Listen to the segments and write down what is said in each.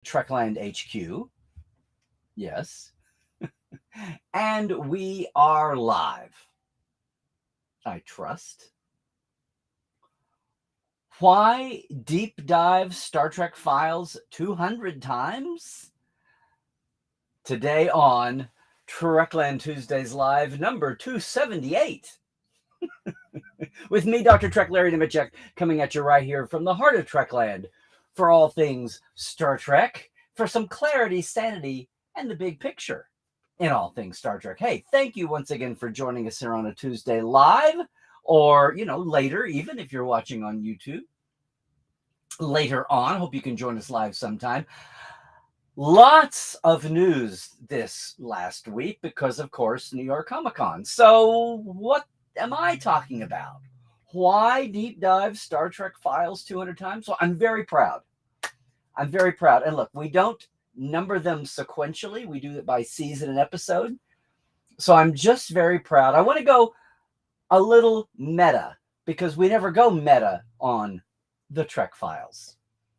Trekland HQ. Yes. And we are live, I trust. Why deep dive Star Trek Files 200 times? Today on Trekland Tuesdays Live number 278. With me, Dr. Trek Larry Nemeczek, coming at you right here from the heart of Trekland for all things Star Trek, for some clarity, sanity, and the big picture in all things Star Trek. Hey, thank you once again for joining us here on a Tuesday live, or, later, even if you're watching on YouTube. Later on, hope you can join us live sometime. Lots of news this last week because, of course, New York Comic Con. So, what am I talking about? Why deep dive Star Trek Files 200 times? Well, I'm very proud. I'm very proud. And look, we don't number them sequentially, we do it by season and episode. So, I'm just very proud. I want to go a little meta because we never go meta on the Trek Files.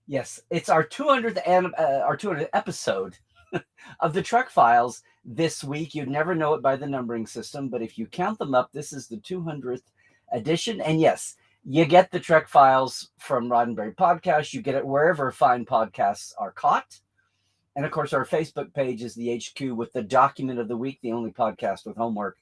Yes, it's our 200th episode of the Trek Files this week. You'd never know it by the numbering system, but if you count them up, this is the 200th edition. And yes, you get the Trek Files from Roddenberry Podcast. You get it wherever fine podcasts are caught. And of course, our Facebook page is the HQ with the document of the week, the only podcast with homework.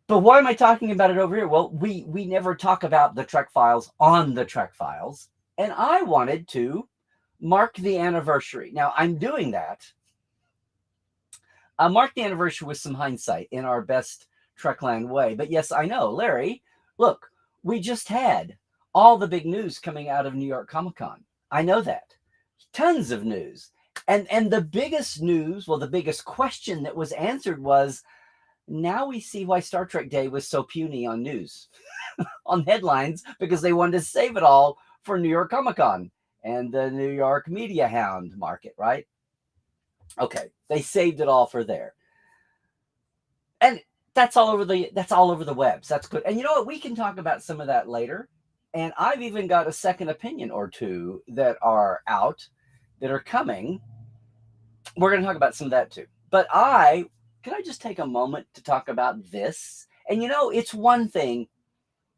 But why am I talking about it over here? Well, we never talk about the Trek Files on the Trek Files. And I wanted to mark the anniversary. Now, I'm doing that. I'll mark the anniversary with some hindsight in our best Trekland way. But yes, I know, Larry, look, we just had all the big news coming out of New York Comic Con. I know that. Tons of news. And the biggest news, well, the biggest question that was answered was, now we see why Star Trek Day was so puny on news, on headlines, because they wanted to save it all for New York Comic Con and the New York media hound market, right? Okay, they saved it all for there. And that's all over the webs. That's good. And you know what? We can talk about some of that later. And I've even got a second opinion or two that are out, that are coming. We're going to talk about some of that too. But can I just take a moment to talk about this? And it's one thing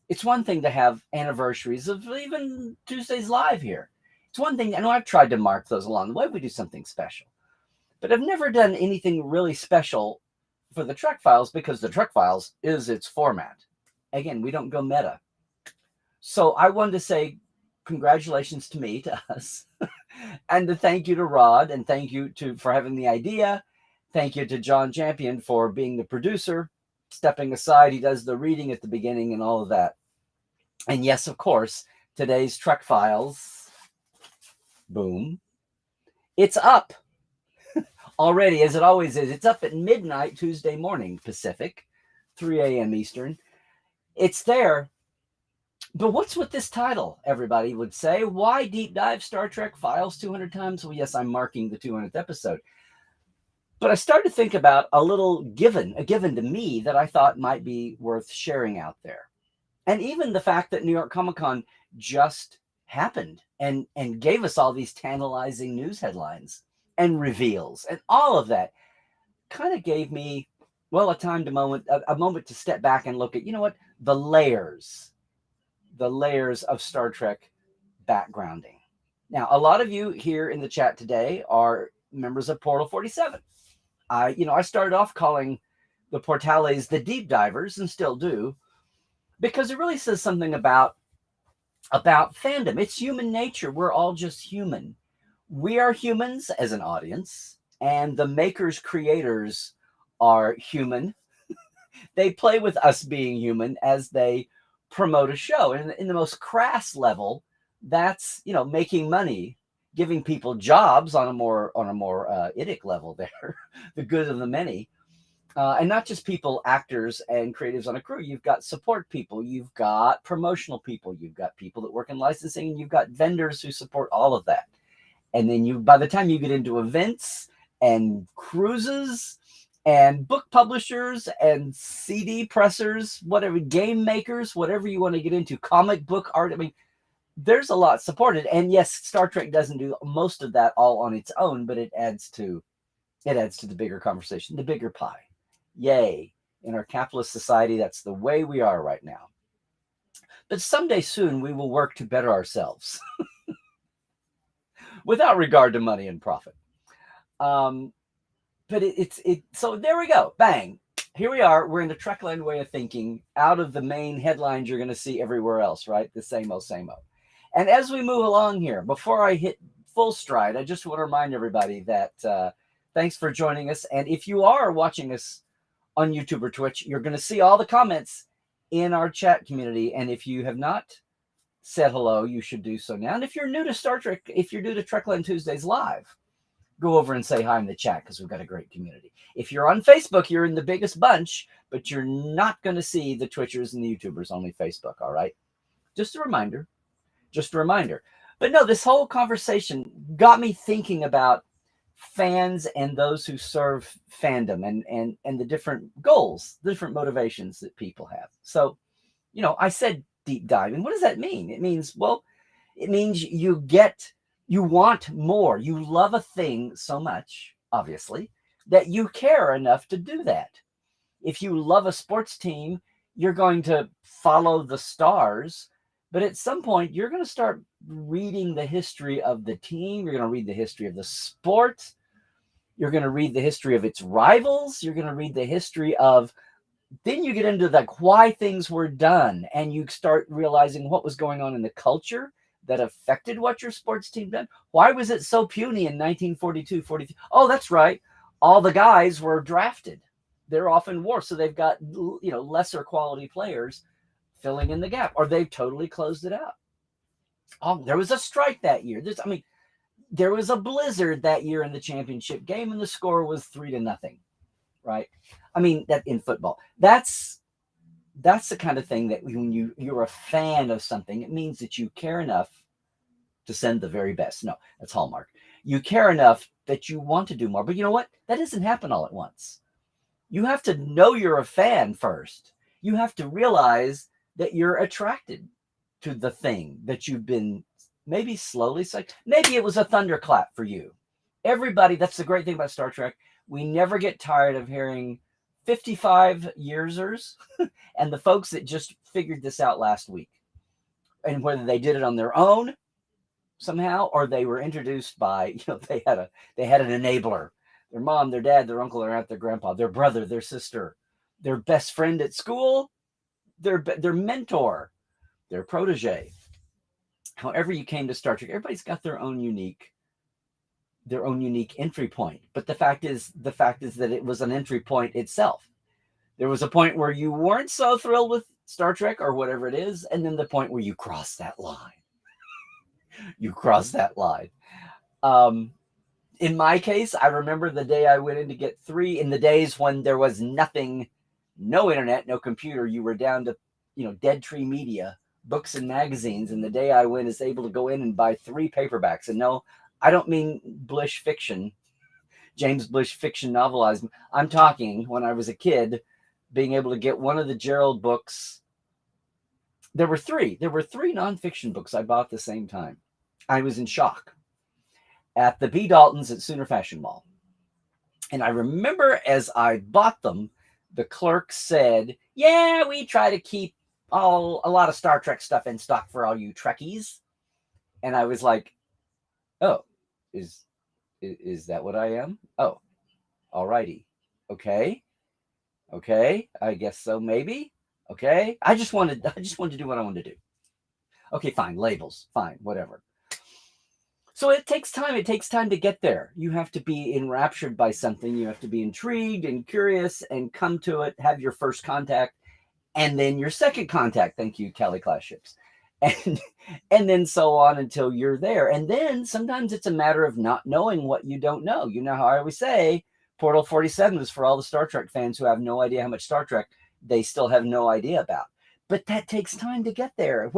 to have anniversaries of even Tuesdays Live here. It's one thing. I know I've tried to mark those along the way. We do something special. But I've never done anything really special for the Trek Files because the Trek Files is its format. Again, we don't go meta. So I wanted to say congratulations to us, and to thank you to Rod, and thank you for having the idea. Thank you to John Champion for being the producer, stepping aside. He does the reading at the beginning and all of that. And yes, of course, today's Trek Files, boom, it's up already, as it always is. It's up at midnight Tuesday morning Pacific, 3 a.m. Eastern. It's there. But what's with this title, everybody would say? Why deep dive Star Trek Files 200 times? Well, yes, I'm marking the 200th episode. But I started to think about a given to me that I thought might be worth sharing out there. And even the fact that New York Comic Con just happened and gave us all these tantalizing news headlines and reveals and all of that kind of gave me, well, a moment to step back and look at, the layers of Star Trek backgrounding. Now, a lot of you here in the chat today are members of Portal 47. I started off calling the Portales the deep divers, and still do, because it really says something about fandom. It's human nature. We're all just human. We are humans as an audience, and the makers, creators are human. They play with us being human as they promote a show. And in the most crass level, that's, making money, giving people jobs on a more idic level there, the good of the many. And not just people, actors and creatives on a crew. You've got support people, you've got promotional people, you've got people that work in licensing, and you've got vendors who support all of that. And then by the time you get into events and cruises and book publishers and CD pressers, whatever, game makers, whatever you want to get into, comic book art, there's a lot supported. And yes, Star Trek doesn't do most of that all on its own, but it adds to the bigger conversation, the bigger pie. Yay. In our capitalist society, that's the way we are right now. But someday soon we will work to better ourselves without regard to money and profit. Um, but so there we go. Bang. Here we are. We're in the Trekland way of thinking, out of the main headlines you're going to see everywhere else, right? The same old, same old. And as we move along here, before I hit full stride, I just want to remind everybody that thanks for joining us. And if you are watching us on YouTube or Twitch, you're going to see all the comments in our chat community. And if you have not said hello, you should do so now. And if you're new to Star Trek, if you're new to Trekland Tuesdays Live, go over and say hi in the chat because we've got a great community. If you're on Facebook, you're in the biggest bunch, but you're not going to see the Twitchers and the YouTubers, only Facebook, all right? Just a reminder. Just a reminder. But no, this whole conversation got me thinking about fans and those who serve fandom and the different goals, the different motivations that people have. So, I said deep diving. What does that mean? It means you want more. You love a thing so much, obviously, that you care enough to do that. If you love a sports team, you're going to follow the stars. But at some point, you're going to start reading the history of the team. You're going to read the history of the sport. You're going to read the history of its rivals. You're going to read the history of, then you get into why things were done. And you start realizing what was going on in the culture that affected what your sports team did. Why was it so puny in 1942, 43? Oh, that's right. All the guys were drafted. They're off in war. So they've got, lesser quality players filling in the gap, or they've totally closed it out. Oh, there was a strike that year. There was a blizzard that year in the championship game, and the score was 3-0, right? That in football, that's the kind of thing that when you're a fan of something, it means that you care enough to send the very best. No, that's Hallmark. You care enough that you want to do more. But you know what? That doesn't happen all at once. You have to know you're a fan first. You have to realize that you're attracted to the thing that you've been maybe slowly psyched. Maybe it was a thunderclap for you. Everybody, that's the great thing about Star Trek. We never get tired of hearing 55-yearsers and the folks that just figured this out last week. And whether they did it on their own somehow, or they were introduced by, they had an enabler. Their mom, their dad, their uncle, their aunt, their grandpa, their brother, their sister, their best friend at school, their mentor, their protege. However you came to Star Trek, everybody's got their own unique entry point. But the fact is that it was an entry point itself. There was a point where you weren't so thrilled with Star Trek or whatever it is, and then the point where you crossed that line. You crossed that line. In my case, I remember the day I went in to get 3, in the days when there was nothing, no internet, no computer. You were down to, Dead Tree Media, books and magazines. And the day I went is able to go in and buy 3 paperbacks. And no, I don't mean Blish fiction, James Blish fiction novelized. I'm talking when I was a kid, being able to get one of the Gerald books. There were 3 nonfiction books I bought at the same time. I was in shock. At the B. Daltons at Sooner Fashion Mall. And I remember as I bought them, the clerk said, yeah, we try to keep a lot of Star Trek stuff in stock for all you Trekkies. And I was like, oh, is that what I am? Oh, all righty. Okay, I guess so, maybe. Okay, I just wanted to do what I wanted to do. Okay, fine, labels, fine, whatever. So it takes time. It takes time to get there. You have to be enraptured by something. You have to be intrigued and curious and come to it, have your first contact, and then your second contact. Thank you, Cali class ships. And then so on until you're there. And then sometimes it's a matter of not knowing what you don't know. You know how I always say, Portal 47 is for all the Star Trek fans who have no idea how much Star Trek they still have no idea about. But that takes time to get there,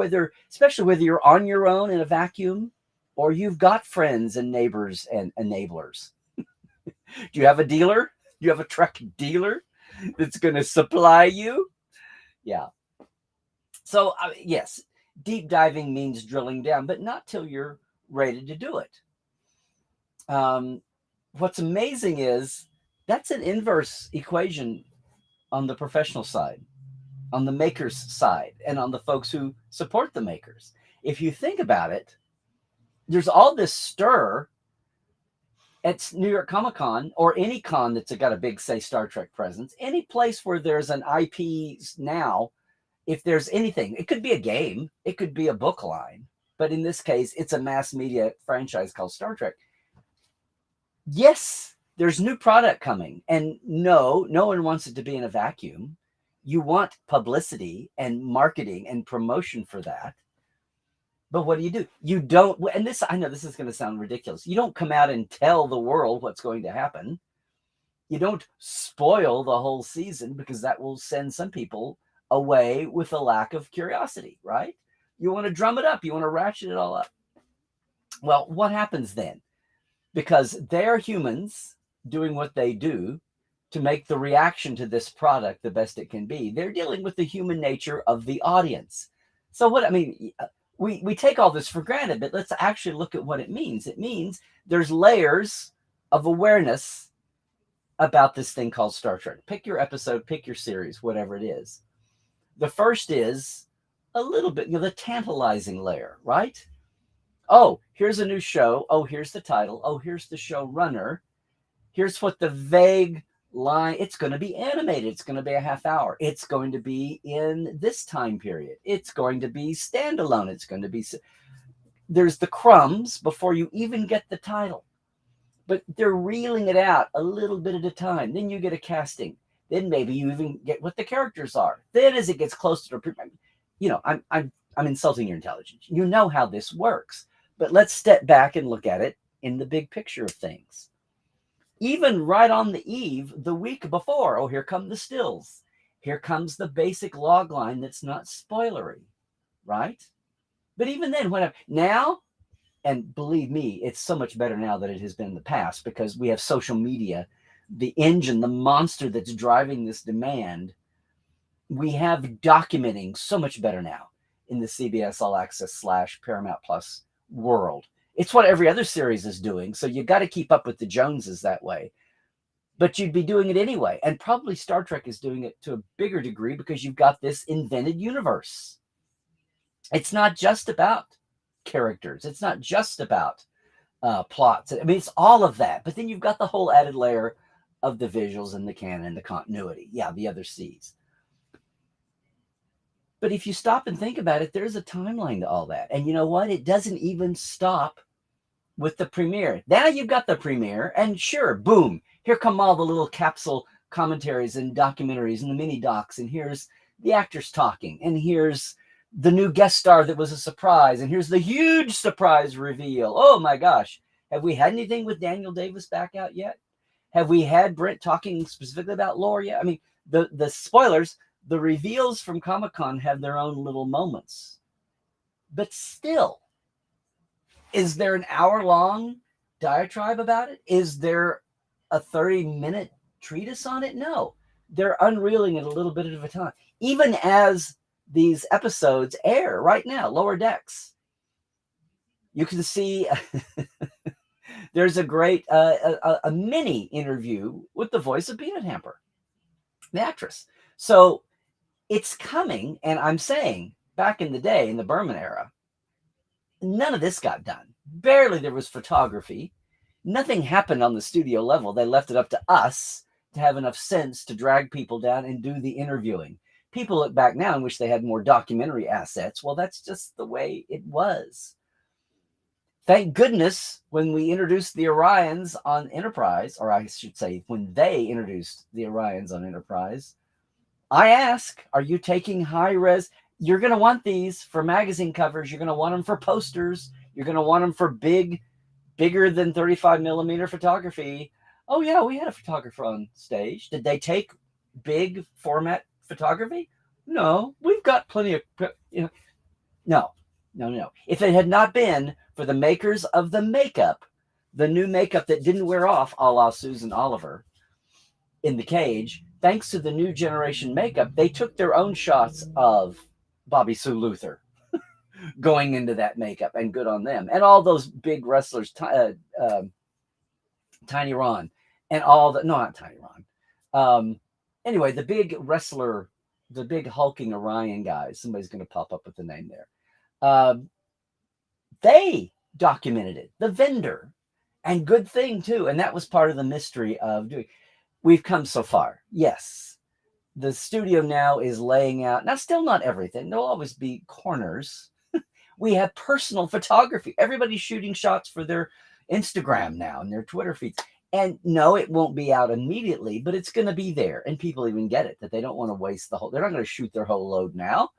especially whether you're on your own in a vacuum, or you've got friends and neighbors and enablers. Do you have a dealer? Do you have a Trek dealer that's going to supply you? Yeah. So, yes, Deep diving means drilling down, but not till you're ready to do it. What's amazing is that's an inverse equation on the professional side, on the makers side, and on the folks who support the makers. If you think about it, there's all this stir at New York Comic Con or any con that's got a big, say, Star Trek presence, any place where there's an IP now, if there's anything, it could be a game, it could be a book line, but in this case, it's a mass media franchise called Star Trek. Yes, there's new product coming, and no one wants it to be in a vacuum. You want publicity and marketing and promotion for that. But what do? You don't, and this, I know this is going to sound ridiculous. You don't come out and tell the world what's going to happen. You don't spoil the whole season, because that will send some people away with a lack of curiosity, right? You want to drum it up. You want to ratchet it all up. Well, what happens then? Because they're humans doing what they do to make the reaction to this product the best it can be. They're dealing with the human nature of the audience. So what, I mean, we take all this for granted, but let's actually look at what it means. It means there's layers of awareness about this thing called Star Trek. Pick your episode, pick your series, whatever it is. The first is a little bit, the tantalizing layer, right? Oh, here's a new show. Oh, here's the title. Oh, here's the showrunner. Here's what the vague line, it's going to be animated. It's going to be a half hour. It's going to be in this time period. It's going to be standalone. It's going to be, there's the crumbs before you even get the title. But they're reeling it out a little bit at a time. Then you get a casting. Then maybe you even get what the characters are. Then as it gets closer to, I'm insulting your intelligence. You know how this works. But let's step back and look at it in the big picture of things. Even right on the eve, the week before, oh, here come the stills. Here comes the basic log line that's not spoilery, right? But even then, now, and believe me, it's so much better now than it has been in the past, because we have social media, the engine, the monster that's driving this demand. We have documenting so much better now in the CBS All Access / Paramount Plus world. It's what every other series is doing. So you got to keep up with the Joneses that way. But you'd be doing it anyway. And probably Star Trek is doing it to a bigger degree because you've got this invented universe. It's not just about characters. It's not just about plots. I mean, it's all of that. But then you've got the whole added layer of the visuals and the canon and the continuity. Yeah, the other C's. But if you stop and think about it, there's a timeline to all that. And you know what? It doesn't even stop with the premiere. Now you've got the premiere, and sure, boom, here come all the little capsule commentaries and documentaries and the mini docs, and here's the actors talking, and here's the new guest star that was a surprise, and here's the huge surprise reveal. Oh my gosh. Have we had anything with Daniel Davis back out yet? Have we had Brent talking specifically about lore yet? I mean, the spoilers, the reveals from Comic-Con have their own little moments. But still, is there an hour-long diatribe about it? Is there a 30-minute treatise on it? No. They're unreeling it a little bit at a time. Even as these episodes air right now, Lower Decks, you can see there's a great a mini interview with the voice of Peanut Hamper, the actress. So it's coming, and I'm saying back in the day, in the Berman era, none of this got done. Barely there was photography. Nothing happened on the studio level. They left it up to us to have enough sense to drag people down and do the interviewing. People look back now and wish they had more documentary assets. Well, that's just the way it was. Thank goodness when we introduced the Orions on Enterprise, or I should say when they introduced the Orions on Enterprise, I ask, are you taking high res? You're going to want these for magazine covers. You're going to want them for posters. You're going to want them for bigger than 35 millimeter photography. Oh yeah, we had a photographer on stage. Did they take big format photography? No, we've got plenty of, no. If it had not been for the makers of the makeup, the new makeup that didn't wear off, a la Susan Oliver in The Cage, thanks to the new generation makeup, they took their own shots of Bobby Sue Luther. going into that makeup, and good on them. And all those big wrestlers, Tiny Ron, and all the no, not Tiny Ron. Anyway, the big wrestler, the big hulking Orion guys. Somebody's going to pop up with the name there. They documented it. The vendor, and good thing too. And that was part of the mystery of doing. We've come so far. Yes, the studio now is laying out. Now, still not everything. There'll always be corners. We have personal photography. Everybody's shooting shots for their Instagram now and their Twitter feeds. And no, it won't be out immediately, but it's going to be there. And people even get it, that they don't want to waste the whole, they're not going to shoot their whole load now.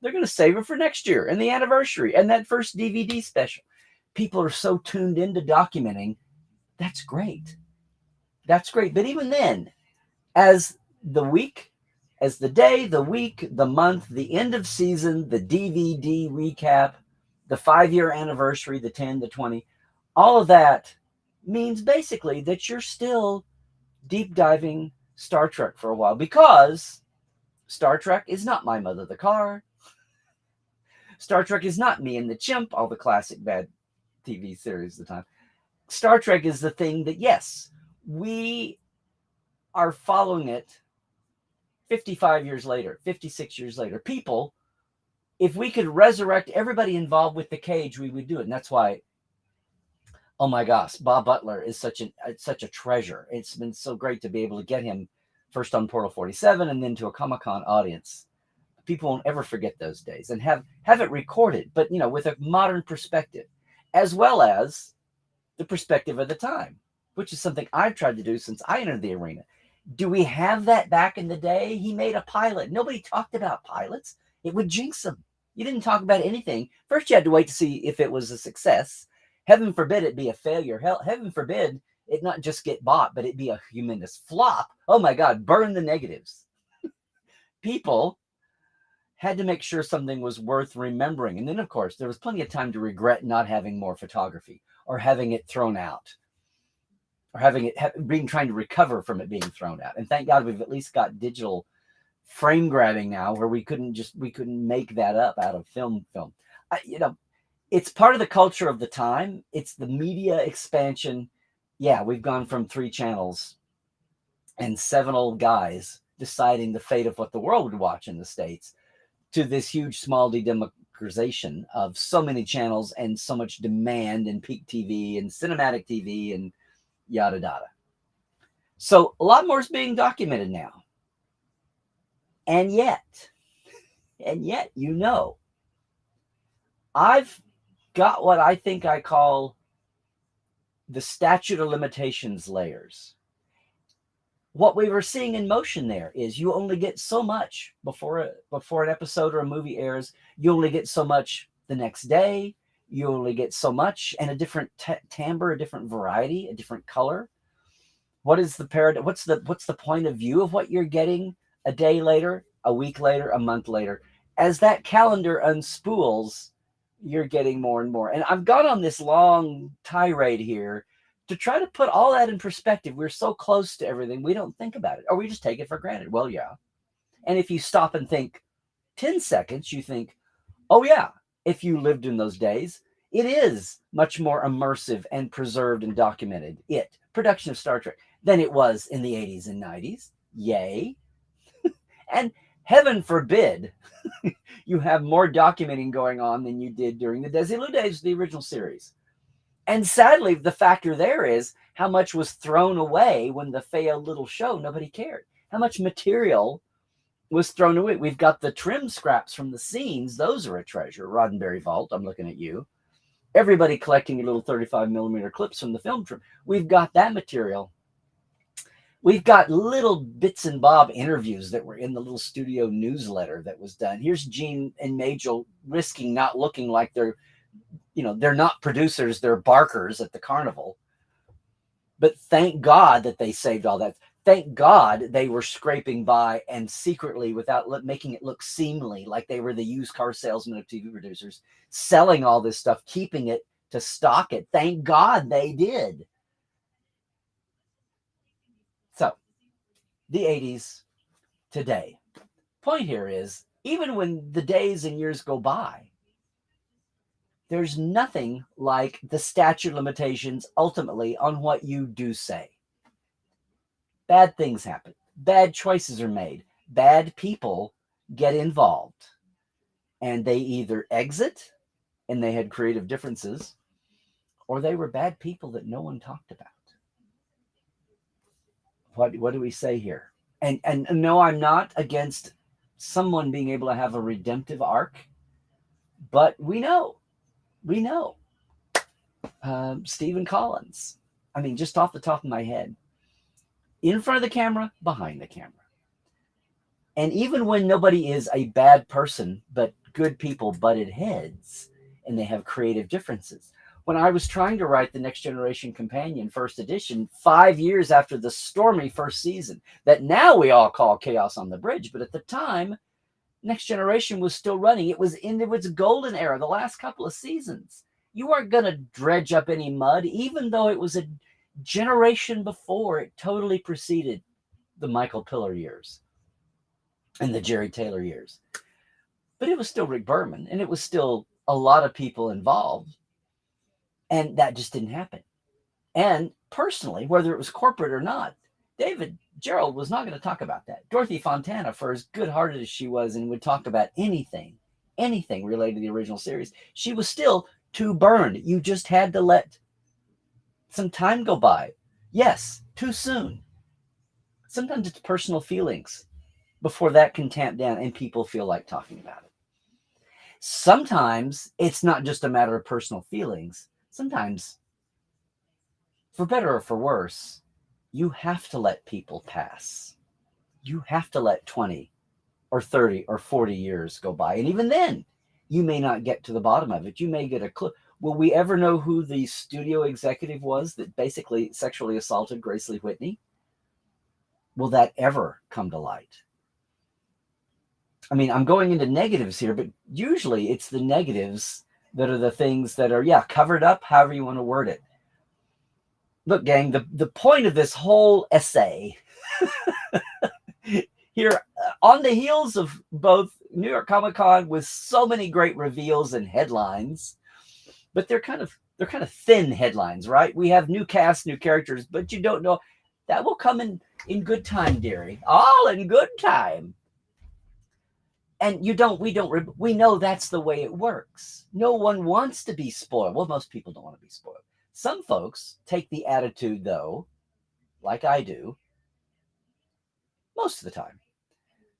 They're going to save it for next year and the anniversary and that first DVD special. People are so tuned into documenting. That's great. That's great. But even then, as the week, as the day, the week, the month, the end of season, the DVD recap, the 5-year anniversary, the 10, the 20, all of that means basically that you're still deep diving Star Trek for a while, because Star Trek is not My Mother the Car. Star Trek is not Me and the Chimp, all the classic bad TV series of the time. Star Trek is the thing that, yes, we are following it 55 years later, 56 years later. People, if we could resurrect everybody involved with the cage, we would do it. And that's why, oh my gosh, Bob Butler is such a treasure. It's been so great to be able to get him first on Portal 47 and then to a Comic-Con audience. People won't ever forget those days, and have it recorded, but with a modern perspective, as well as the perspective of the time, which is something I've tried to do since I entered the arena. Do we have that back in the day? He made a pilot. Nobody talked about pilots. It would jinx them. You didn't talk about anything. First, you had to wait to see if it was a success. Heaven forbid it be a failure. Heaven forbid it not just get bought, but it be a humongous flop. Oh my God, burn the negatives. People had to make sure something was worth remembering. And then, of course, there was plenty of time to regret not having more photography, or having it thrown out, or trying to recover from it being thrown out. And thank God we've at least got digital frame grabbing now, where we couldn't make that up out of film. It's part of the culture of the time. It's the media expansion. Yeah, we've gone from 3 channels and 7 old guys deciding the fate of what the world would watch in the States, to this huge, small democratization of so many channels and so much demand, and peak TV and cinematic TV and yada yada. So a lot more is being documented now. And yet, I've got what I think I call the statute of limitations layers. What we were seeing in motion there is you only get so much before an episode or a movie airs. You only get so much the next day. You only get so much, and a different timbre, a different variety, a different color. What is the paradigm? What's the point of view of what you're getting a day later, a week later, a month later? As that calendar unspools, you're getting more and more. And I've gone on this long tirade here to try to put all that in perspective. We're so close to everything, we don't think about it, or we just take it for granted. Well, yeah. And if you stop and think 10 seconds, you think, oh yeah, if you lived in those days, it is much more immersive and preserved and documented, production of Star Trek, than it was in the 80s and 90s. Yay. And heaven forbid you have more documenting going on than you did during the Desilu days of the original series. And sadly, the factor there is how much was thrown away when the failed little show, nobody cared. How much material was thrown away. We've got the trim scraps from the scenes. Those are a treasure. Roddenberry Vault, I'm looking at you. Everybody collecting little 35 millimeter clips from the film trim. We've got that material. We've got little bits and bob interviews that were in the little studio newsletter that was done. Here's Gene and Majel risking not looking like they're not producers, they're barkers at the carnival. But thank God that they saved all that. Thank God they were scraping by and secretly, without making it look seemly, like they were the used car salesmen of TV producers, selling all this stuff, keeping it to stock it. Thank God they did. So, the 80s today. Point here is, even when the days and years go by, there's nothing like the statute of limitations ultimately on what you do say. Bad things happen. Bad choices are made. Bad people get involved. And they either exit and they had creative differences, or they were bad people that no one talked about. What do we say here? And no, I'm not against someone being able to have a redemptive arc, but we know. Stephen Collins. I mean, just off the top of my head, in front of the camera, behind the camera. And even when nobody is a bad person, but good people butted heads and they have creative differences. When I was trying to write the Next Generation Companion first edition, 5 years after the stormy first season, that now we all call Chaos on the Bridge, but at the time, Next Generation was still running. It was in its golden era, the last couple of seasons. You weren't going to dredge up any mud, even though it was a generation before. It totally preceded the Michael Piller years and the Jerry Taylor years. But it was still Rick Berman, and it was still a lot of people involved. And that just didn't happen. And personally, whether it was corporate or not, David Gerald was not going to talk about that. Dorothy Fontana, for as good-hearted as she was and would talk about anything related to the original series, she was still too burned. You just had to let some time go by. Yes, too soon. Sometimes it's personal feelings before that can tamp down and people feel like talking about it. Sometimes it's not just a matter of personal feelings. Sometimes, for better or for worse, you have to let people pass. You have to let 20 or 30 or 40 years go by. And even then, you may not get to the bottom of it. You may get a clue. Will we ever know who the studio executive was that basically sexually assaulted Grace Lee Whitney? Will that ever come to light? I mean, I'm going into negatives here, but usually it's the negatives that are the things that are, covered up, however you want to word it. Look, gang, the point of this whole essay here, on the heels of both New York Comic Con with so many great reveals and headlines, but they're kind of thin headlines, right? We have new cast, new characters, but you don't know. That will come in good time, dearie. All in good time. And we know that's the way it works. No one wants to be spoiled. Well, most people don't want to be spoiled. Some folks take the attitude, though, like I do, most of the time,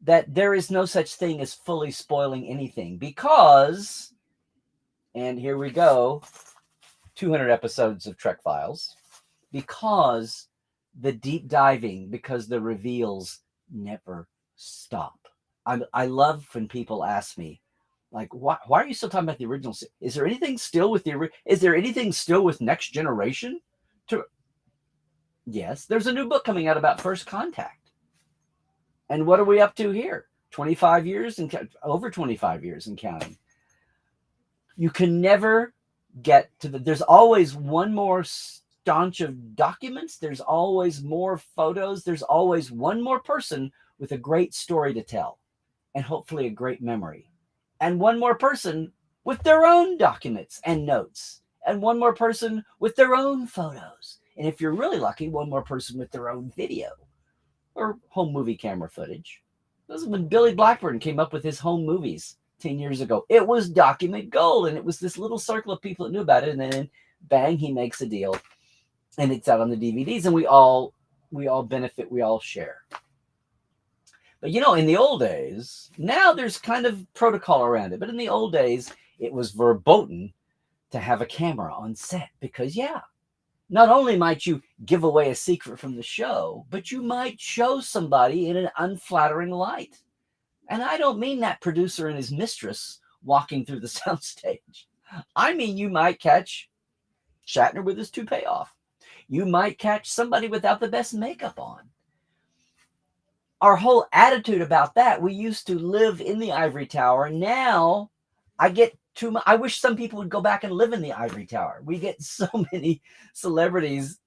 that there is no such thing as fully spoiling anything because, and here we go, 200 episodes of Trek Files, because the deep diving, because the reveals never stop. I love when people ask me, like, why are you still talking about the original? Is there anything still with Next Generation? Yes, there's a new book coming out about First Contact. And what are we up to here? 25 years and over 25 years and counting. You can never get to there's always one more staunch of documents. There's always more photos. There's always one more person with a great story to tell and hopefully a great memory. And one more person with their own documents and notes. And one more person with their own photos. And if you're really lucky, one more person with their own video or home movie camera footage. This is when Billy Blackburn came up with his home movies 10 years ago. It was document gold. And it was this little circle of people that knew about it. And then bang, he makes a deal. And it's out on the DVDs. And we all benefit. We all share. But, in the old days, now there's kind of protocol around it. But in the old days, it was verboten to have a camera on set because, not only might you give away a secret from the show, but you might show somebody in an unflattering light. And I don't mean that producer and his mistress walking through the soundstage. I mean, you might catch Shatner with his toupee off. You might catch somebody without the best makeup on. Our whole attitude about that, we used to live in the ivory tower. Now I wish some people would go back and live in the ivory tower. We get so many celebrities.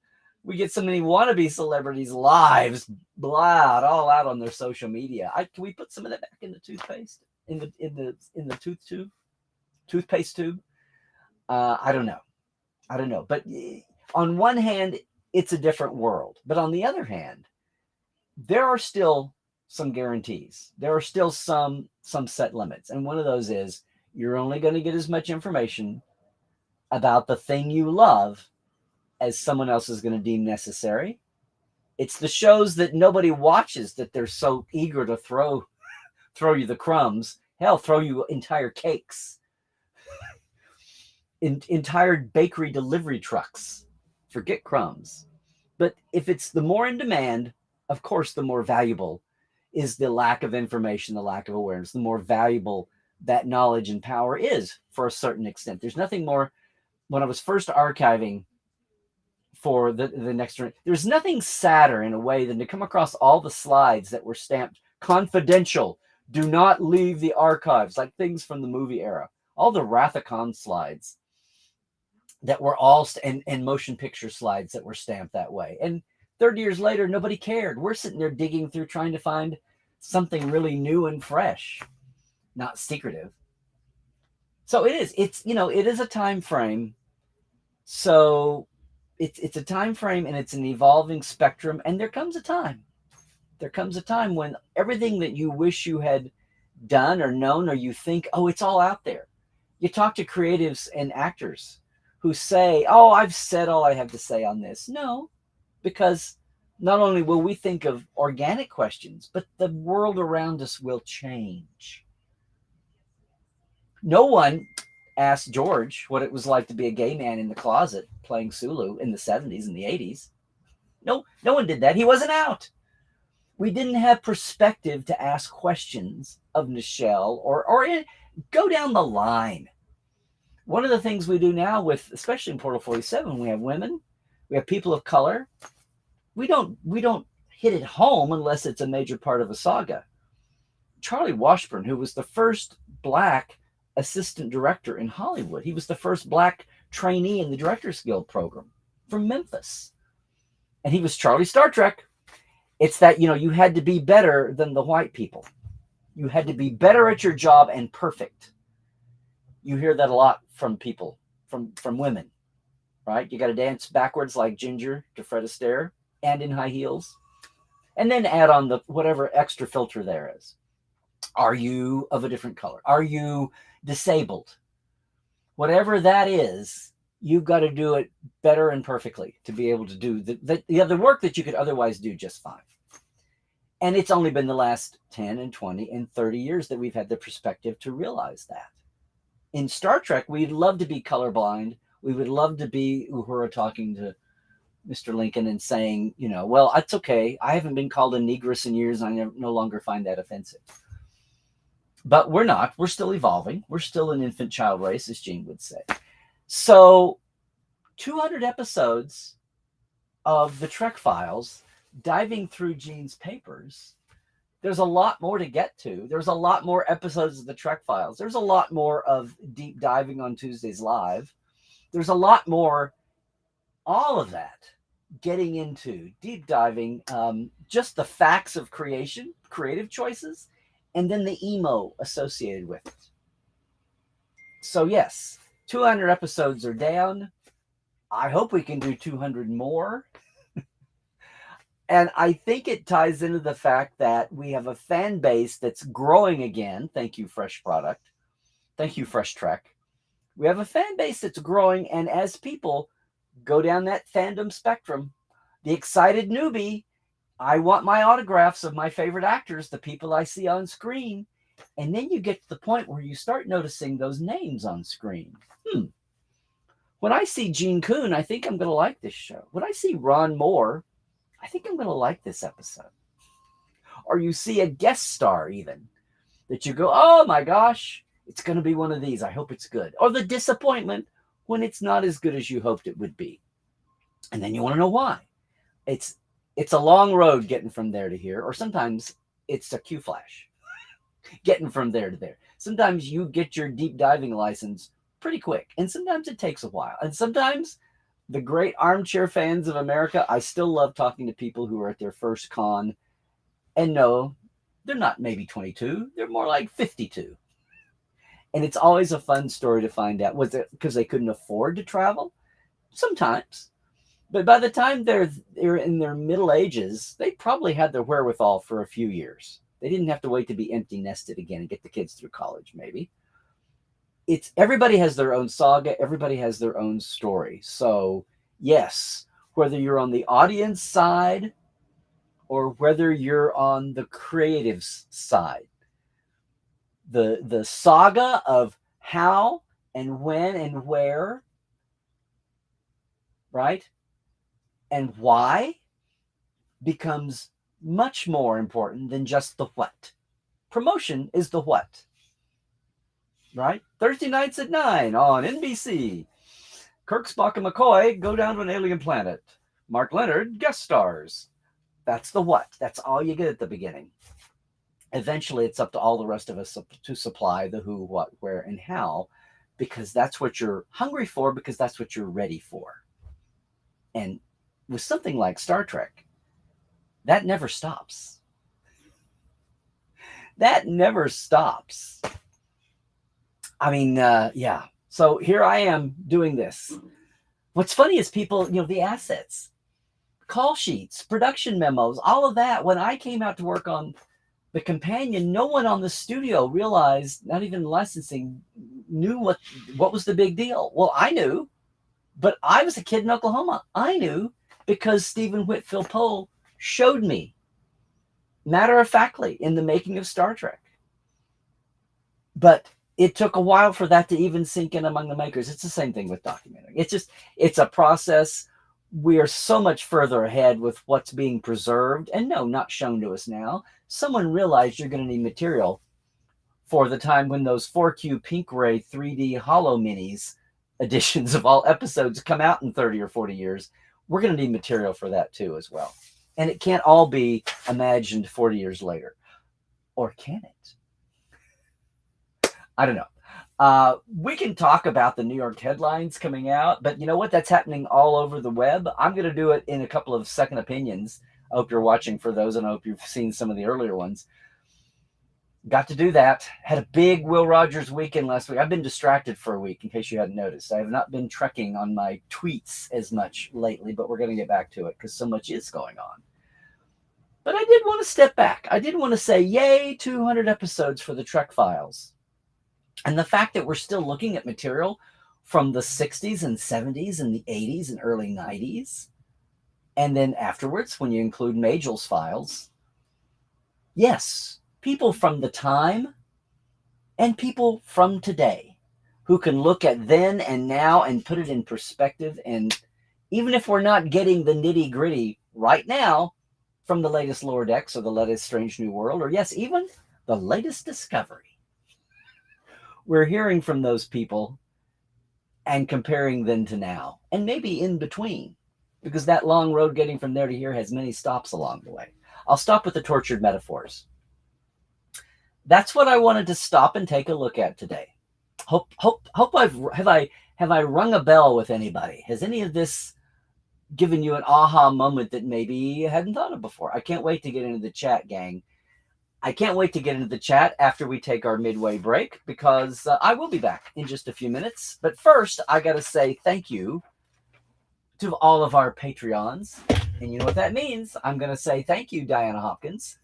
We get so many wannabe celebrities' lives all out on their social media. Can we put some of that back in the toothpaste? In the toothpaste tube? I don't know. I don't know. But on one hand, it's a different world. But on the other hand, there are still some guarantees. There are still some set limits. And one of those is you're only going to get as much information about the thing you love as someone else is going to deem necessary. It's the shows that nobody watches that they're so eager to throw you the crumbs. Hell, throw you entire cakes, entire bakery delivery trucks. Forget crumbs. But if it's the more in demand, of course, the more valuable is the lack of information, the lack of awareness, the more valuable that knowledge and power is for a certain extent. There's nothing more. When I was first archiving for the next, there's nothing sadder in a way than to come across all the slides that were stamped confidential, do not leave the archives, like things from the movie era. All the Wrath of Khan slides that were all, and motion picture slides that were stamped that way. And 30 years later, nobody cared. We're sitting there digging through trying to find something really new and fresh, not secretive. So it is a time frame. So it's a time frame, and it's an evolving spectrum. And there comes a time when everything that you wish you had done or known, or you think, oh, it's all out there. You talk to creatives and actors who say, oh, I've said all I have to say on this. No, because not only will we think of organic questions, but the world around us will change. No one asked George what it was like to be a gay man in the closet playing Sulu in the 70s and the 80s. No one did that. He wasn't out. We didn't have perspective to ask questions of Nichelle or go down the line. One of the things we do now with, especially in Portal 47, we have women, we have people of color. We don't hit it home unless it's a major part of a saga. Charlie Washburn, who was the first Black assistant director in Hollywood. He was the first Black trainee in the Directors Guild program from Memphis. And he was Charlie Star Trek. It's that, you had to be better than the white people. You had to be better at your job and perfect. You hear that a lot from people, from women, right? You got to dance backwards like Ginger to Fred Astaire and in high heels. And then add on the whatever extra filter there is. Are you of a different color? Are you disabled? Whatever that is, you've got to do it better and perfectly to be able to do the work that you could otherwise do just fine. And it's only been the last 10 and 20 and 30 years that we've had the perspective to realize that. In Star Trek, we'd love to be colorblind. We would love to be Uhura talking to Mr. Lincoln and saying, well, it's okay. I haven't been called a negress in years. I no longer find that offensive. But we're not. We're still evolving. We're still an infant child race, as Gene would say. So 200 episodes of the Trek Files, diving through Gene's papers. There's a lot more to get to. There's a lot more episodes of the Trek Files. There's a lot more of deep diving on Tuesdays Live. There's a lot more, all of that, getting into deep diving, just the facts of creation, creative choices, and then the emo associated with it. So yes, 200 episodes are down. I hope we can do 200 more. And I think it ties into the fact that we have a fan base that's growing again. Thank you, Fresh Product. Thank you, Fresh Trek. We have a fan base that's growing. And as people go down that fandom spectrum, the excited newbie, I want my autographs of my favorite actors, the people I see on screen. And then you get to the point where you start noticing those names on screen. When I see Gene Kuhn, I think I'm going to like this show. When I see Ron Moore, I think I'm going to like this episode. Or you see a guest star even, that you go, oh my gosh, it's going to be one of these. I hope it's good. Or the disappointment when it's not as good as you hoped it would be. And then you want to know why. It's a long road getting from there to here. Or sometimes it's a Q flash getting from there to there. Sometimes you get your deep diving license pretty quick. And sometimes it takes a while. And sometimes the great armchair fans of America, I still love talking to people who are at their first con. And no, they're not maybe 22. They're more like 52. And it's always a fun story to find out. Was it because they couldn't afford to travel? Sometimes. But by the time they're in their middle ages, they probably had their wherewithal for a few years. They didn't have to wait to be empty nested again and get the kids through college, maybe. It's everybody has their own saga, everybody has their own story. So, yes, whether you're on the audience side or whether you're on the creatives side, the saga of how and when and where, right? And why becomes much more important than just the what. Promotion is the what, right? Thursday nights at 9 on NBC. Kirk, Spock, and McCoy go down to an alien planet. Mark Leonard guest stars. That's the what. That's all you get at the beginning. Eventually, it's up to all the rest of us to supply the who, what, where, and how, because that's what you're hungry for, because that's what you're ready for. And with something like Star Trek, that never stops. That never stops. I mean, yeah. So here I am doing this. What's funny is people, the assets, call sheets, production memos, all of that. When I came out to work on the companion, no one on the studio realized, not even licensing, knew what was the big deal. Well, I knew, but I was a kid in Oklahoma. I knew because Stephen Whitfield Pohl showed me, matter-of-factly, in the making of Star Trek. But it took a while for that to even sink in among the makers. It's the same thing with documentary. It's a process. We are so much further ahead with what's being preserved and no, not shown to us now. Someone realized you're going to need material for the time when those 4Q Pink Ray 3D Holo Minis editions of all episodes come out in 30 or 40 years. We're going to need material for that too as well. And it can't all be imagined 40 years later. Or can it? I don't know. We can talk about the New York headlines coming out, but you know what? That's happening all over the web. I'm going to do it in a couple of second opinions. I hope you're watching for those, and I hope you've seen some of the earlier ones. Got to do that. Had a big Will Rogers weekend last week. I've been distracted for a week, in case you hadn't noticed. I have not been trekking on my tweets as much lately, but we're going to get back to it because so much is going on. But I did want to step back. I did want to say, yay, 200 episodes for the Trek Files. And the fact that we're still looking at material from the 60s and 70s and the 80s and early 90s. And then afterwards, when you include Magel's files, yes, people from the time and people from today who can look at then and now and put it in perspective. And even if we're not getting the nitty gritty right now from the latest Lower Decks or the latest Strange New World, or yes, even the latest Discovery, we're hearing from those people and comparing then to now, and maybe in between, because that long road getting from there to here has many stops along the way. I'll stop with the tortured metaphors. That's what I wanted to stop and take a look at today. Hope have I rung a bell with anybody? Has any of this given you an aha moment that maybe you hadn't thought of before? I can't wait to get into the chat, gang. I can't wait to get into the chat after we take our midway break, because I will be back in just a few minutes. But first, I got to say thank you to all of our Patreons. And you know what that means. I'm going to say thank you, Diana Hopkins,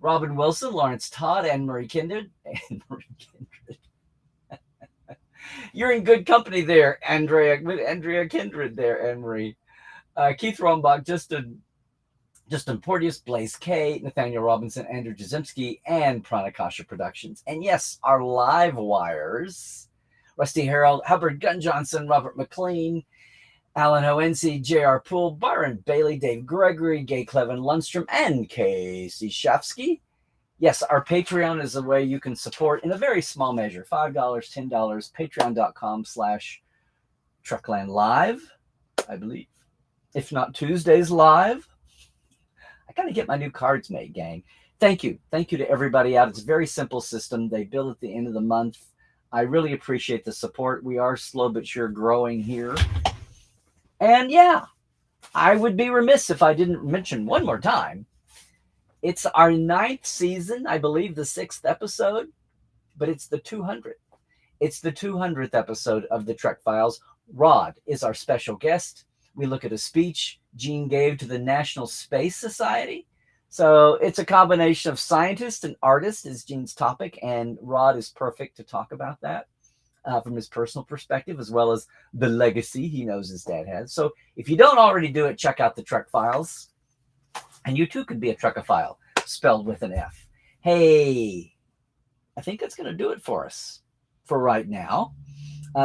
Robin Wilson, Lawrence Todd, Anne-Marie Kindred. You're in good company there, Andrea Kindred there, Anne-Marie. Keith Rombach, Justin Porteous, Blaze K, Nathaniel Robinson, Andrew Jazimski, and Pranakasha Productions. And yes, our live wires, Rusty Harold, Hubbard Gunn Johnson, Robert McLean, Alan Hoensi, J.R. Poole, Byron Bailey, Dave Gregory, Gay Clevin Lundstrom, and Casey Shafsky. Yes, our Patreon is a way you can support in a very small measure, $5, $10, patreon.com/Trekland Live, I believe. If not Tuesdays Live. I got to get my new cards made, gang. Thank you. Thank you to everybody out. It's a very simple system. They bill at the end of the month. I really appreciate the support. We are slow but sure growing here. And yeah, I would be remiss if I didn't mention one more time. It's our 9th season, I believe the 6th episode. but it's the 200th. It's the 200th episode of the Trek Files. Rod is our special guest. We look at a speech Gene gave to the National Space Society. So it's a combination of scientist and artist is Gene's topic, and Rod is perfect to talk about that from his personal perspective, as well as the legacy he knows his dad has. So if you don't already do it, check out the Trek Files. And you too could be a Trekophile, spelled with an F. Hey, I think that's going to do it for us for right now.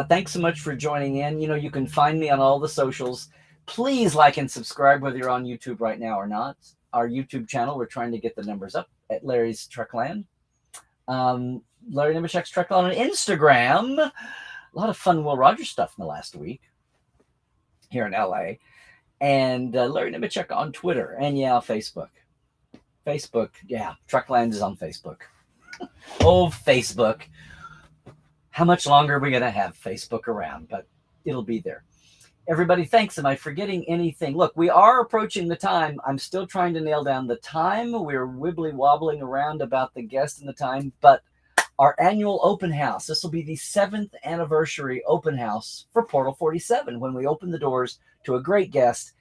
Thanks so much for joining in. You know, you can find me on all the socials. Please like and subscribe whether you're on YouTube right now or not. Our YouTube channel, we're trying to get the numbers up at Larry's Trekland. Larry Nemechek's Trekland on Instagram. A lot of fun Will Rogers stuff in the last week here in LA. And Larry Nemechek on Twitter. And yeah, Facebook. Facebook, yeah, Trekland is on Facebook. Oh, Facebook. How much longer are we going to have Facebook around? But it'll be there. Everybody, thanks. Am I forgetting anything? Look, we are approaching the time. I'm still trying to nail down the time. We're wibbly wobbling around about the guest and the time, but our annual open house, this will be the 7th anniversary open house for Portal 47. When we open the doors to a great guest,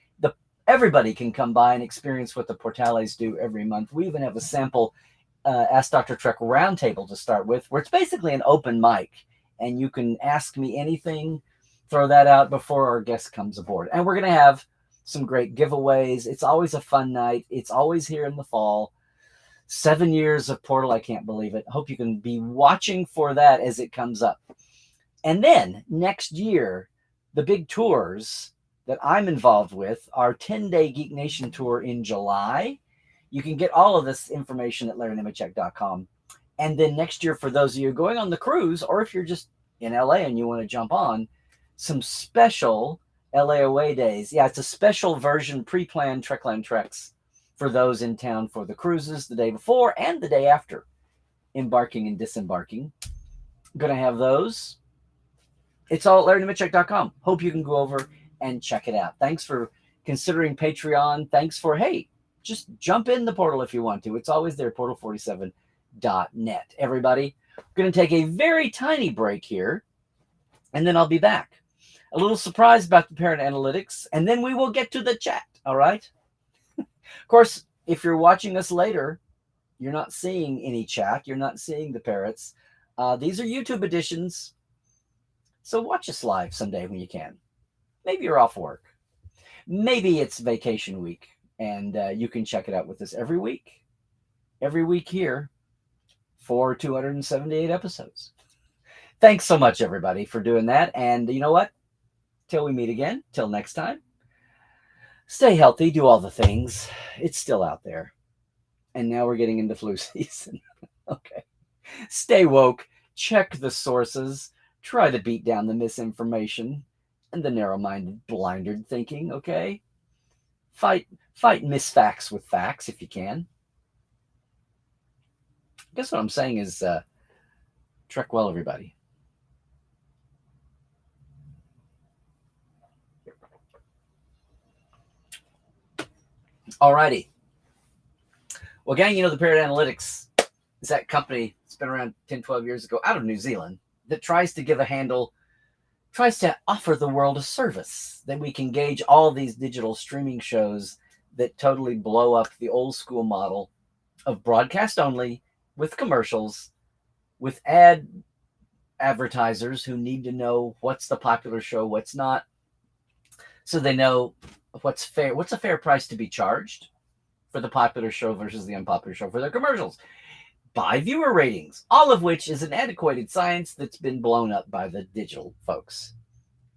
everybody can come by and experience what the Portales do every month. We even have a sample Ask Dr. Trek roundtable to start with, where it's basically an open mic, and you can ask me anything, throw that out before our guest comes aboard. And we're going to have some great giveaways. It's always a fun night. It's always here in the fall. 7 years of Portal. I can't believe it. Hope you can be watching for that as it comes up. And then next year, the big tours that I'm involved with, our 10-day Geek Nation tour in July. You can get all of this information at LarryNemechek.com. And then next year, for those of you going on the cruise, or if you're just in LA and you want to jump on, some special LA away days. Yeah, it's a special version, pre-planned Trekland Treks for those in town for the cruises the day before and the day after, embarking and disembarking. Going to have those. It's all at LarryNemechek.com. Hope you can go over and check it out. Thanks for considering Patreon. Thanks for, hey, just jump in the portal if you want to. It's always there, portal47.net. Everybody, I'm going to take a very tiny break here, and then I'll be back. A little surprise about the parent analytics, and then we will get to the chat, all right? Of course, if you're watching us later, you're not seeing any chat. You're not seeing the parrots. These are YouTube editions, so watch us live someday when you can. Maybe you're off work. Maybe it's vacation week, and you can check it out with us every week here for 278 episodes. Thanks so much, everybody, for doing that. And you know what? Till we meet again, till next time, stay healthy, do all the things. It's still out there. And now we're getting into flu season. Okay. Stay woke, check the sources, try to beat down the misinformation and the narrow-minded, blinded thinking, okay? Fight misfacts with facts if you can. I guess what I'm saying is trek well, everybody. Alrighty. Well, gang, you know, the Parrot Analytics is that company that's been around 10, 12 years ago out of New Zealand that tries to offer the world a service that we can gauge all these digital streaming shows that totally blow up the old school model of broadcast only with commercials, with advertisers who need to know what's the popular show, what's not, so they know what's fair, what's a fair price to be charged for the popular show versus the unpopular show for their commercials. By viewer ratings, all of which is an antiquated science that's been blown up by the digital folks.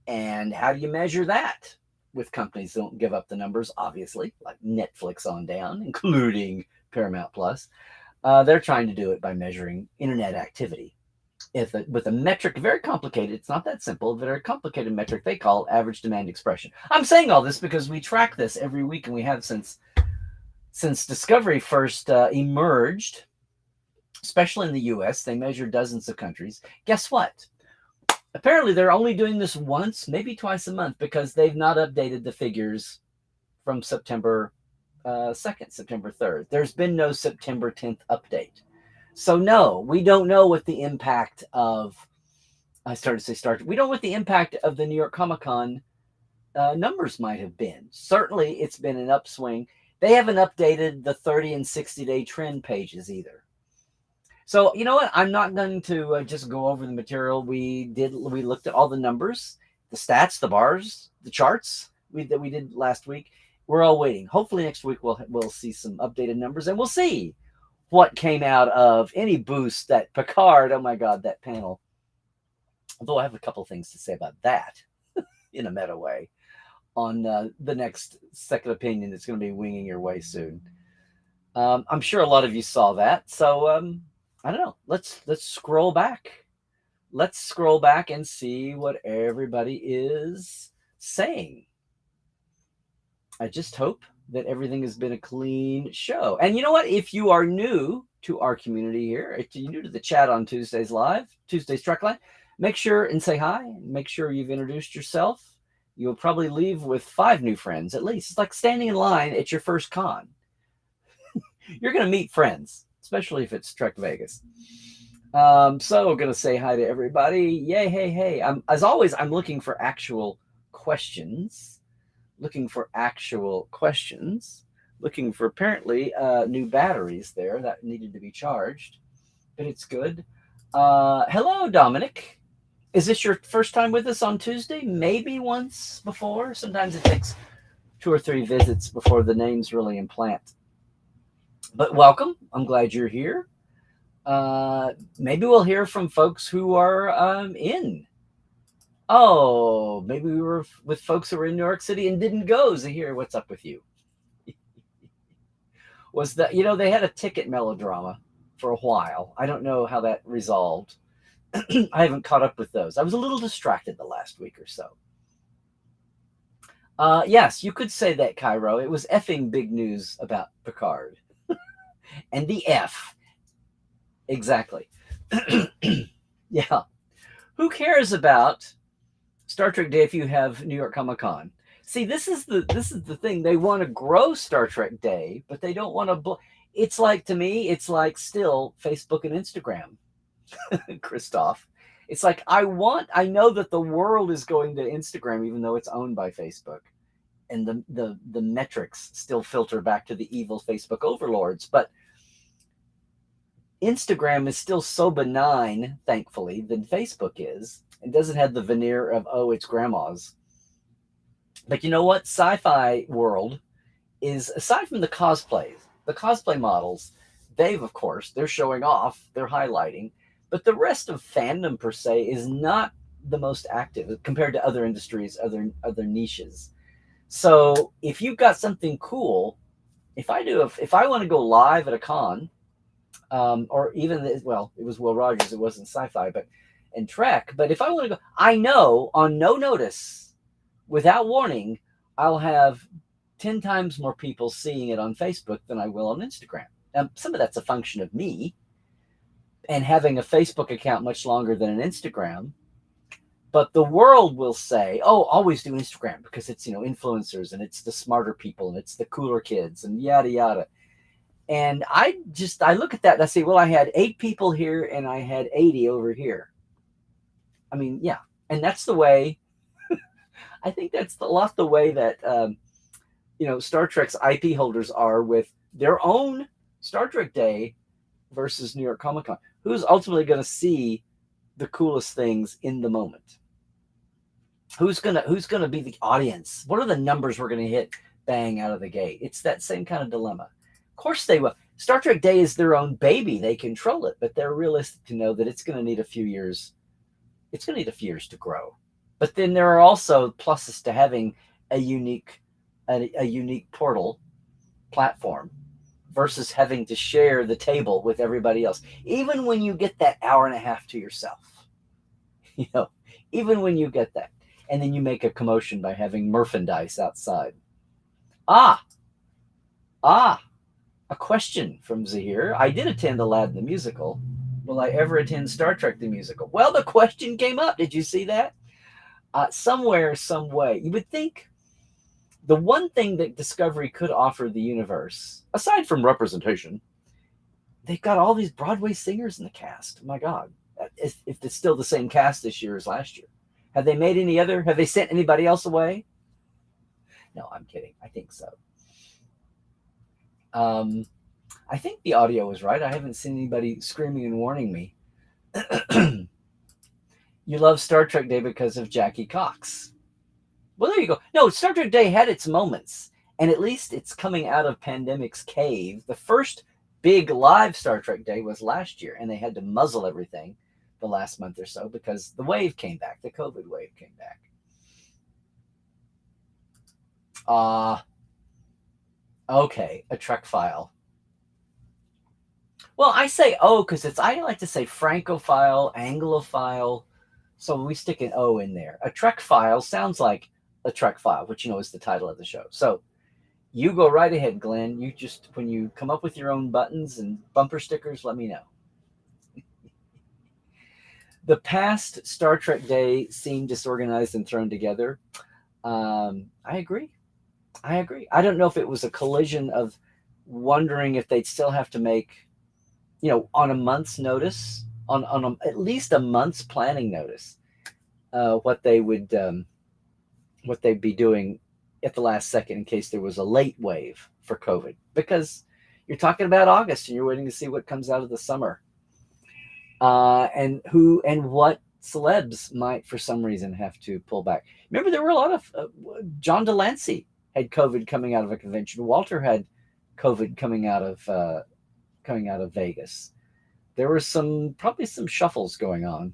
And how do you measure that? With companies that don't give up the numbers, obviously, like Netflix on down, including Paramount Plus. They're trying to do it by measuring internet activity. With a metric, very complicated, it's not that simple, very complicated metric they call average demand expression. I'm saying all this because we track this every week, and we have since Discovery first emerged, especially in the US. They measure dozens of countries. Guess what? Apparently, they're only doing this once, maybe twice a month, because they've not updated the figures from September 2nd, September 3rd. There's been no September 10th update. So no, we don't know what the impact of I started to say Star Trek. We don't know what the impact of the New York Comic Con numbers might have been. Certainly, it's been an upswing. They haven't updated the 30 and 60-day trend pages either. So you know what? I'm not going to just go over the material. We looked at all the numbers, the stats, the bars, the charts that we did last week. We're all waiting. Hopefully next week we'll see some updated numbers, and we'll see what came out of any boost that Picard. Oh my God, that panel. Although I have a couple things to say about that in a meta way on the next second opinion that's going to be winging your way soon. I'm sure a lot of you saw that. So I don't know. Let's scroll back. Let's scroll back and see what everybody is saying. I just hope that everything has been a clean show. And you know what? If you are new to our community here, if you're new to the chat on Tuesdays Live, Tuesdays Trekland, make sure and say hi. Make sure you've introduced yourself. You'll probably leave with 5 new friends at least. It's like standing in line at your first con. You're going to meet friends, especially if it's Trek Vegas. So going to say hi to everybody. Yay, hey. As always, I'm looking for actual questions. Looking for apparently new batteries there that needed to be charged, but it's good. Hello, Dominic. Is this your first time with us on Tuesday? Maybe once before. Sometimes it takes 2 or 3 visits before the names really implant. But welcome. I'm glad you're here. Maybe we'll hear from folks who are in. Oh, maybe we were with folks who were in New York City and didn't go. Zahir, what's up with you? Was that, they had a ticket melodrama for a while. I don't know how that resolved. I haven't caught up with those. I was a little distracted the last week or so. Yes, you could say that, Cairo. It was effing big news about Picard. And the F. Exactly. Yeah. Who cares about Star Trek Day if you have New York Comic Con? See, this is the thing. They want to grow Star Trek Day, but they don't want to. It's like, to me, it's like still Facebook and Instagram, Christoph. It's like I know that the world is going to Instagram, even though it's owned by Facebook, and the metrics still filter back to the evil Facebook overlords. But Instagram is still so benign, thankfully, than Facebook is. It doesn't have the veneer of, oh, it's grandma's. But you know what? Sci-fi world is, aside from the cosplay models, of course, they're showing off, they're highlighting, but the rest of fandom per se is not the most active compared to other industries, other niches. So if you've got something cool, if I want to go live at a con, or even, well, it was Will Rogers, it wasn't sci-fi, and Trek, but if I want to go, I know on no notice, without warning, I'll have 10 times more people seeing it on Facebook than I will on Instagram. Some of that's a function of me and having a Facebook account much longer than an Instagram. But the world will say, oh, always do Instagram because it's, influencers and it's the smarter people and it's the cooler kids and yada, yada. And I look at that and I say, well, I had 8 people here and I had 80 over here. I mean, yeah. And that's the way, I think that's a lot the way that, Star Trek's IP holders are with their own Star Trek Day versus New York Comic Con. Who's ultimately going to see the coolest things in the moment? Who's gonna be the audience? What are the numbers we're going to hit bang out of the gate? It's that same kind of dilemma. Of course they will. Star Trek Day is their own baby. They control it, but they're realistic to know that it's going to need a few years. It's going to need a few years to grow. But then there are also pluses to having a unique portal platform versus having to share the table with everybody else. Even when you get that hour and a half to yourself, even when you get that, and then you make a commotion by having merchandise outside. A question from Zahir. I did attend Aladdin the musical. Will I ever attend Star Trek the musical? Well, the question came up. Did you see that? Somewhere, some way. You would think the one thing that Discovery could offer the universe, aside from representation, they've got all these Broadway singers in the cast. My God, if it's still the same cast this year as last year. Have they made any other? Have they sent anybody else away? No, I'm kidding. I think so. Um, I think the audio was right. I haven't seen anybody screaming and warning me. You love Star Trek Day because of Jackie Cox. Well, there you go. No, Star Trek Day had its moments, and at least it's coming out of pandemic's cave. The first big live Star Trek Day was last year, and they had to muzzle everything the last month or so because the wave came back. The COVID wave came back. Okay, a Trek file. Well, I say O because I like to say Francophile, Anglophile. So we stick an O in there. A Trek file sounds like a Trek file, which is the title of the show. So you go right ahead, Glenn. You just, when you come up with your own buttons and bumper stickers, let me know. The past Star Trek Day seemed disorganized and thrown together. I agree. I don't know if it was a collision of wondering if they'd still have to make, on a month's notice, on at least a month's planning notice, what they'd be doing at the last second in case there was a late wave for COVID, because you're talking about August and you're waiting to see what comes out of the summer, and who and what celebs might for some reason have to pull back. Remember, there were a lot of John Delancey had COVID coming out of a convention. Walter had COVID coming out of Vegas. There were probably some shuffles going on.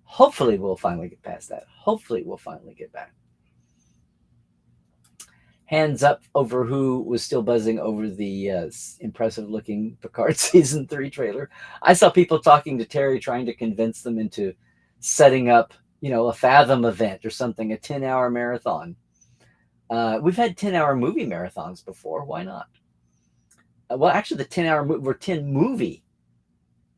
Hopefully we'll finally get past that. Hopefully we'll finally get back. Hands up over who was still buzzing over the impressive looking Picard season 3 trailer. I saw people talking to Terry, trying to convince them into setting up, a Fathom event or something, a 10-hour marathon. We've had 10-hour movie marathons before. Why not? Well, actually, the 10-hour were 10 movie.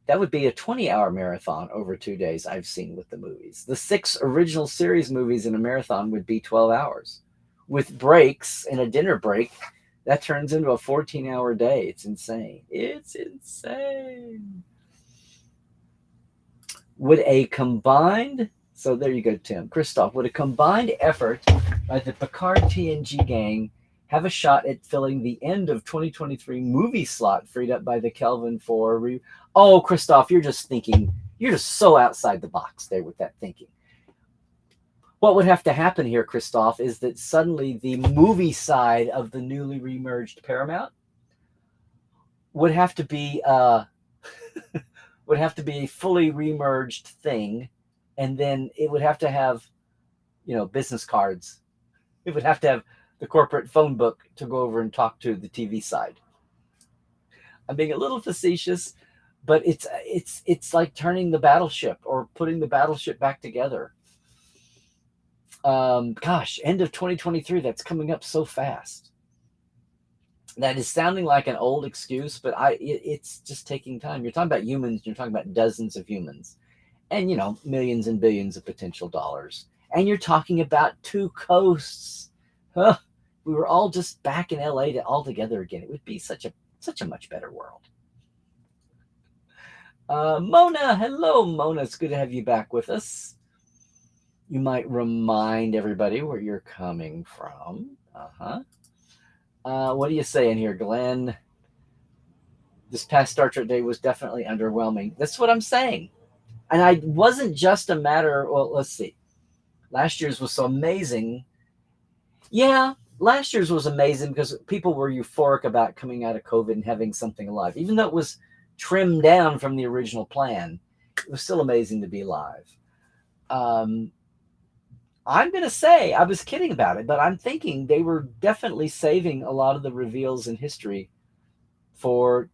That would be a 20-hour marathon over 2 days I've seen with the movies. The 6 original series movies in a marathon would be 12 hours. With breaks and a dinner break, that turns into a 14-hour day. It's insane. It's insane. Would a combined... So there you go, Tim. Christoph, would a combined effort by the Picard TNG gang have a shot at filling the end of 2023 movie slot freed up by the Kelvin 4? Oh, Christoph, you're just so outside the box there with that thinking. What would have to happen here, Christoph, is that suddenly the movie side of the newly remerged Paramount would have to be a fully remerged thing, and then it would have to have, business cards. It would have to have the corporate phone book to go over and talk to the TV side. I'm being a little facetious, but it's like turning the battleship or putting the battleship back together. Gosh, end of 2023, that's coming up so fast. That is sounding like an old excuse, but it's just taking time. You're talking about humans, you're talking about dozens of humans, and millions and billions of potential dollars. And you're talking about 2 coasts. Huh. We were all just back in LA all together again. It would be such a much better world. Mona, hello, Mona. It's good to have you back with us. You might remind everybody where you're coming from. What are you saying here, Glenn? This past Star Trek Day was definitely underwhelming. That's what I'm saying. And I wasn't just a matter, well, let's see. Last year's was so amazing. Yeah, last year's was amazing because people were euphoric about coming out of COVID and having something live. Even though it was trimmed down from the original plan, it was still amazing to be live. I'm going to say, I was kidding about it, but I'm thinking they were definitely saving a lot of the reveals in history for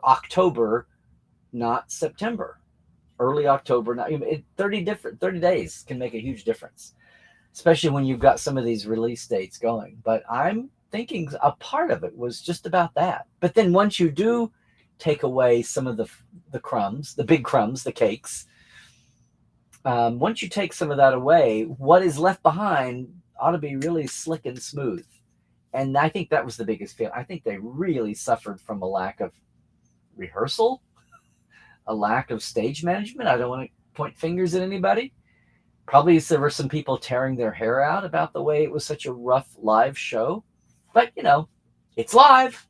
October, not September. Early October, not 30 days can make a huge difference, especially when you've got some of these release dates going. But I'm thinking a part of it was just about that. But then once you do take away some of the crumbs, the big crumbs, the cakes, once you take some of that away, what is left behind ought to be really slick and smooth. And I think that was the biggest fail. I think they really suffered from a lack of rehearsal, a lack of stage management. I don't want to point fingers at anybody. Probably there were some people tearing their hair out about the way it was such a rough live show. But, it's live.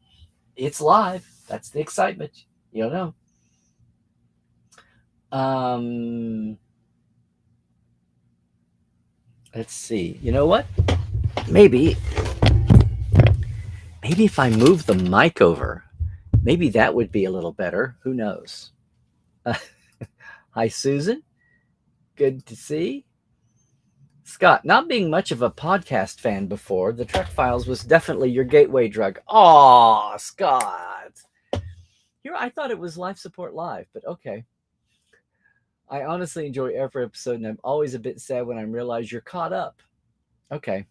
It's live. That's the excitement. You don't know. Let's see. You know what? Maybe if I move the mic over, maybe that would be a little better. Who knows? Hi, Susan. Good to see. Scott, not being much of a podcast fan before, the Trek Files was definitely your gateway drug. Aw, Scott. Here, I thought it was Life Support Live, but okay. I honestly enjoy every episode, and I'm always a bit sad when I realize you're caught up. Okay.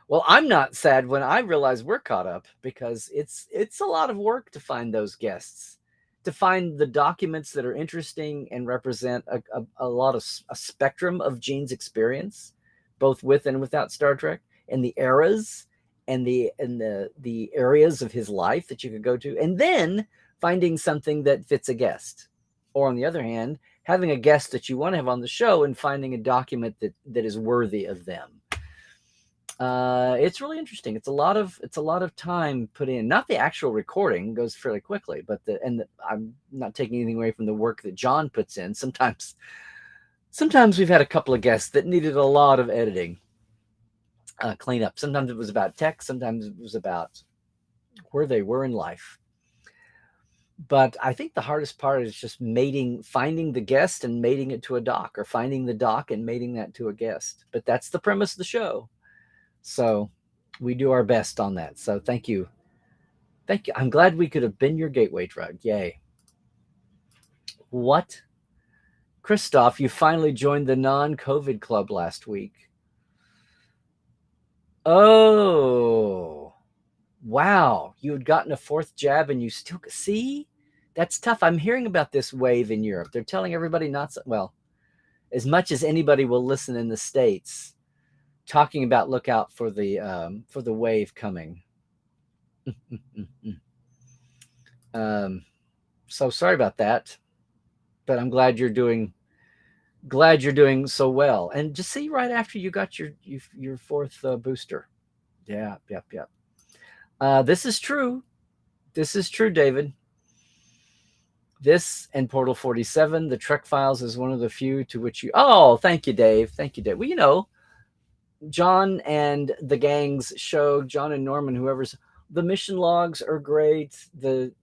Well, I'm not sad when I realize we're caught up, because it's a lot of work to find those guests, to find the documents that are interesting and represent a lot of a spectrum of Gene's experience, both with and without Star Trek, and the eras and the areas of his life that you could go to, and then finding something that fits a guest. Or on the other hand, having a guest that you want to have on the show and finding a document that is worthy of them. It's really interesting. It's a lot of time put in. Not the actual recording goes fairly quickly, but I'm not taking anything away from the work that John puts in. Sometimes we've had a couple of guests that needed a lot of editing, cleanup. Sometimes it was about tech. Sometimes it was about where they were in life. But I think the hardest part is just finding the guest and mating it to a doc, or finding the doc and mating that to a guest. But that's the premise of the show. So we do our best on that. So thank you. Thank you. I'm glad we could have been your gateway drug. Yay. What? Christoph, you finally joined the non-COVID club last week. Oh, wow. You had gotten a fourth jab and you still see? That's tough. I'm hearing about this wave in Europe. They're telling everybody as much as anybody will listen in the States, talking about look out for the wave coming. So sorry about that, but I'm glad you're doing so well. And just see, right after you got your fourth booster. Yeah. This is true, David. This and Portal 47, the Trek Files, is one of the few to which you. Oh, thank you, Dave. Well, John and the gang's show, John and Norman, whoever's, the mission logs are great. The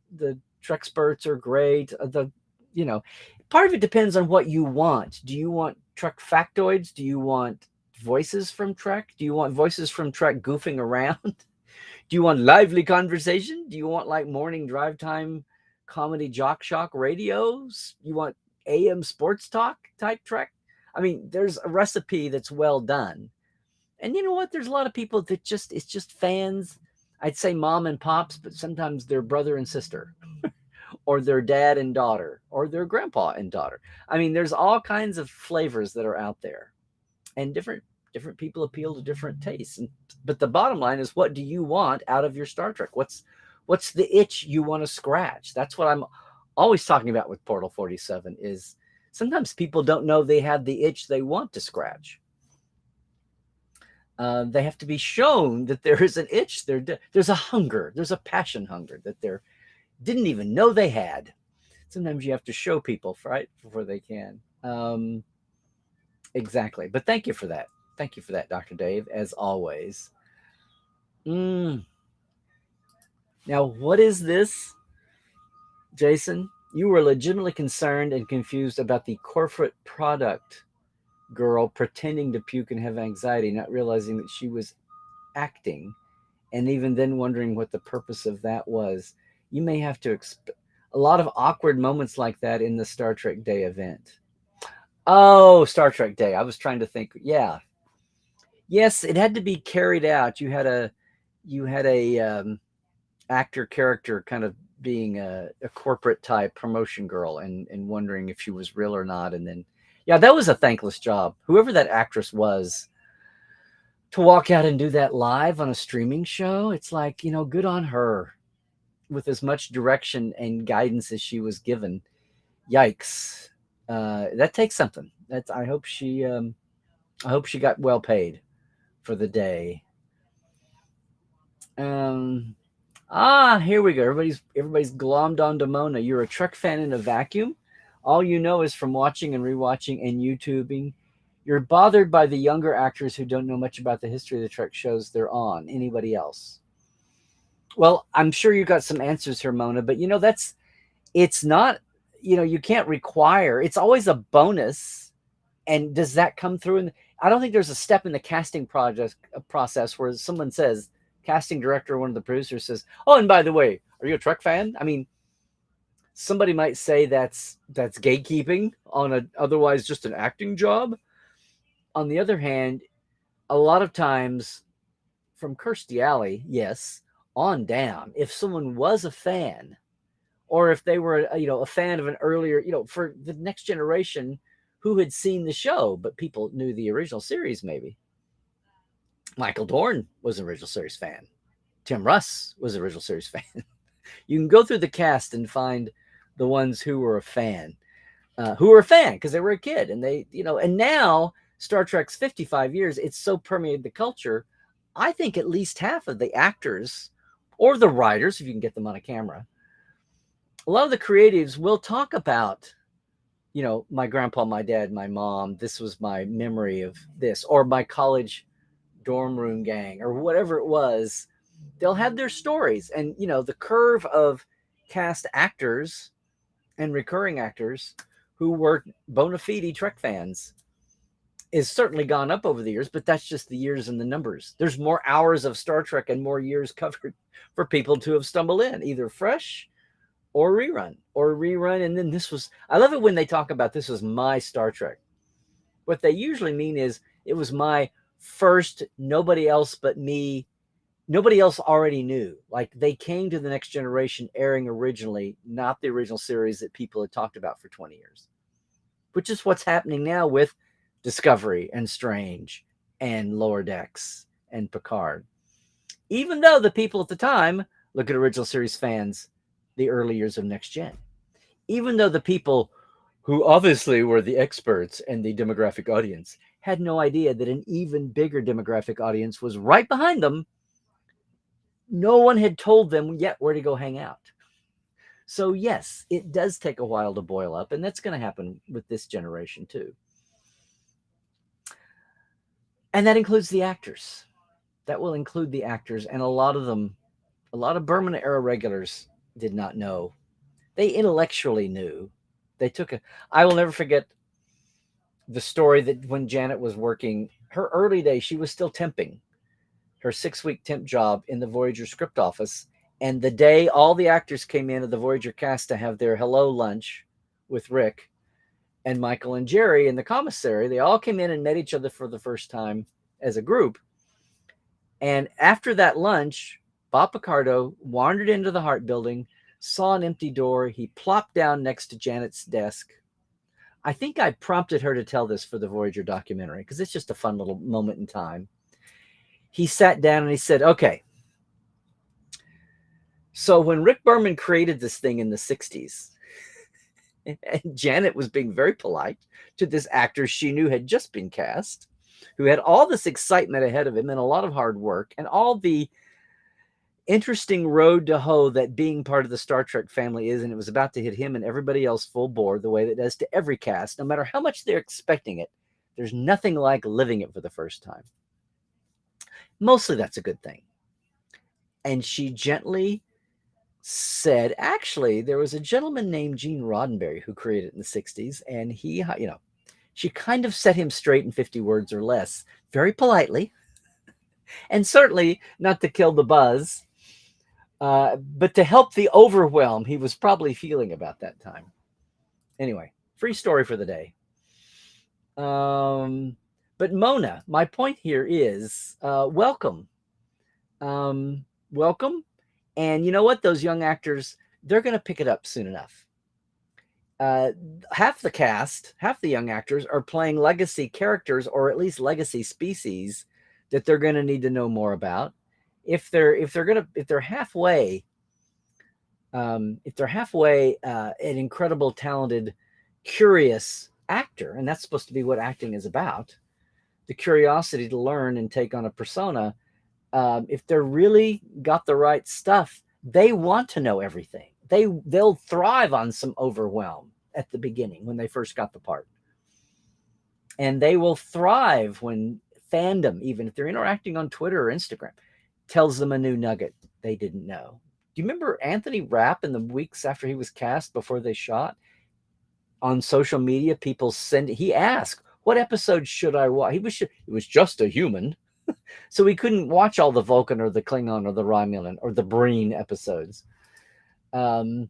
Trexperts are great. Part of it depends on what you want. Do you want Trek factoids? Do you want voices from Trek? Do you want voices from Trek goofing around? Do you want lively conversation? Do you want like morning drive time comedy jock shock radios? You want AM sports talk type Trek? I mean, there's a recipe that's well done. And you know what? There's a lot of people that it's just fans. I'd say mom and pops, but sometimes their brother and sister, or their dad and daughter, or their grandpa and daughter. I mean, there's all kinds of flavors that are out there, and different people appeal to different tastes. But the bottom line is, what do you want out of your Star Trek? What's the itch you want to scratch? That's what I'm always talking about with Portal 47, is sometimes people don't know they have the itch they want to scratch. They have to be shown that there is an itch. There's a hunger. There's a passion hunger that they didn't even know they had. Sometimes you have to show people, right, before they can. Exactly. But thank you for that. Thank you for that, Dr. Dave, as always. Now, what is this? Jason, you were legitimately concerned and confused about the corporate product girl pretending to puke and have anxiety, not realizing that she was acting, and even then wondering what the purpose of that was. You may have to a lot of awkward moments like that in the Star Trek Day event. Oh, Star Trek Day. I was trying to think. Yeah. Yes, it had to be carried out. You had a actor character kind of being a corporate type promotion girl and wondering if she was real or not. And then, yeah, that was a thankless job. Whoever that actress was, to walk out and do that live on a streaming show, it's like, good on her. with as much direction and guidance as she was given. Yikes. That takes something. That's I hope she got well paid for the day. Um, Here we go. Everybody's glommed onto Mona. You're a Trek fan in a vacuum. All you know is from watching and rewatching and YouTubing. You're bothered by the younger actors who don't know much about the history of the Trek shows they're on. Anybody else? Well, I'm sure you got some answers here, Mona, but it's not, you can't require, it's always a bonus. And does that come through? I don't think there's a step in the casting project process where someone says, casting director, or one of the producers says, "Oh, and by the way, are you a Trek fan?" I mean, somebody might say that's gatekeeping on a otherwise just an acting job. On the other hand, a lot of times from Kirstie Alley, yes, on down, if someone was a fan, or if they were a fan of an earlier, for the next generation who had seen the show, but people knew the original series, maybe. Michael Dorn was an original series fan. Tim Russ was an original series fan. You can go through the cast and find the ones who were a fan, because they were a kid, and and now Star Trek's 55 years, it's so permeated the culture. I think at least half of the actors or the writers, if you can get them on a camera, a lot of the creatives will talk about, my grandpa, my dad, my mom, this was my memory of this, or my college dorm room gang, or whatever it was. They'll have their stories. And, the curve of cast actors and recurring actors who were bona fide Trek fans is certainly gone up over the years, but that's just the years and the numbers. There's more hours of Star Trek and more years covered for people to have stumbled in, either fresh or rerun. And then I love it when they talk about this was my Star Trek. What they usually mean is it was my first, nobody else but me. Nobody else already knew. Like, they came to the Next Generation airing originally, not the original series that people had talked about for 20 years, which is what's happening now with Discovery and Strange and Lower Decks and Picard. Even though the people at the time, look at original series fans, the early years of Next Gen. Even though the people who obviously were the experts and the demographic audience had no idea that an even bigger demographic audience was right behind them, no one had told them yet where to go hang out. So yes, it does take a while to boil up, and that's going to happen with this generation too. And that includes the actors. That will include the actors, and a lot of Berman era regulars did not know. They intellectually knew. I will never forget the story that when Janet was working her early days, she was still temping her 6-week temp job in the Voyager script office. And the day all the actors came in of the Voyager cast to have their hello lunch with Rick and Michael and Jerry in the commissary, they all came in and met each other for the first time as a group. And after that lunch, Bob Picardo wandered into the Hart building, saw an empty door. He plopped down next to Janet's desk. I think I prompted her to tell this for the Voyager documentary because it's just a fun little moment in time. He sat down and he said, "Okay, so when Rick Berman created this thing in the 60s, and Janet was being very polite to this actor she knew had just been cast, who had all this excitement ahead of him and a lot of hard work and all the interesting road to hoe that being part of the Star Trek family is, and it was about to hit him and everybody else full bore the way that it does to every cast, no matter how much they're expecting it. There's nothing like living it for the first time. Mostly that's a good thing." And she gently said, actually, there was a gentleman named Gene Roddenberry who created it in the 60s, and he, she kind of set him straight in 50 words or less, very politely, and certainly not to kill the buzz, but to help the overwhelm he was probably feeling about that time. Anyway, free story for the day. But Mona, my point here is welcome. Welcome. And you know what? Those young actors, they're going to pick it up soon enough. Half the cast, half the young actors are playing legacy characters, or at least legacy species that they're going to need to know more about. If they're halfway, if they're halfway an incredible, talented, curious actor, and that's supposed to be what acting is about, the curiosity to learn and take on a persona, if they're really got the right stuff, they want to know everything. They'll thrive on some overwhelm at the beginning when they first got the part. And they will thrive when fandom, even if they're interacting on Twitter or Instagram, tells them a new nugget they didn't know. Do you remember Anthony Rapp in the weeks after he was cast, before they shot? On social media, people he asked, what episode should I watch? It was just a human. So we couldn't watch all the Vulcan or the Klingon or the Romulan or the Breen episodes. He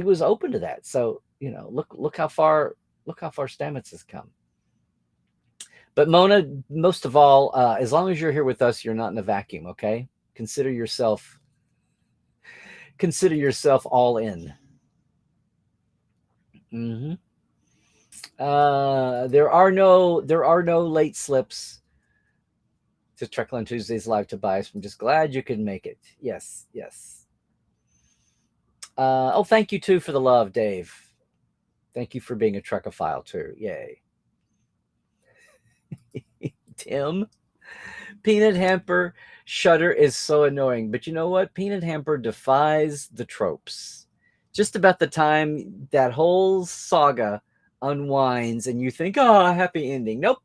was open to that. So, look how far Stamets has come. But Mona, most of all, as long as you're here with us, you're not in a vacuum, okay? Consider yourself all in. Mm-hmm. There are no late slips to Trekland Tuesdays Live, Tobias. I'm just glad you could make it. Yes. Thank you too for the love, Dave. Thank you for being a Trekophile too. Yay. Tim, Peanut Hamper Shutter is so annoying, but you know what? Peanut Hamper defies the tropes. Just about the time that whole saga unwinds and you think, oh, happy ending. Nope.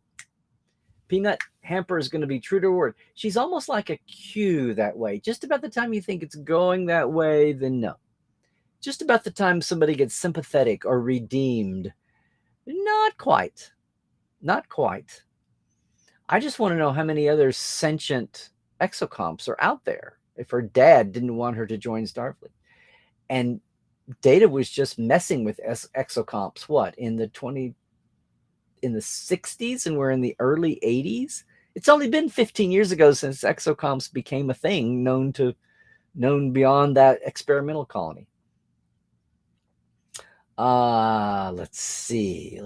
Peanut Hamper is going to be true to her word. She's almost like a Q that way. Just about the time you think it's going that way, then no. Just about the time somebody gets sympathetic or redeemed, not quite. I just want to know how many other sentient exocomps are out there if her dad didn't want her to join Starfleet. And Data was just messing with exocomps, in the 60s, and we're in the early 80s. It's only been 15 years ago since exocomps became a thing known beyond that experimental colony. Let's see.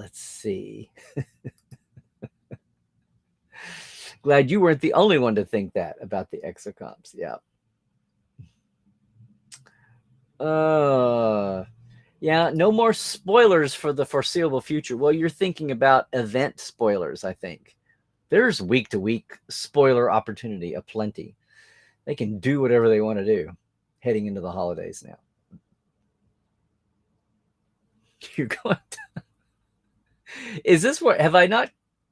Glad you weren't the only one to think that about the exocomps. Yeah. Yeah, no more spoilers for the foreseeable future. Well, you're thinking about event spoilers, I think. There's week-to-week spoiler opportunity aplenty. They can do whatever they want to do heading into the holidays now. You're going to... Is this what... Have I not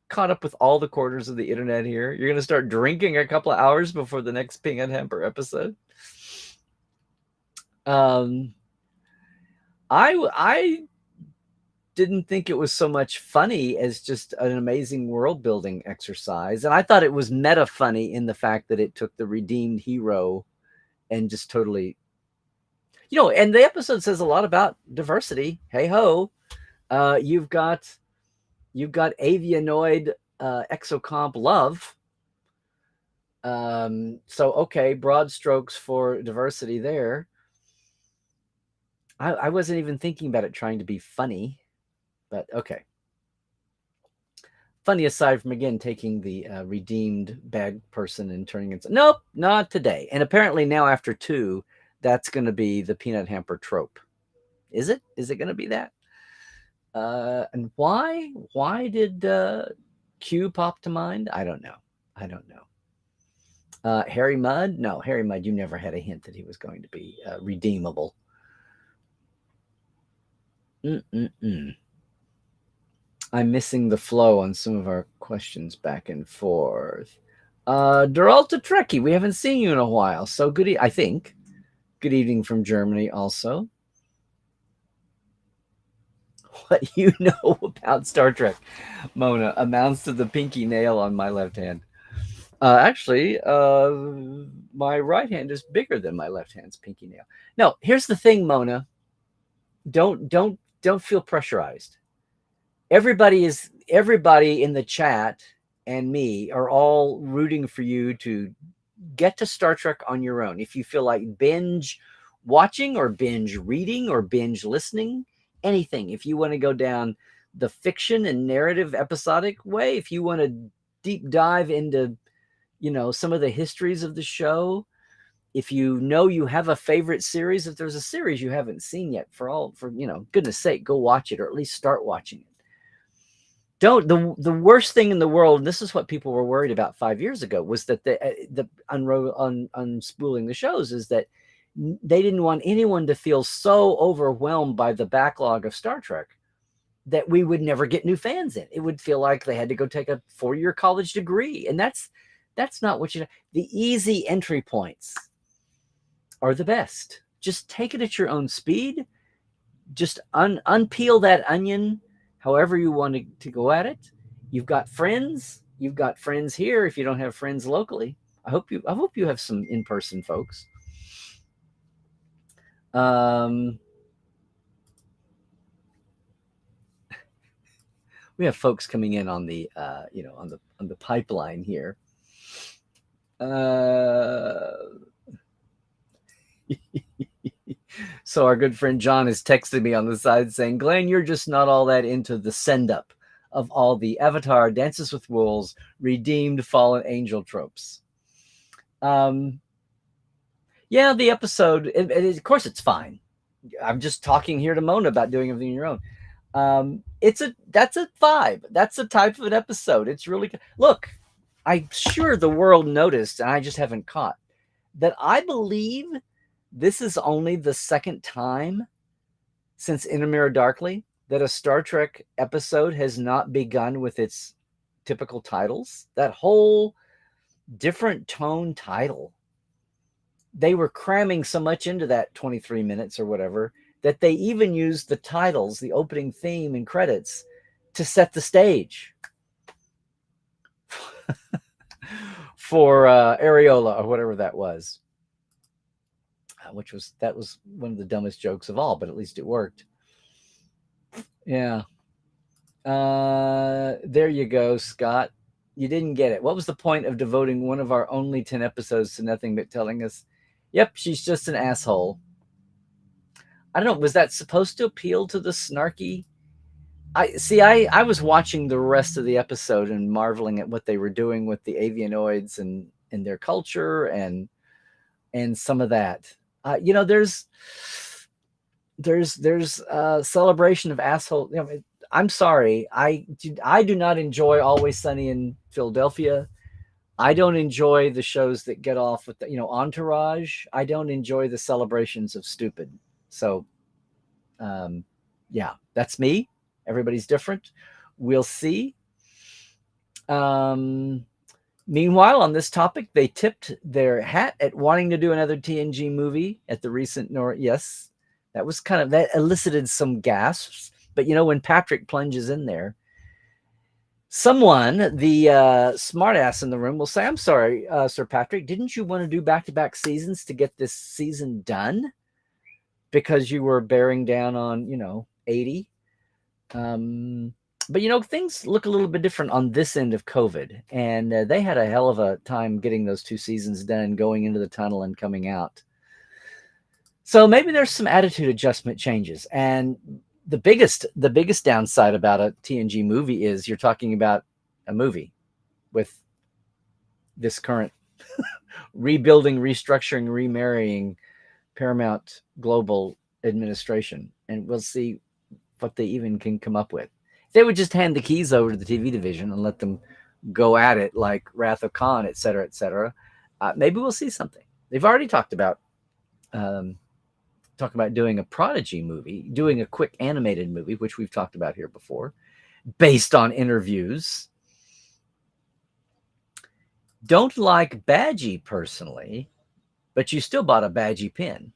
caught up with all the corners of the internet here? You're going to start drinking a couple of hours before the next Ping and Hamper episode? I didn't think it was so much funny as just an amazing world building exercise. And I thought it was meta funny in the fact that it took the redeemed hero and just totally, and the episode says a lot about diversity. Hey ho. You've got avianoid exocomp love. So, okay, broad strokes for diversity there. I wasn't even thinking about it trying to be funny, but okay. Funny aside from, again, taking the redeemed bad person and turning it... Nope, not today. And apparently now after 2, that's going to be the Peanut Hamper trope. Is it? Is it going to be that? And why? Why did Q pop to mind? I don't know. Harry Mudd? No, Harry Mudd, you never had a hint that he was going to be redeemable. I'm missing the flow on some of our questions back and forth. Duralta Trekkie, we haven't seen you in a while. So good, I think. Good evening from Germany also. What you know about Star Trek, Mona, amounts to the pinky nail on my left hand. Actually, my right hand is bigger than my left hand's pinky nail. No, here's the thing, Mona. Don't feel pressurized. Everybody in the chat and me are all rooting for you to get to Star Trek on your own. If you feel like binge watching or binge reading or binge listening, anything. If you want to go down the fiction and narrative episodic way, if you want to deep dive into, some of the histories of the show, if you know you have a favorite series, if there's a series you haven't seen yet, for goodness sake, go watch it, or at least start watching it. Don't the worst thing in the world, and this is what people were worried about 5 years ago, was that the unspooling the shows is that they didn't want anyone to feel so overwhelmed by the backlog of Star Trek that we would never get new fans in. It would feel like they had to go take a 4-year college degree, and that's not what the easy entry points are the best. Just take it at your own speed. Just unpeel that onion however you want to go at it. You've got friends. You've got friends here if you don't have friends locally. I hope you have some in-person folks. We have folks coming in on the on the pipeline here. So our good friend John is texting me on the side saying, Glenn, you're just not all that into the send-up of all the Avatar, Dances with Wolves, redeemed fallen angel tropes. Yeah, the episode, and of course it's fine. I'm just talking here to Mona about doing everything on your own. That's a vibe. That's the type of an episode. It's really good. Look, I'm sure the world noticed, and I just haven't caught, that I believe this is only the second time since In a Mirror Darkly that a Star Trek episode has not begun with its typical titles. That whole different tone title. They were cramming so much into that 23 minutes or whatever that they even used the titles, the opening theme and credits, to set the stage for Areola or whatever that was. That was one of the dumbest jokes of all, but at least it worked. Yeah. There you go, Scott. You didn't get it. What was the point of devoting one of our only 10 episodes to nothing but telling us, yep, she's just an asshole? I don't know. Was that supposed to appeal to the snarky? I was watching the rest of the episode and marveling at what they were doing with the avianoids and their culture and some of that. There's a celebration of asshole. I'm sorry. I do not enjoy Always Sunny in Philadelphia. I don't enjoy the shows that get off with Entourage. I don't enjoy the celebrations of stupid. So, yeah, that's me. Everybody's different. We'll see. Meanwhile, on this topic, they tipped their hat at wanting to do another TNG movie at the recent Yes, that was that elicited some gasps. But when Patrick plunges in there, someone, the smartass in the room, will say, "I'm sorry, Sir Patrick, didn't you want to do back-to-back seasons to get this season done because you were bearing down on 80?" But things look a little bit different on this end of COVID, and they had a hell of a time getting those 2 seasons done, going into the tunnel and coming out. So maybe there's some attitude adjustment changes. And the biggest downside about a TNG movie is you're talking about a movie with this current rebuilding, restructuring, remarrying Paramount Global administration, and we'll see what they even can come up with. They would just hand the keys over to the TV division and let them go at it like Wrath of Khan, et cetera, et cetera. Maybe we'll see something. They've already talked about doing a Prodigy movie, doing a quick animated movie, which we've talked about here before, based on interviews. Don't like Badgie personally, but you still bought a Badgie pin.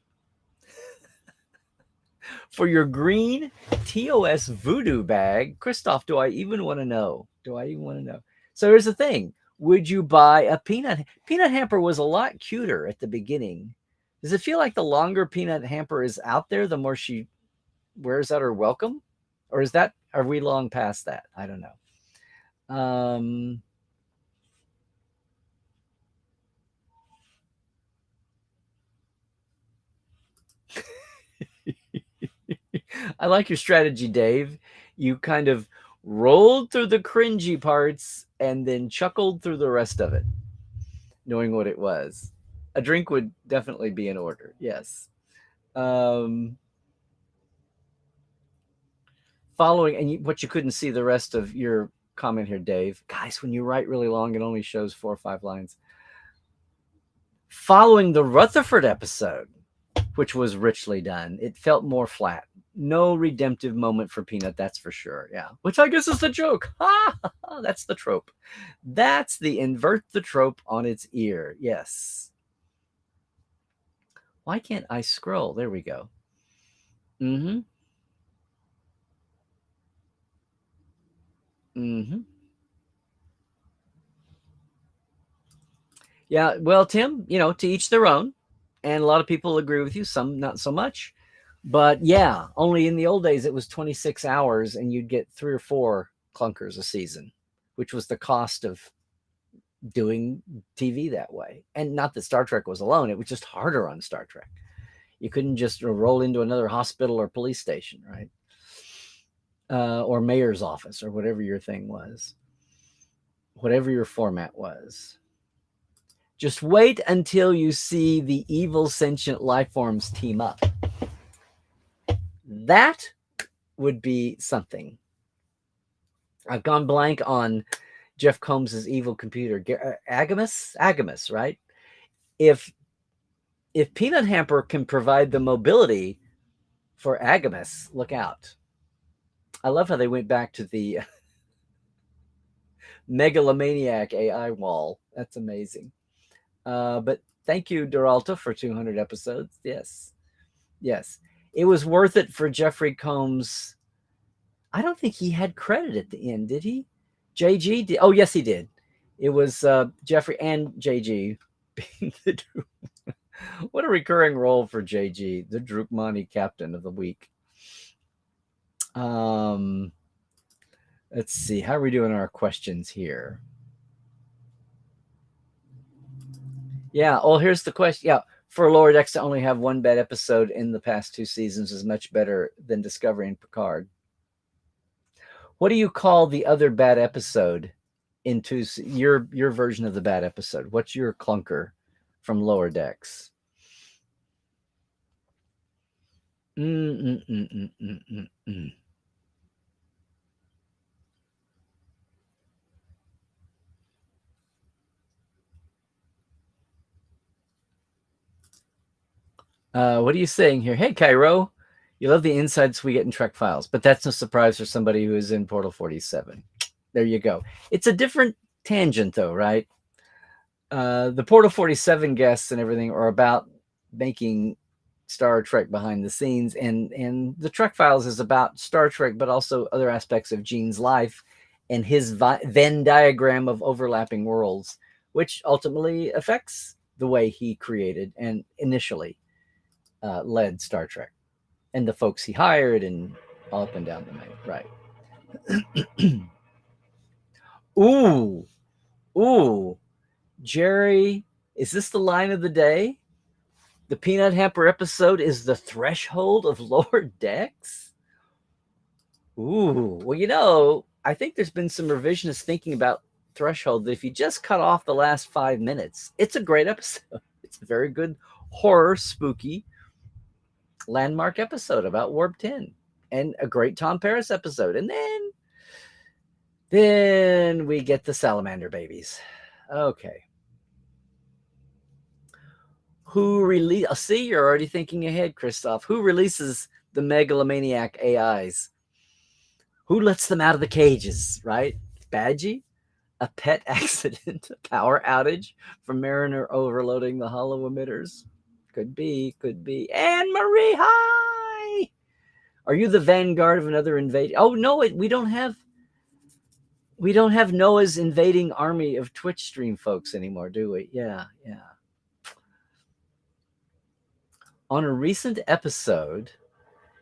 For your green TOS voodoo bag, Christoph, do I even want to know? So here's the thing. Would you buy a peanut hamper? Was a lot cuter at the beginning. Does it feel like the longer peanut hamper is out there, the more she wears out her welcome? Or are we long past that? I don't know. I like your strategy, Dave. You kind of rolled through the cringy parts and then chuckled through the rest of it, knowing what it was. A drink would definitely be in order. Yes. Um, following, and what you couldn't see the rest of your comment here, Dave. Guys, when you write really long, it only shows 4 or 5 lines. Following the Rutherford episode, which was richly done, it felt more flat. No redemptive moment for Peanut, that's for sure. Yeah. Which I guess is the joke. That's the trope. That's the invert the trope on its ear. Yes. Why can't I scroll? There we go. Mm-hmm. Mm-hmm. Yeah. Well, Tim, to each their own. And a lot of people agree with you, some not so much. But yeah, only in the old days it was 26 hours and you'd get 3 or 4 clunkers a season, which was the cost of doing TV that way. And not that Star Trek was alone, it was just harder on Star Trek. You couldn't just roll into another hospital or police station, right? Or mayor's office or whatever your thing was, whatever your format was. Just wait until you see the evil sentient life forms team up. That would be something. I've gone blank on Jeff Combs's evil computer, Agamus, right? If Peanut Hamper can provide the mobility for Agamus, look out. I love how they went back to the megalomaniac AI wall. That's amazing. But thank you, Doralta, for 200 episodes. Yes. It was worth it for Jeffrey Combs. I don't think he had credit at the end, did he? JG did. Oh, yes, he did. It was Jeffrey and JG being the what a recurring role for JG, the Drukmani captain of the week. Let's see. How are we doing our questions here? Yeah. Oh, here's the question. Yeah. For Lower Decks to only have one bad episode in the past 2 seasons is much better than Discovery and Picard. What do you call the other bad episode in your version of the bad episode? What's your clunker from Lower Decks? What are you saying here? Hey, Cairo, you love the insights we get in Trek Files, but that's no surprise for somebody who is in Portal 47. There you go. It's a different tangent, though, right? The Portal 47 guests and everything are about making Star Trek behind the scenes, and the Trek Files is about Star Trek, but also other aspects of Gene's life and his Venn diagram of overlapping worlds, which ultimately affects the way he created and initially led Star Trek and the folks he hired and all up and down the main, right? Ooh, Jerry, is this the line of the day? The Peanut Hamper episode is the threshold of Lower Decks? Ooh, well, I think there's been some revisionist thinking about threshold that if you just cut off the last 5 minutes, it's a great episode. It's a very good horror, spooky, landmark episode about Warp 10 and a great Tom Paris episode. And then we get the salamander babies. Okay. See, you're already thinking ahead, Christoph. Who releases the megalomaniac AIs? Who lets them out of the cages, right? Badgie? A pet accident? A power outage from Mariner overloading the hollow emitters? Could be. Anne Marie, hi! Are you the vanguard of another invasion? Oh, no, we don't have Noah's invading army of Twitch stream folks anymore, do we? Yeah. On a recent episode,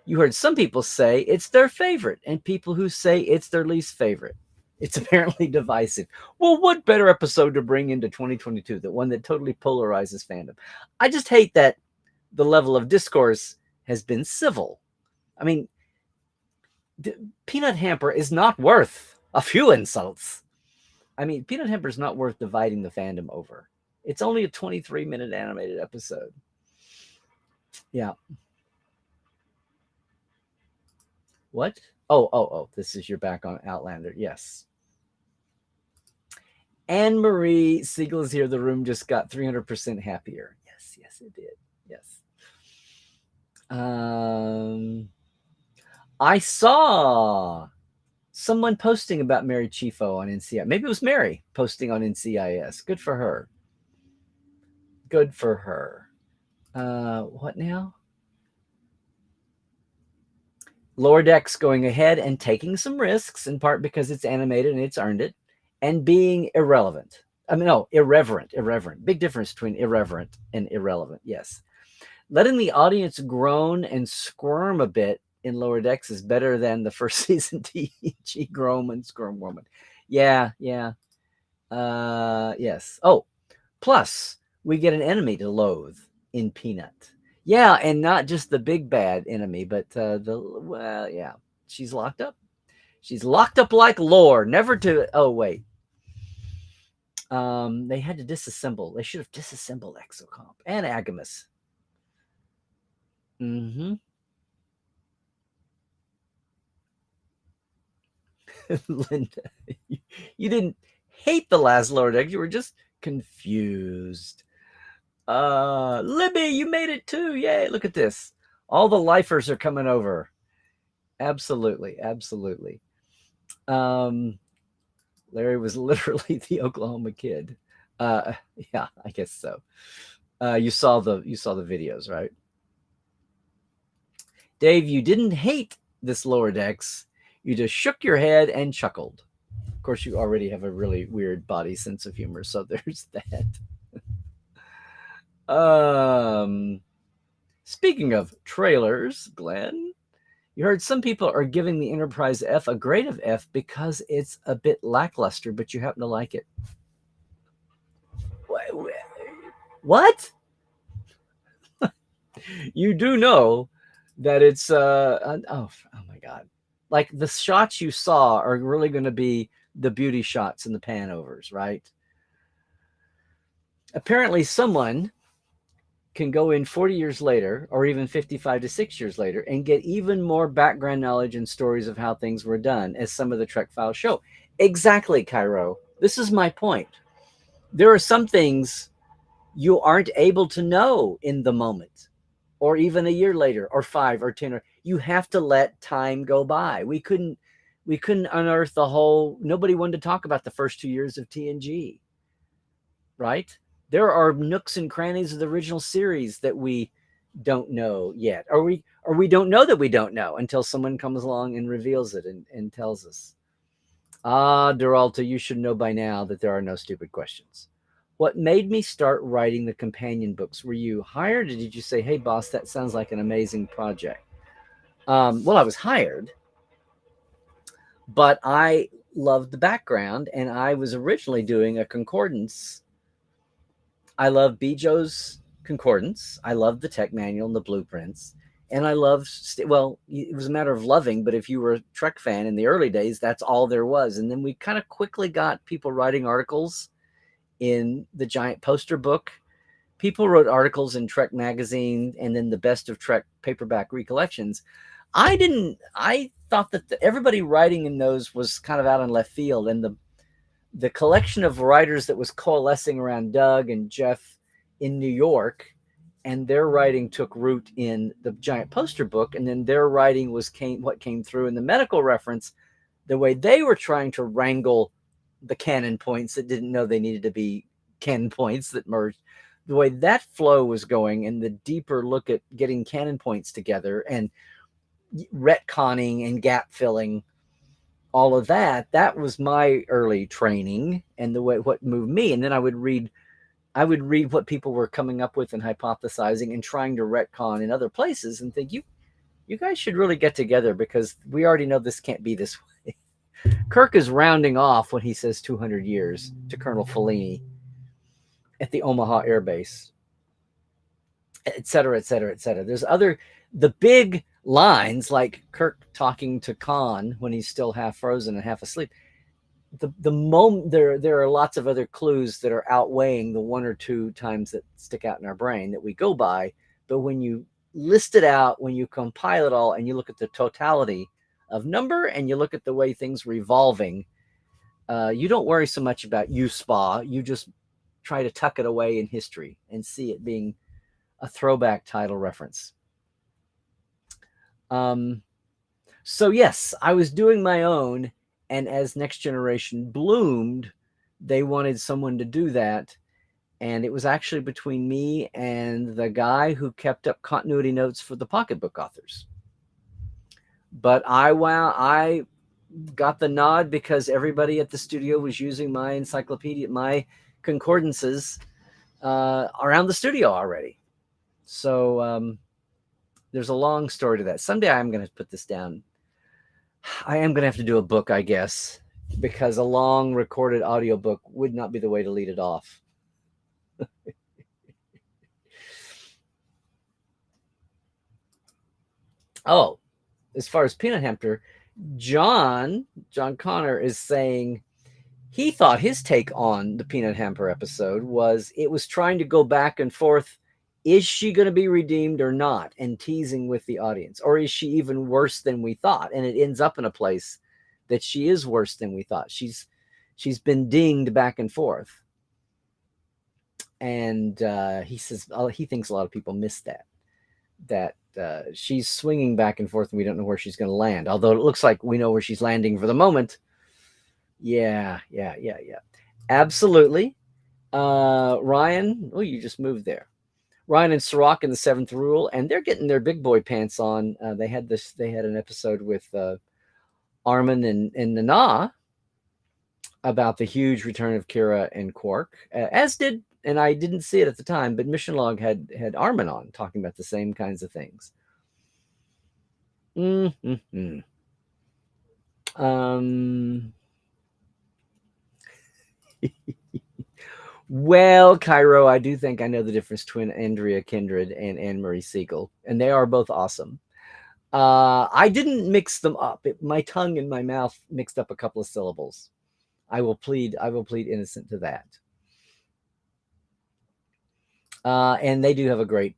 you heard some people say it's their favorite and people who say it's their least favorite. It's apparently divisive. Well, what better episode to bring into 2022 than one that totally polarizes fandom? I just hate that the level of discourse has been civil. I mean, Peanut Hamper is not worth a few insults. I mean, Peanut Hamper is not worth dividing the fandom over. It's only a 23-minute animated episode. Yeah. What? Oh, this is your back on Outlander. Yes. Anne Marie Siegel is here. The room just got 300% happier. Yes, it did. Yes. I saw someone posting about Mary Chifo on NCIS. Maybe it was Mary posting on NCIS. Good for her. Good for her. What now? Lower Decks going ahead and taking some risks, in part because it's animated and it's earned it, and being irrelevant. I mean, no, irreverent. Big difference between irreverent and irrelevant. Yes. Letting the audience groan and squirm a bit in Lower Decks is better than the first season TG groan and squirm woman. Yeah. Yes. Oh, plus we get an enemy to loathe in Peanut. Yeah, and not just the big bad enemy, but she's locked up. She's locked up like lore, never to. Oh wait, they had to disassemble. They should have disassembled Exocomp and Agamus. Mm-hmm. Linda, you didn't hate the last Lower Deck. You were just confused. Libby, you made it too. Yay, look at this. All the lifers are coming over. Absolutely. Larry was literally the Oklahoma kid. Yeah, I guess so. You saw the videos, right? Dave, you didn't hate this Lower Decks. You just shook your head and chuckled. Of course, you already have a really weird body sense of humor, so there's that. Speaking of trailers, Glenn, you heard some people are giving the Enterprise F a grade of F because it's a bit lackluster, but you happen to like it. What? You do know that it's oh my god, like the shots you saw are really going to be the beauty shots and the panovers, right? Apparently someone can go in 40 years later or even 55 to 6 years later and get even more background knowledge and stories of how things were done, as some of the Trek files show. Exactly, Cairo. This is my point. There are some things you aren't able to know in the moment, or even a year later, or 5 or 10. You have to let time go by. We couldn't unearth the whole. Nobody wanted to talk about the first 2 years of TNG, right? There are nooks and crannies of the original series that we don't know yet, or we don't know that we don't know until someone comes along and reveals it and tells us. Duralta, you should know by now that there are no stupid questions. What made me start writing the companion books? Were you hired, or did you say, hey, boss, that sounds like an amazing project? Well, I was hired, but I loved the background, and I was originally doing a concordance. I love Bijo's concordance. I love the tech manual and the blueprints. And I love, well, it was a matter of loving, but if you were a Trek fan in the early days, that's all there was. And then we kind of quickly got people writing articles in the giant poster book. People wrote articles in Trek magazine and then the Best of Trek paperback recollections. I thought that everybody writing in those was kind of out in left field. And the collection of writers that was coalescing around Doug and Jeff in New York, and their writing took root in the giant poster book, and then their writing what came through in the medical reference, the way they were trying to wrangle the canon points that didn't know they needed to be canon points that merged, the way that flow was going, and the deeper look at getting canon points together and retconning and gap filling, all of that was my early training and the way what moved me. And then I would read what people were coming up with and hypothesizing and trying to retcon in other places and think, you guys should really get together, because we already know this can't be this way. Kirk is rounding off when he says 200 years to Colonel Fellini at the Omaha Air Base, et cetera, et cetera, et cetera. There's the big lines like Kirk talking to Khan when he's still half frozen and half asleep. the moment there are lots of other clues that are outweighing the one or two times that stick out in our brain that we go by. But when you list it out, when you compile it all, and you look at the totality of number, and you look at the way things were evolving, you don't worry so much about spa. You just try to tuck it away in history and see it being a throwback title reference. So yes, I was doing my own, and as Next Generation bloomed, they wanted someone to do that, and it was actually between me and the guy who kept up continuity notes for the pocketbook authors. But I got the nod because everybody at the studio was using my encyclopedia, my concordances around the studio already. So there's a long story to that. Someday I'm going to put this down. I am going to have to do a book, I guess, because a long recorded audiobook would not be the way to lead it off. Oh, as far as Peanut Hamper, John Connor is saying he thought his take on the Peanut Hamper episode was it was trying to go back and forth. Is she going to be redeemed or not? And teasing with the audience. Or is she even worse than we thought? And it ends up in a place that she is worse than we thought. She's been dinged back and forth. And he says he thinks a lot of people miss that she's swinging back and forth and we don't know where she's going to land. Although it looks like we know where she's landing for the moment. Yeah. Absolutely. Ryan, you just moved there. Ryan and Sirach in the Seventh Rule, and they're getting their big boy pants on. They had an episode with Armin and Nana about the huge return of Kira and Quark, as did, and I didn't see it at the time, but Mission Log had Armin on talking about the same kinds of things. Well, Cairo, I do think I know the difference between Andrea Kindred and Anne-Marie Siegel, and they are both awesome. I didn't mix them up. My tongue and my mouth mixed up a couple of syllables. I will plead innocent to that. And they do have a great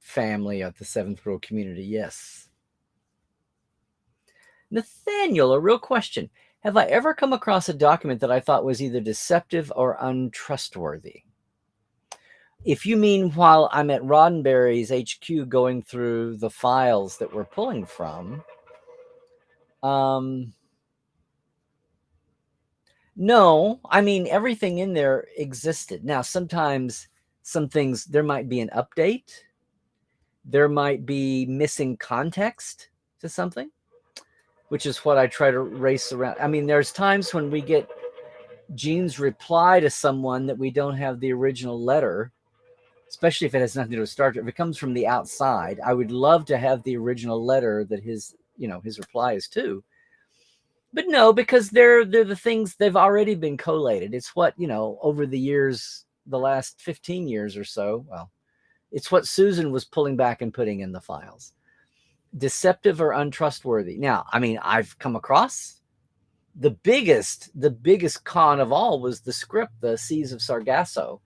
family at the Seventh Rule community. Yes. Nathaniel, a real question. Have I ever come across a document that I thought was either deceptive or untrustworthy? If you mean while I'm at Roddenberry's HQ going through the files that we're pulling from, no, I mean, everything in there existed. Now, sometimes some things, there might be an update. There might be missing context to something, which is what I try to race around. I mean, there's times when we get Gene's reply to someone that we don't have the original letter, especially if it has nothing to do with Star Trek. If it comes from the outside, I would love to have the original letter that his reply is to. But no, because they're the things, they've already been collated. It's what, over the years, the last 15 years or so, well, it's what Susan was pulling back and putting in the files. Deceptive or untrustworthy. Now, I mean, I've come across the biggest con of all was the script, The Seas of Sargasso,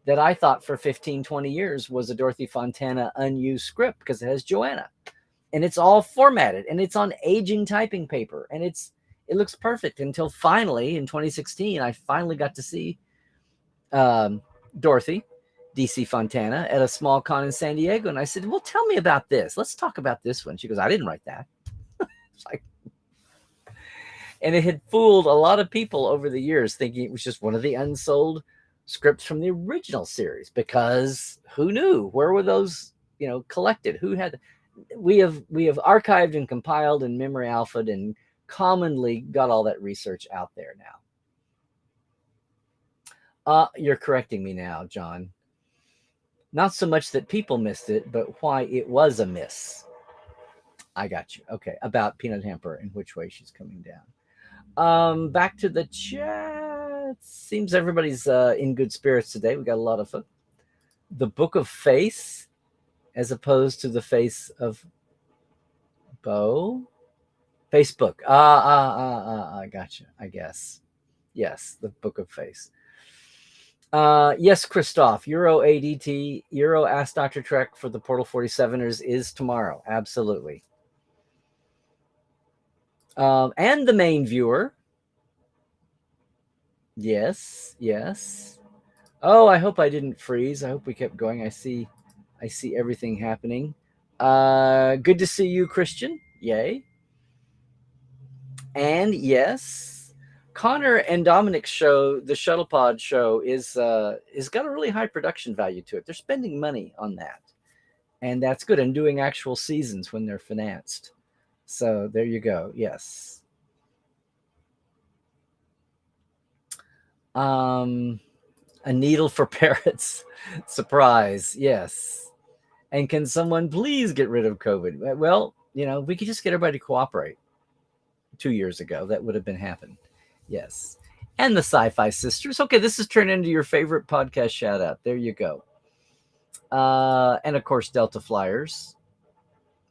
that I thought for 15, 20 years was a Dorothy Fontana unused script because it has Joanna. And it's all formatted and it's on aging typing paper. And it looks perfect until finally in 2016, I finally got to see Dorothy, DC Fontana, at a small con in San Diego. And I said, well, tell me about this. Let's talk about this one. She goes, I didn't write that. It's like, and it had fooled a lot of people over the years thinking it was just one of the unsold scripts from the original series, because who knew? Where were those, collected? Who had? We have archived and compiled and memory alphaed and commonly got all that research out there now. You're correcting me now, John. Not so much that people missed it, but why it was a miss. I got you. Okay, about Peanut Hamper and which way she's coming down. Back to the chat. Seems everybody's in good spirits today. We got a lot of fun. The Book of Face, as opposed to the face of Bo. Facebook. I gotcha. I guess. Yes, the Book of Face. Yes, Christoph, Euro ADT, Euro Ask Dr. Trek for the Portal 47ers is tomorrow. Absolutely. And the main viewer. Yes, yes. Oh, I hope I didn't freeze. I hope we kept going. I see everything happening. Good to see you, Christian. Yay. And yes, Connor and Dominic's show, the Shuttle Pod show, is got a really high production value to it. They're spending money on that, and that's good. And doing actual seasons when they're financed. So there you go. Yes. Um, a needle for parrots. Surprise. Yes. And can someone please get rid of COVID? Well, we could just get everybody to cooperate. 2 years ago, that would have been happened. Yes. And the Sci-Fi Sisters. Okay, this has turned into your favorite podcast shout out. There you go. And of course, Delta Flyers.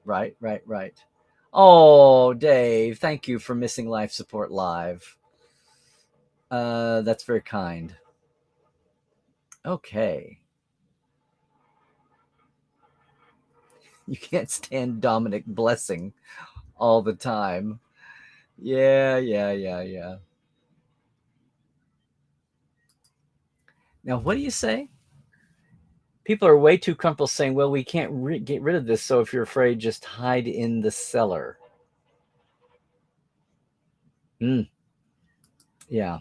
Right, right, right. Oh, Dave, thank you for missing Life Support Live. That's very kind. Okay. You can't stand Dominic blessing all the time. Yeah, yeah, yeah, yeah. Now, what do you say? People are way too comfortable saying, well, we can't get rid of this. So if you're afraid, just hide in the cellar. Yeah.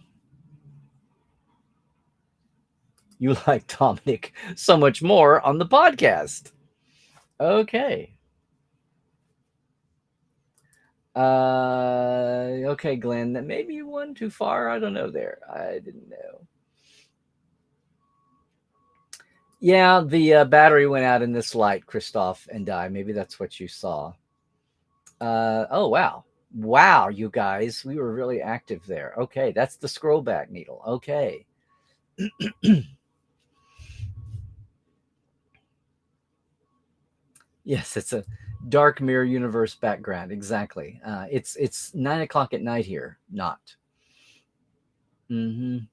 You like Dominic so much more on the podcast. Okay. Okay, Glenn, that maybe you went too far. I don't know there. I didn't know. Yeah, the battery went out in this light, Christoph and I. Maybe that's what you saw. Oh, wow. Wow, you guys. We were really active there. Okay, that's the scroll back needle. Okay. Yes, it's a dark mirror universe background. Exactly. It's 9 o'clock at night here. Not. Mm-hmm.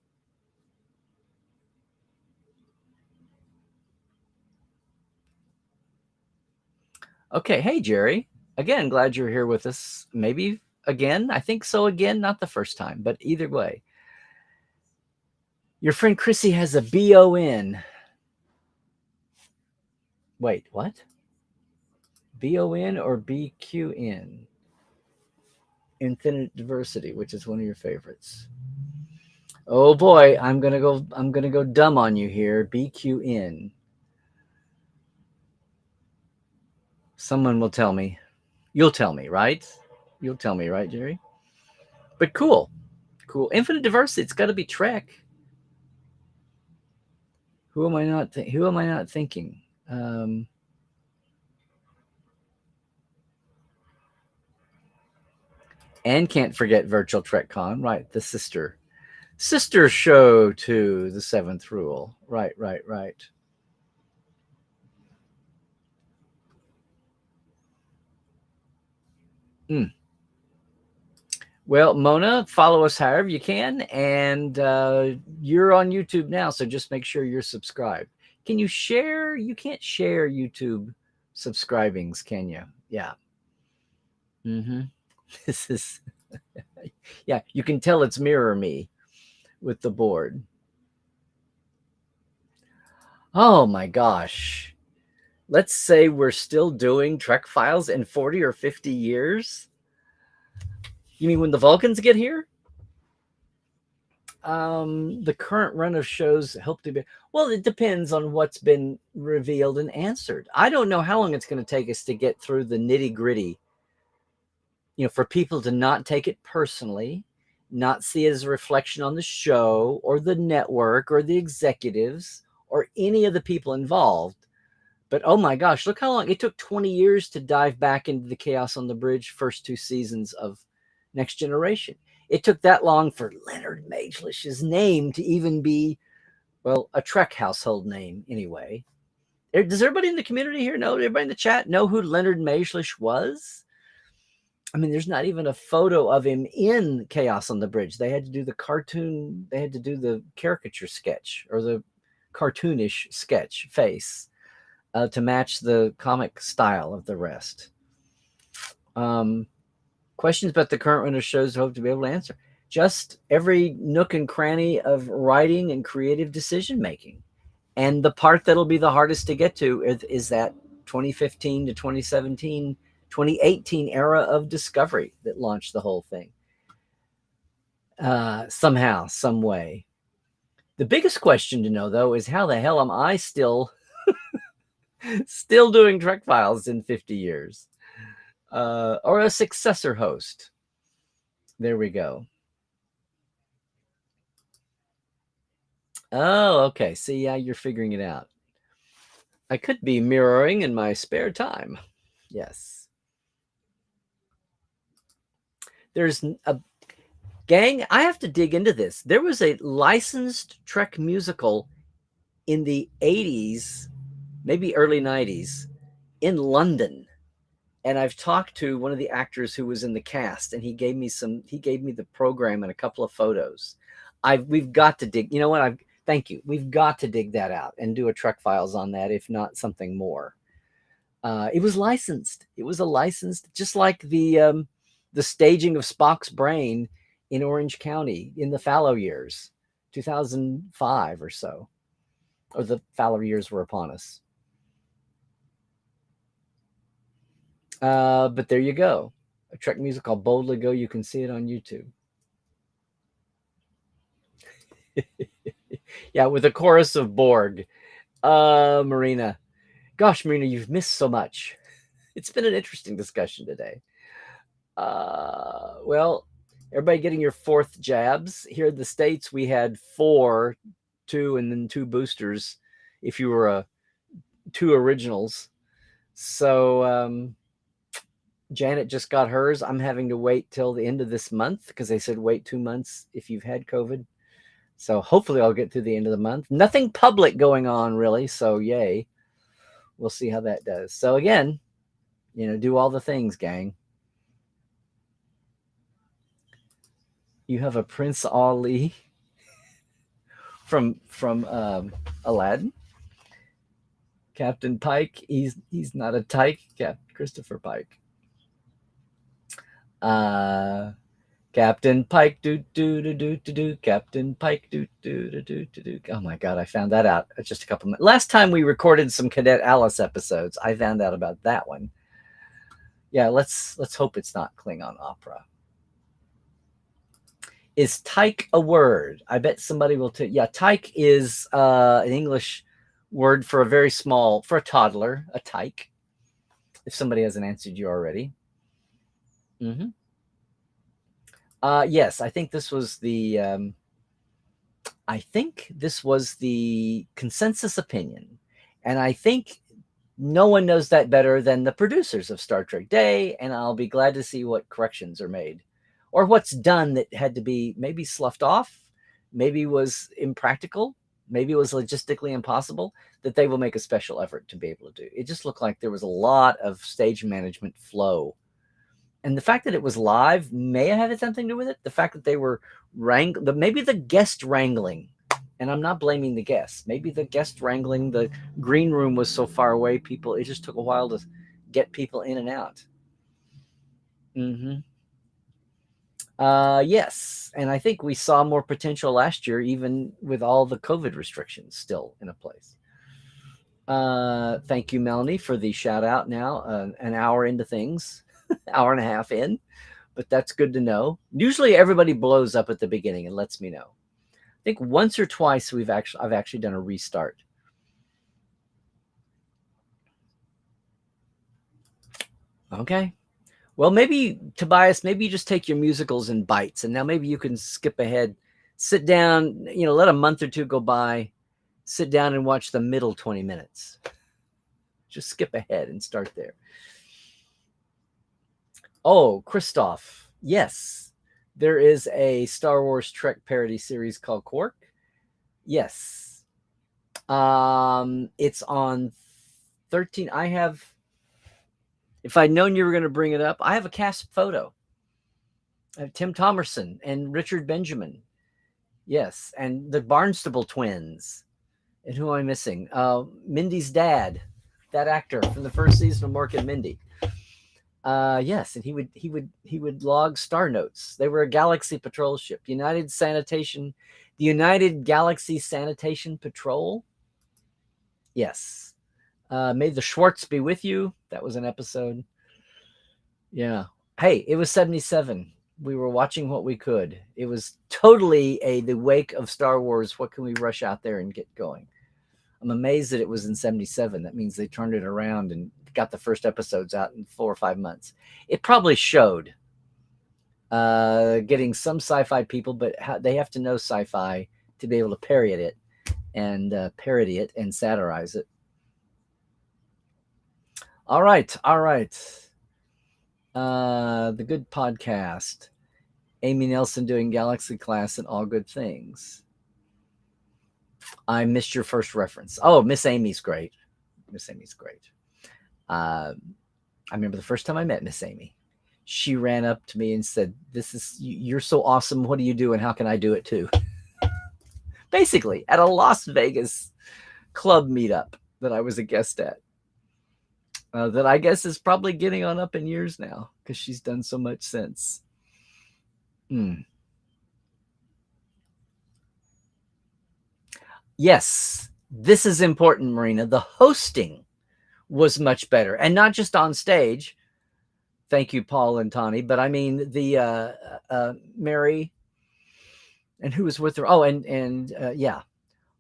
Okay. Hey, Jerry. Again, glad you're here with us. Maybe again. I think so. Again, not the first time, but either way. Your friend Chrissy has a BON. Wait, what? BON or BQN? Infinite diversity, which is one of your favorites. Oh boy, I'm gonna go dumb on you here. BQN. Someone will tell me. You'll tell me, right? You'll tell me, right, Jerry? But cool. Cool. Infinite diversity. It's got to be Trek. Who am I not? Who am I not thinking? And can't forget Virtual TrekCon, right? The sister show to the Seventh Rule. Right, right, right. Mm. Well, Mona, follow us however you can, and you're on YouTube now, so just make sure you're subscribed. Can you share? You can't share YouTube subscribings, can you? Yeah. Mm-hmm. This is, yeah, you can tell it's Mirror Me with the board. Oh my gosh. Let's say we're still doing Trek Files in 40 or 50 years. You mean when the Vulcans get here? The current run of shows hope to be, well, it depends on what's been revealed and answered. I don't know how long it's going to take us to get through the nitty gritty, for people to not take it personally, not see it as a reflection on the show or the network or the executives or any of the people involved. But oh my gosh, look how long it took. 20 years to dive back into the Chaos on the Bridge first 2 seasons of Next Generation. It took that long for Leonard Magelish's name to even be, well, a Trek household name anyway. Does everybody in the community here know, everybody in the chat know who Leonard Majlish was? I mean, there's not even a photo of him in Chaos on the Bridge. They had to do the cartoon, they had to do the caricature sketch or the cartoonish sketch face to match the comic style of the rest. Questions about the current run of shows I hope to be able to answer. Just every nook and cranny of writing and creative decision making. And the part that'll be the hardest to get to is that 2015 to 2017, 2018 era of Discovery that launched the whole thing. Somehow, some way. The biggest question to know, though, is how the hell am I still doing Trek Files in 50 years? Or a successor host. There we go. Oh, okay. See, yeah, you're figuring it out. I could be mirroring in my spare time. Yes. There's a gang. I have to dig into this. There was a licensed Trek musical in the 80s, maybe early 90s, in London. And I've talked to one of the actors who was in the cast, and he gave me the program and a couple of photos. We've got to dig. You know what? Thank you. We've got to dig that out and do a Trek Files on that, if not something more. It was licensed. It was a licensed, just like the staging of Spock's brain in Orange County in the fallow years, 2005 or so, or the fallow years were upon us. But there you go. A Trek music called Boldly Go. You can see it on YouTube. Yeah, with a chorus of Borg. Marina. Gosh, Marina, you've missed so much. It's been an interesting discussion today. Well, everybody getting your 4th jabs. Here in the States, we had 4, 2, and then 2 boosters if you were 2 originals. So Janet just got hers. I'm having to wait till the end of this month because they said wait 2 months if you've had COVID. So hopefully I'll get through the end of the month. Nothing public going on really, so yay. We'll see how that does. So again, do all the things, gang. You have a Prince Ali from Aladdin. Captain Pike, he's not a tyke. Captain Christopher Pike. Captain Pike, do do do do do do. Captain Pike, do do do do do do. Oh my God, I found that out just a couple minutes. Last time we recorded some Cadet Alice episodes, I found out about that one. Yeah, let's hope it's not Klingon opera. Is tyke a word? I bet somebody will tell. Yeah, tyke is an English word for for a toddler, a tyke. If somebody hasn't answered you already. Mm-hmm. Yes, I think this was the consensus opinion, and I think no one knows that better than the producers of Star Trek Day, and I'll be glad to see what corrections are made or what's done that had to be maybe sloughed off, maybe was impractical, maybe it was logistically impossible, that they will make a special effort to be able to do. It just looked like there was a lot of stage management flow. And the fact that it was live may have had something to do with it. The fact that they were maybe the guest wrangling, and I'm not blaming the guests. Maybe the guest wrangling, the green room was so far away, it just took a while to get people in and out. Mm-hmm. Yes, and I think we saw more potential last year, even with all the COVID restrictions still in place. Thank you, Melanie, for the shout out now, an hour into things. Hour and a half in, but that's good to know. Usually everybody blows up at the beginning and lets me know. I think once or twice I've actually done a restart. Okay. Well, maybe Tobias, maybe you just take your musicals in bites, and now maybe you can skip ahead, sit down, let a month or two go by, sit down and watch the middle 20 minutes. Just skip ahead and start there. Oh, Christoph. Yes. There is a Star Wars Trek parody series called Quark. Yes. It's on 13. If I'd known you were going to bring it up, I have a cast photo. I have Tim Thomerson and Richard Benjamin. Yes, and the Barnstable twins. And who am I missing? Mindy's dad, that actor from the first season of Mork and Mindy. Yes, and he would log star notes. They were a Galaxy Patrol ship, the United Galaxy Sanitation Patrol. Yes. May the Schwartz be with you. That was an episode. Yeah. Hey, it was 77. We were watching what we could. It was totally the wake of Star Wars. What can we rush out there and get going? I'm amazed that it was in 77. That means they turned it around and got the first episodes out in 4 or 5 months. It probably showed getting some sci-fi people, but they have to know sci-fi to be able to parody it and satirize it. All right. The Good Podcast. Amy Nelson doing Galaxy Class and All Good Things. I missed your first reference. Oh, Miss Amy's great. I remember the first time I met Miss Amy. She ran up to me and said, you're so awesome. What do you do and how can I do it too? Basically, at a Las Vegas club meetup that I was a guest at. That I guess is probably getting on up in years now because she's done so much since. Yes, this is important, Marina. The hosting was much better, and not just on stage. Thank you, Paul and Tani. But I mean the Mary, and who was with her? Oh, and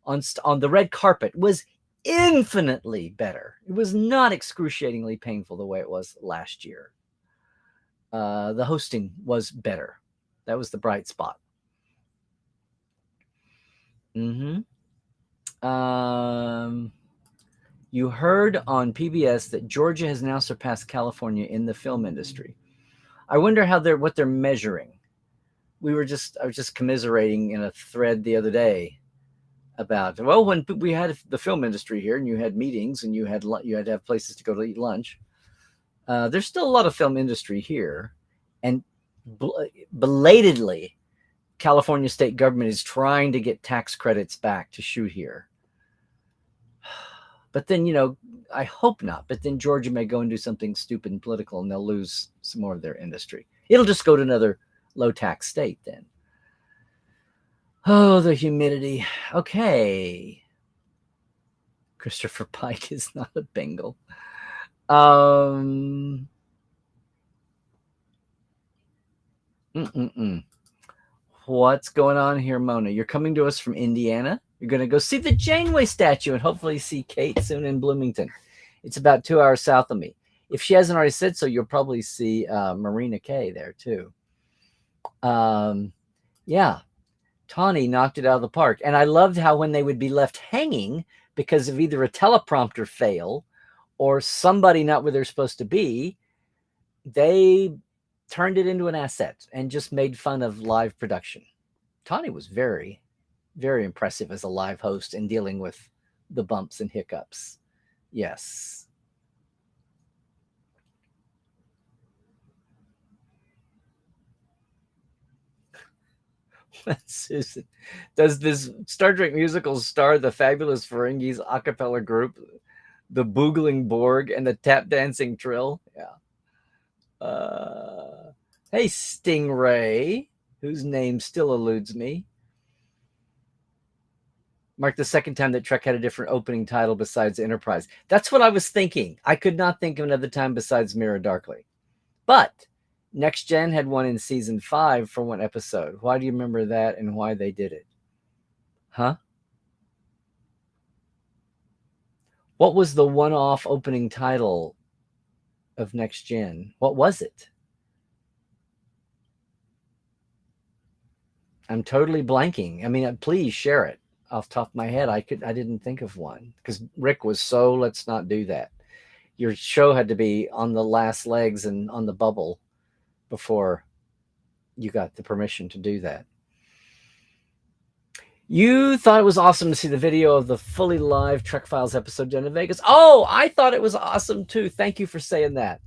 on the red carpet was infinitely better. It was not excruciatingly painful the way it was last year. The hosting was better. That was the bright spot. You heard on PBS that Georgia has now surpassed California in the film industry. I wonder what they're measuring. I was just commiserating in a thread the other day about, well, when we had the film industry here and you had meetings and you had to have places to go to eat lunch. There's still a lot of film industry here, and belatedly, California state government is trying to get tax credits back to shoot here. But then, I hope not. But then Georgia may go and do something stupid and political, and they'll lose some more of their industry. It'll just go to another low tax state then. Oh, the humidity. Okay. Christopher Pike is not a Bengal. What's going on here, Mona? You're coming to us from Indiana. You're going to go see the Janeway statue and hopefully see Kate soon in Bloomington. It's about 2 hours south of me. If she hasn't already said so, you'll probably see Marina Kay there too. Yeah. Tawny knocked it out of the park. And I loved how when they would be left hanging because of either a teleprompter fail or somebody not where they're supposed to be, they turned it into an asset and just made fun of live production. Tawny was very, very impressive as a live host in dealing with the bumps and hiccups. Yes. Susan, does this Star Trek musical star the fabulous Ferengis a cappella group, the Boogling Borg, and the Tap Dancing Trill? Yeah. Hey, Stingray, whose name still eludes me. Mark the second time that Trek had a different opening title besides Enterprise. That's what I was thinking. I could not think of another time besides Mirror Darkly. But Next Gen had one in season 5 for one episode. Why do you remember that and why they did it? Huh? What was the one-off opening title of Next Gen? What was it? I'm totally blanking. I mean, please share it. Off the top of my head, I didn't think of one because Rick was so, let's not do that. Your show had to be on the last legs and on the bubble before you got the permission to do that. You thought it was awesome to see the video of the fully live Trek Files episode done in Vegas. Oh, I thought it was awesome too. Thank you for saying that.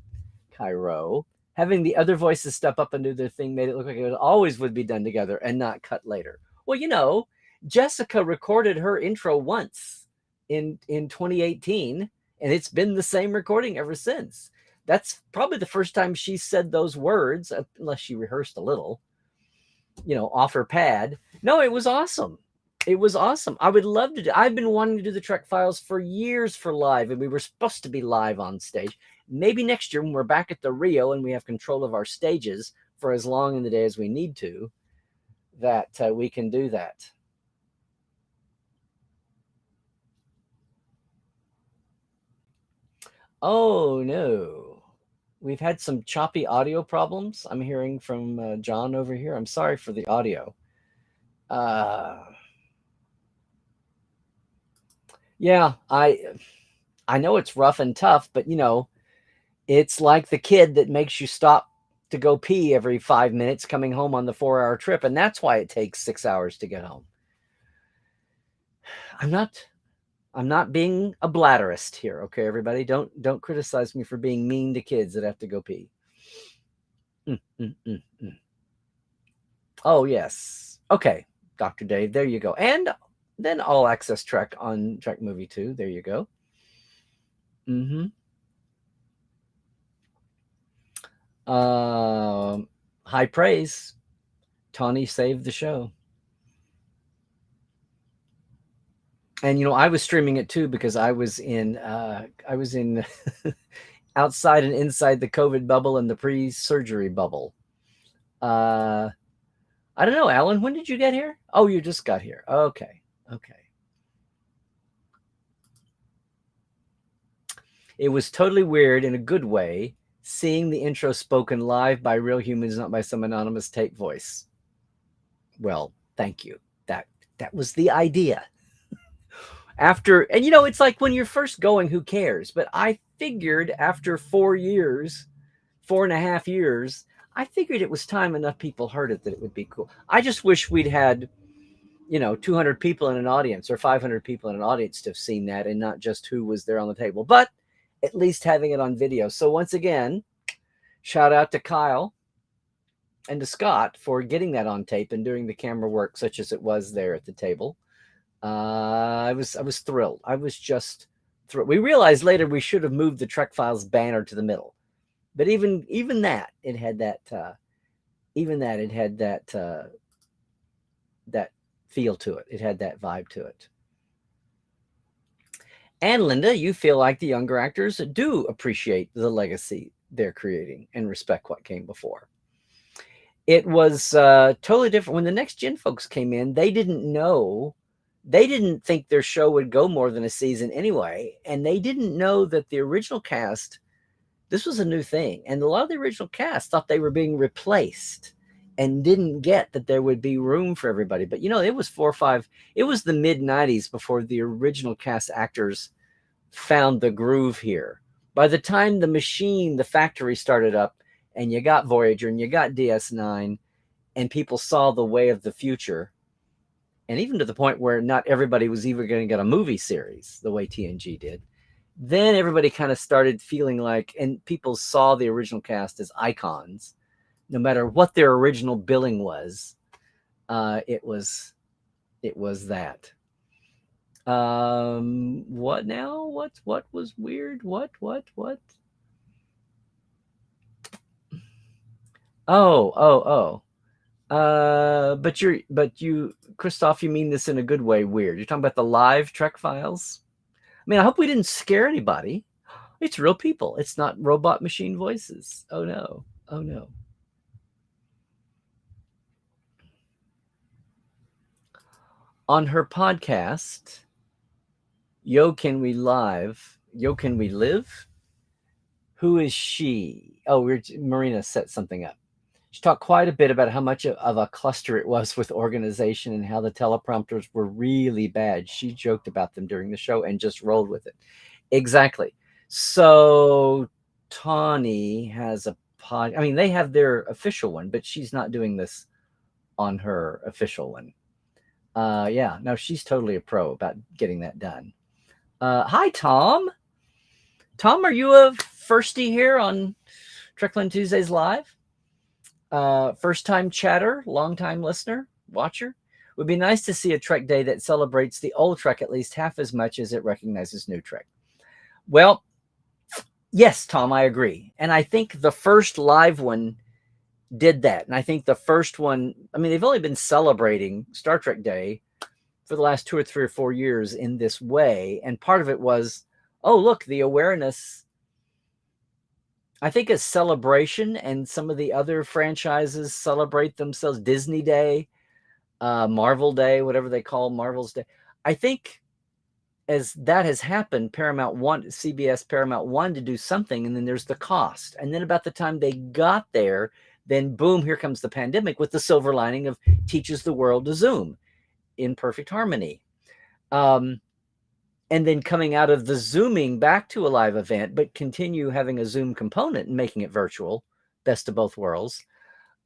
Cairo. Having the other voices step up and do their thing made it look like it always would be done together and not cut later. Well, you know, Jessica recorded her intro once in 2018, and it's been the same recording ever since. That's probably the first time she said those words, unless she rehearsed a little, you know, off her pad. No, it was awesome. It was awesome. I would love to do. I've been wanting to do the Trek Files for years for live, and we were supposed to be live on stage. Maybe next year when we're back at the Rio and we have control of our stages for as long in the day as we need to, that we can do that. Oh, no. We've had some choppy audio problems. I'm hearing from John over here. I'm sorry for the audio. Yeah, I know it's rough and tough, but you know, it's like the kid that makes you stop to go pee every 5 minutes coming home on the 4-hour trip, and that's why it takes 6 hours to get home. I'm not being a bladderist here, okay, everybody? Don't criticize me for being mean to kids that have to go pee. Oh, yes. Okay, Dr. Dave, there you go. And then All Access Trek on Trek Movie 2. There you go. High praise. Tawny saved the show. And you know, I was streaming it too because I was in outside and inside the COVID bubble and the pre-surgery bubble. I don't know, Alan, when did you get here? Oh, you just got here. Okay. It was totally weird in a good way, seeing the intro spoken live by real humans, not by some anonymous tape voice. Well, thank you. That was the idea. After, and you know, it's like when you're first going, who cares? But I figured after 4.5 years, I figured it was time enough people heard it that it would be cool. I just wish we'd had, you know, 200 people in an audience or 500 people in an audience to have seen that and not just who was there on the table. But at least having it on video. So once again, shout out to Kyle and to Scott for getting that on tape and doing the camera work such as it was there at the table. I was thrilled. I was just thrilled. We realized later we should have moved the Trek Files banner to the middle, but even that it had that that feel to it. It had that vibe to it. And Linda, you feel like the younger actors do appreciate the legacy they're creating and respect what came before. It was totally different. When the Next Gen folks came in, they didn't think their show would go more than a season anyway. And they didn't know that the original cast, this was a new thing. And a lot of the original cast thought they were being replaced and didn't get that there would be room for everybody. But, you know, it was it was the mid-90s before the original cast actors found the groove here. By the time the factory started up, and you got Voyager and you got DS9, and people saw the way of the future, and even to the point where not everybody was even going to get a movie series the way TNG did, then everybody kind of started feeling like, and people saw the original cast as icons, no matter what their original billing was. It was that. What now? What was weird? What? Oh. But you, Christoph, you mean this in a good way, weird. You're talking about the live Trek Files? I mean, I hope we didn't scare anybody. It's real people. It's not robot machine voices. Oh no. On her podcast, Yo Can We Live? Yo Can We Live? Who is she? Oh, Marina set something up. She talked quite a bit about how much of a cluster it was with organization and how the teleprompters were really bad. She joked about them during the show and just rolled with it. Exactly. So Tawny has a pod. I mean, they have their official one, but she's not doing this on her official one. Yeah, no, she's totally a pro about getting that done. Hi, Tom. Tom, are you a firstie here on Trekland Tuesdays live. First time chatter, long time listener, watcher. Would be nice to see a Trek day that celebrates the old Trek at least half as much as it recognizes new Trek. Well, yes, Tom, I agree. And I think the first live one did that. And I think the first one, I mean, they've only been celebrating Star Trek Day for the last 2 or 3 or 4 years in this way. And part of it was, oh, look, the awareness. I think a celebration, and some of the other franchises celebrate themselves. Disney Day, Marvel Day, whatever they call Marvel's Day. I think as that has happened, CBS Paramount wanted to do something, and then there's the cost. And then about the time they got there, then boom, here comes the pandemic with the silver lining of teaches the world to Zoom in perfect harmony. And then coming out of the Zooming back to a live event, but continue having a Zoom component and making it virtual, best of both worlds.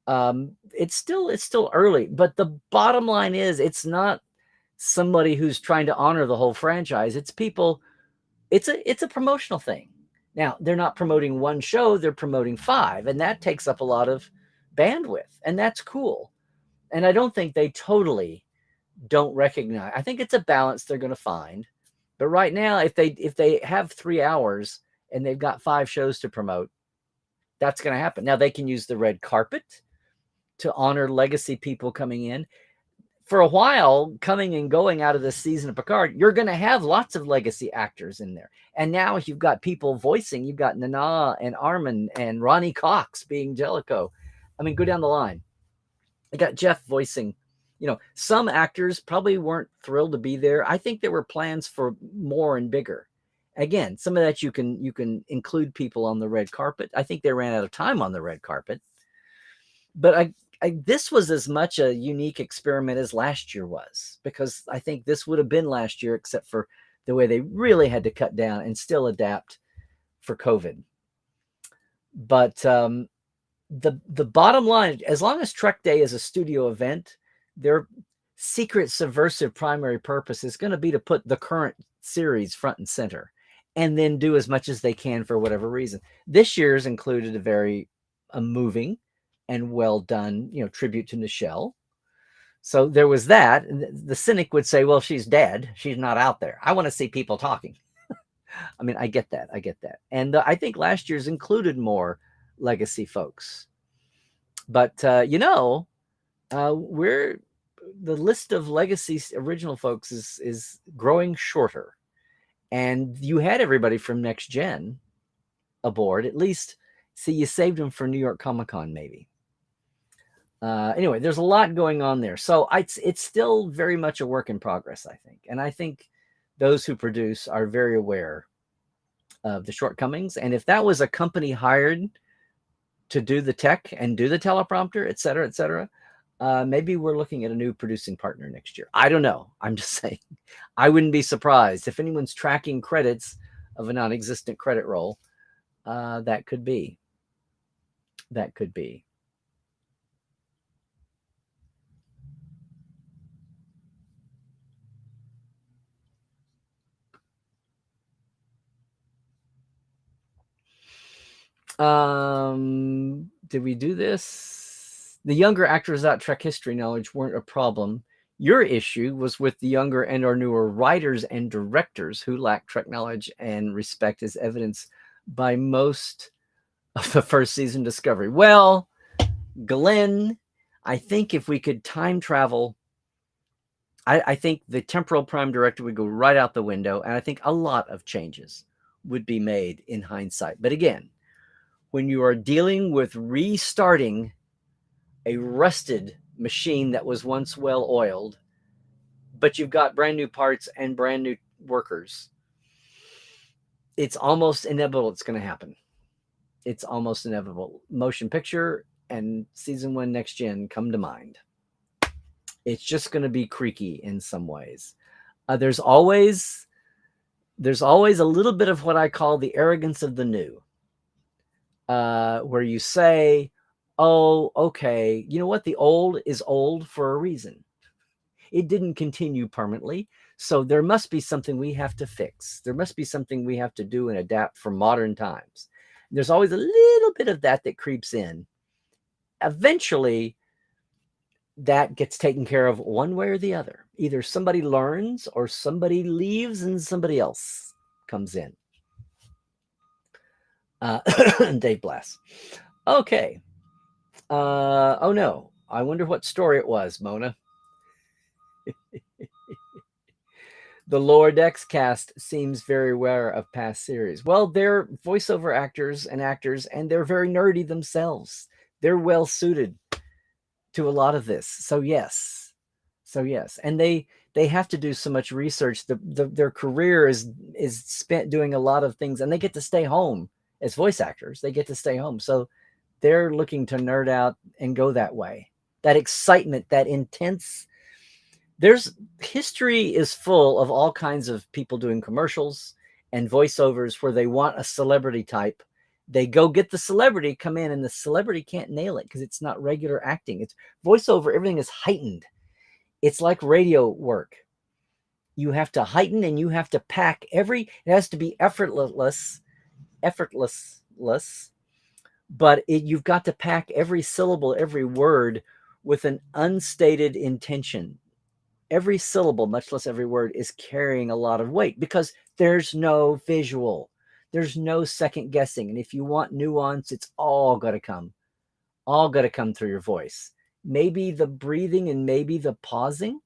It's still early, but the bottom line is it's not somebody who's trying to honor the whole franchise. It's people. It's a promotional thing. Now, they're not promoting one show, they're promoting 5, and that takes up a lot of bandwidth, and that's cool. And I don't think they totally don't recognize. I think it's a balance they're going to find. But right now, if they have 3 hours and they've got 5 shows to promote, that's going to happen. Now, they can use the red carpet to honor legacy people coming in. For a while, coming and going out of this season of Picard, you're going to have lots of legacy actors in there. And now you've got people voicing. You've got Nana and Armin and Ronnie Cox being Jellicoe. I mean, go down the line. You got Jeff voicing. Some actors probably weren't thrilled to be there. I think there were plans for more and bigger. Again, some of that you can include people on the red carpet. I think they ran out of time on the red carpet. But this was as much a unique experiment as last year was, because I think this would have been last year, except for the way they really had to cut down and still adapt for COVID. But the bottom line, as long as Trek Day is a studio event, their secret subversive primary purpose is going to be to put the current series front and center, and then do as much as they can for whatever reason. This year's included a very moving and well done, tribute to Nichelle. So there was that. And the cynic would say, well, she's dead. She's not out there. I want to see people talking. I mean, I get that. And I think last year's included more legacy folks. But, the list of legacy original folks is growing shorter. And you had everybody from Next Gen aboard, at least. See, you saved them for New York Comic-Con, maybe. Anyway, there's a lot going on there. So it's still very much a work in progress, I think. And I think those who produce are very aware of the shortcomings. And if that was a company hired to do the tech and do the teleprompter, et cetera, maybe we're looking at a new producing partner next year. I don't know. I'm just saying. I wouldn't be surprised if anyone's tracking credits of a non-existent credit roll. That could be. Did we do this? The younger actors without Trek history knowledge weren't a problem. Your issue was with the younger and or newer writers and directors who lack Trek knowledge and respect, as evidenced by most of the first season Discovery. Well, Glenn, I think if we could time travel, I think the temporal prime directive would go right out the window, and I think a lot of changes would be made in hindsight. But again, when you are dealing with restarting a rusted machine that was once well oiled, but you've got brand new parts and brand new workers, it's almost inevitable it's going to happen. It's almost inevitable. Motion picture and season 1 Next Gen come to mind. It's just going to be creaky in some ways. There's always a little bit of what I call the arrogance of the new, where you say, oh, okay, you know what? The old is old for a reason. It didn't continue permanently. So there must be something we have to fix. There must be something we have to do and adapt for modern times. There's always a little bit of that creeps in. Eventually, that gets taken care of one way or the other. Either somebody learns or somebody leaves and somebody else comes in. Dave Blass. Okay. Oh no. I wonder what story it was, Mona. The Lower Decks cast seems very aware of past series. Well, they're voiceover actors, and they're very nerdy themselves. They're well suited to a lot of this. So yes, and they have to do so much research. Their career is spent doing a lot of things, and they get to stay home as voice actors. They get to stay home, so they're looking to nerd out and go that way. That excitement, that intense. There's history is full of all kinds of people doing commercials and voiceovers where they want a celebrity type. They go get the celebrity, come in, and the celebrity can't nail it because it's not regular acting. It's voiceover. Everything is heightened. It's like radio work. You have to heighten and you have to pack it has to be effortless, but you've got to pack every syllable, every word with an unstated intention. Every syllable, much less every word, is carrying a lot of weight because there's no visual. There's no second guessing. And if you want nuance, it's all got to come through your voice. Maybe the breathing and maybe the pausing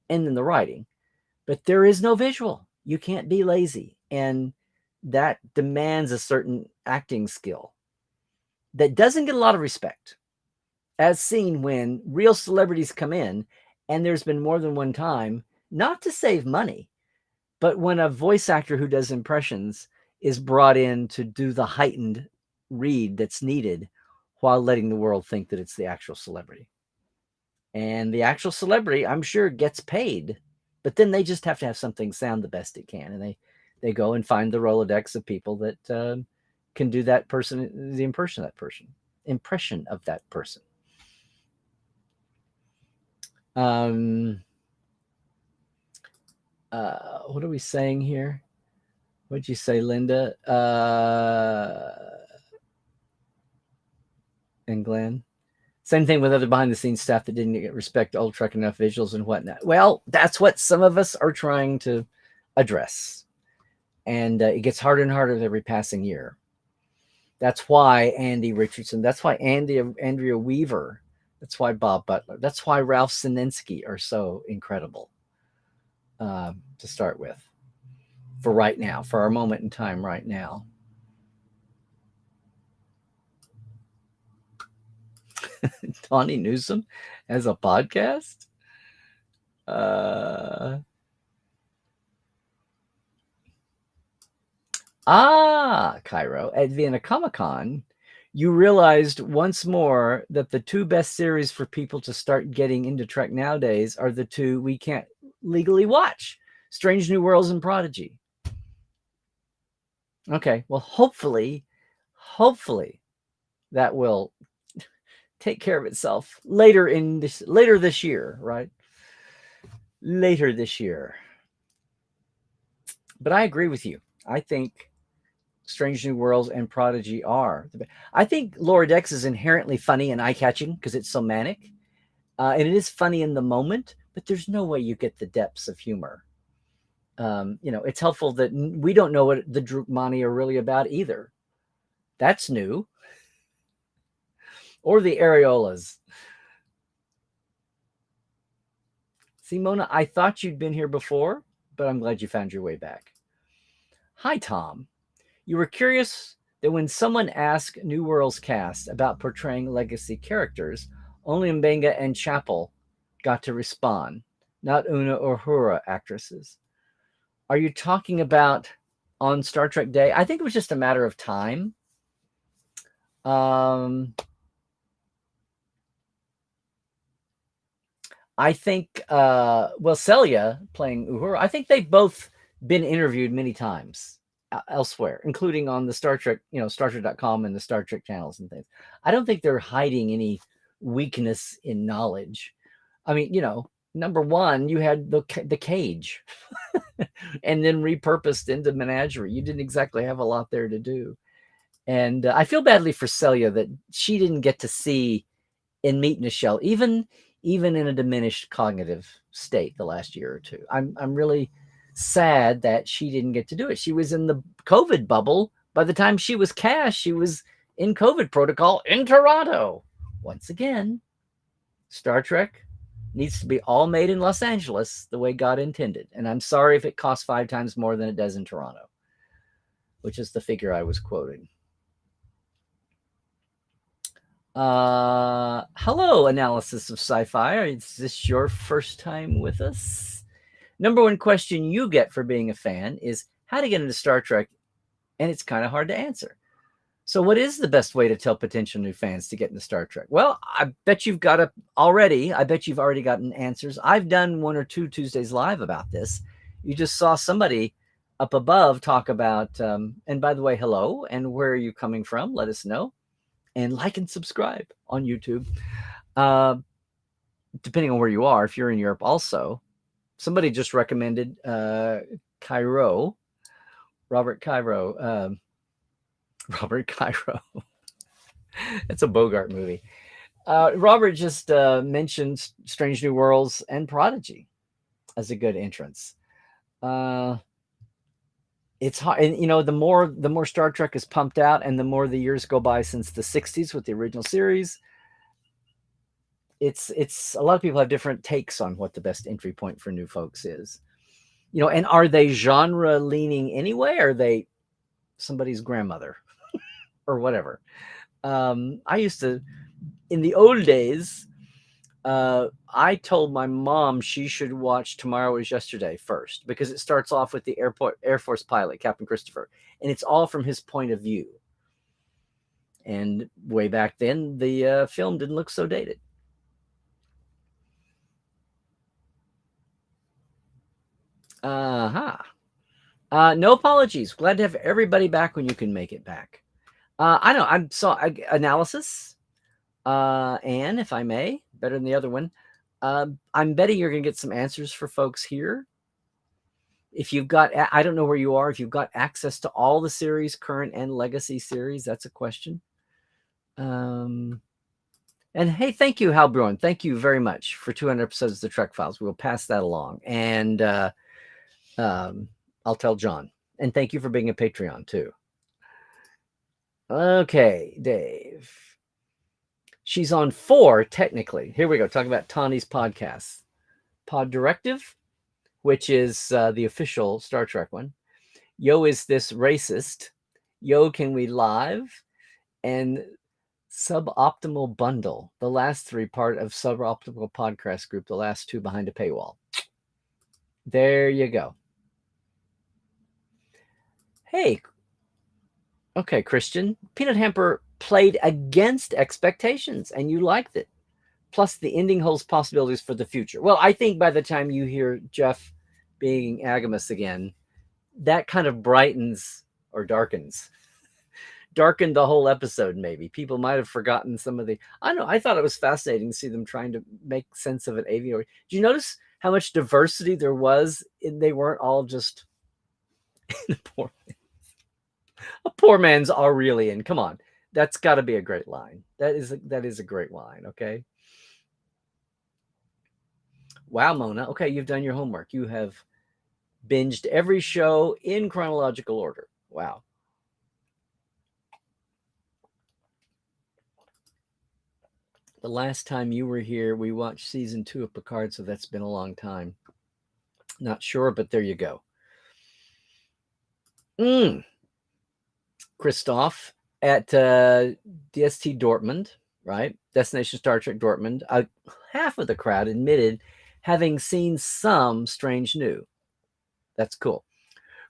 and then the writing, but there is no visual. You can't be lazy. And that demands a certain acting skill that doesn't get a lot of respect, as seen when real celebrities come in. And there's been more than one time, not to save money, but when a voice actor who does impressions is brought in to do the heightened read that's needed while letting the world think that it's the actual celebrity. And the actual celebrity, I'm sure, gets paid, but then they just have to have something sound the best it can. And they go and find the Rolodex of people that can do that person, the impression of that person. What are we saying here? What'd you say, Linda? And Glenn? Same thing with other behind the scenes staff that didn't get respect, old Trek enough visuals and whatnot. Well, that's what some of us are trying to address. And it gets harder and harder with every passing year. That's why Andy Richardson, that's why Andrea Weaver, that's why Bob Butler, that's why Ralph Sinensky are so incredible to start with for right now, for our moment in time right now. Tawny Newsome has a podcast? Cairo, at Vienna Comic-Con, you realized once more that the two best series for people to start getting into Trek nowadays are the two we can't legally watch: Strange New Worlds and Prodigy. Okay, well, hopefully that will take care of itself later this year, right? Later this year. But I agree with you. I think Strange New Worlds and Prodigy are. I think Lower Decks is inherently funny and eye-catching because it's so manic. And it is funny in the moment, but there's no way you get the depths of humor. It's helpful that we don't know what the Drukmani are really about either. That's new. Or the Areolas. See, Mona, I thought you'd been here before, but I'm glad you found your way back. Hi, Tom. You were curious that when someone asked New World's cast about portraying legacy characters, only Mbenga and Chapel got to respond, not Una or Uhura actresses. Are you talking about on Star Trek Day? I think it was just a matter of time. I think, Celia playing Uhura, I think they've both been interviewed many times elsewhere, including on the Star Trek, StarTrek.com and the Star Trek channels and things. I don't think they're hiding any weakness in knowledge. I mean, number one, you had the cage and then repurposed into Menagerie. You didn't exactly have a lot there to do. And I feel badly for Celia that she didn't get to see and meet Nichelle, even in a diminished cognitive state the last year or two. I'm really sad that she didn't get to do it. She was in the COVID bubble. By the time she was cast, she was in COVID protocol in Toronto. Once again, Star Trek needs to be all made in Los Angeles the way God intended. And I'm sorry if it costs 5 times more than it does in Toronto, which is the figure I was quoting. Hello, analysis of sci-fi. Is this your first time with us? Number one question you get for being a fan is how to get into Star Trek, and it's kind of hard to answer. So what is the best way to tell potential new fans to get into Star Trek? Well, I bet you've already gotten answers. I've done 1 or 2 Tuesdays live about this. You just saw somebody up above talk about, and by the way, hello, and where are you coming from? Let us know. And like and subscribe on YouTube. Depending on where you are, if you're in Europe also. Somebody just recommended Cairo, Robert Cairo. Robert Cairo. It's a Bogart movie. Robert just mentioned Strange New Worlds and Prodigy as a good entrance. It's hard, and the more Star Trek is pumped out, and the more the years go by since the '60s with the original series, it's a lot of people have different takes on what the best entry point for new folks is. And are they genre leaning anyway? Or are they somebody's grandmother or whatever? I used to, in the old days, I told my mom she should watch Tomorrow Is Yesterday first because it starts off with the Air Force pilot, Captain Christopher, and it's all from his point of view. And way back then, the film didn't look so dated. No apologies. Glad to have everybody back when you can make it back. I know. Analysis. Anne, if I may, better than the other one. I'm betting you're going to get some answers for folks here. If you've got, I don't know where you are, if you've got access to all the series, current and legacy series, that's a question. And hey, thank you, Hal Bruin. Thank you very much for 200 episodes of the Trek Files. We'll pass that along. And I'll tell John. And thank you for being a Patreon, too. Okay, Dave. She's on 4, technically. Here we go, talking about Tawny's podcast. Pod Directive, which is the official Star Trek one. Yo, is this racist? Yo, can we live? And Suboptimal Bundle, the last 3 part of Suboptimal Podcast Group, the last 2 behind a paywall. There you go. Hey. Okay, Christian. Peanut Hamper played against expectations, and you liked it. Plus, the ending holds possibilities for the future. Well, I think by the time you hear Jeff being Agamus again, that kind of brightens or darkened the whole episode, maybe. People might have forgotten some of the... I don't know. I thought it was fascinating to see them trying to make sense of it. Did you notice how much diversity there was? They weren't all just... A poor man's Aurelian. Come on. That's got to be a great line. That is a great line, okay? Wow, Mona. Okay, you've done your homework. You have binged every show in chronological order. Wow. The last time you were here, we watched season 2 of Picard, so that's been a long time. Not sure, but there you go. Christoph at DST Dortmund, right? Destination Star Trek Dortmund. Half of the crowd admitted having seen some Strange New. That's cool.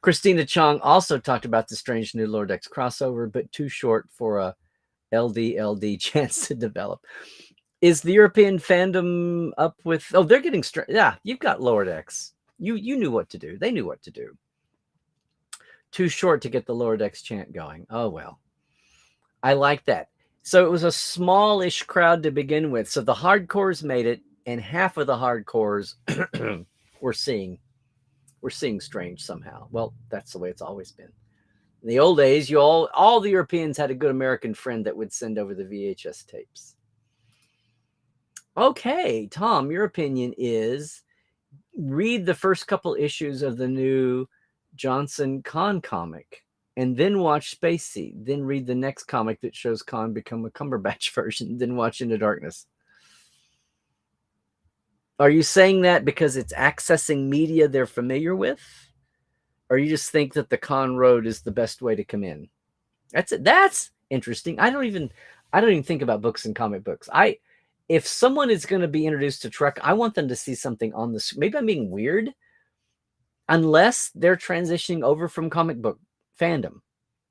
Christina Chong also talked about the Strange New Lower Decks crossover, but too short for a LD chance to develop. Is the European fandom up with... Oh, they're getting... Yeah, you've got Lower Decks. You knew what to do. They knew what to do. Too short to get the Lower Decks chant going. Oh, well. I like that. So it was a smallish crowd to begin with. So the hardcores made it, and half of the hardcores were seeing Strange somehow. Well, that's the way it's always been. In the old days, all the Europeans had a good American friend that would send over the VHS tapes. Okay, Tom, your opinion is read the first couple issues of the new Johnson Khan comic and then watch Spacey. Then read the next comic that shows Khan become a Cumberbatch version. Then watch Into Darkness. Are you saying that because it's accessing media they're familiar with? Or you just think that the Khan road is the best way to come in? That's interesting. I don't even think about books and comic books. If someone is going to be introduced to Trek, I want them to see something on the. Maybe I'm being weird, unless they're transitioning over from comic book fandom,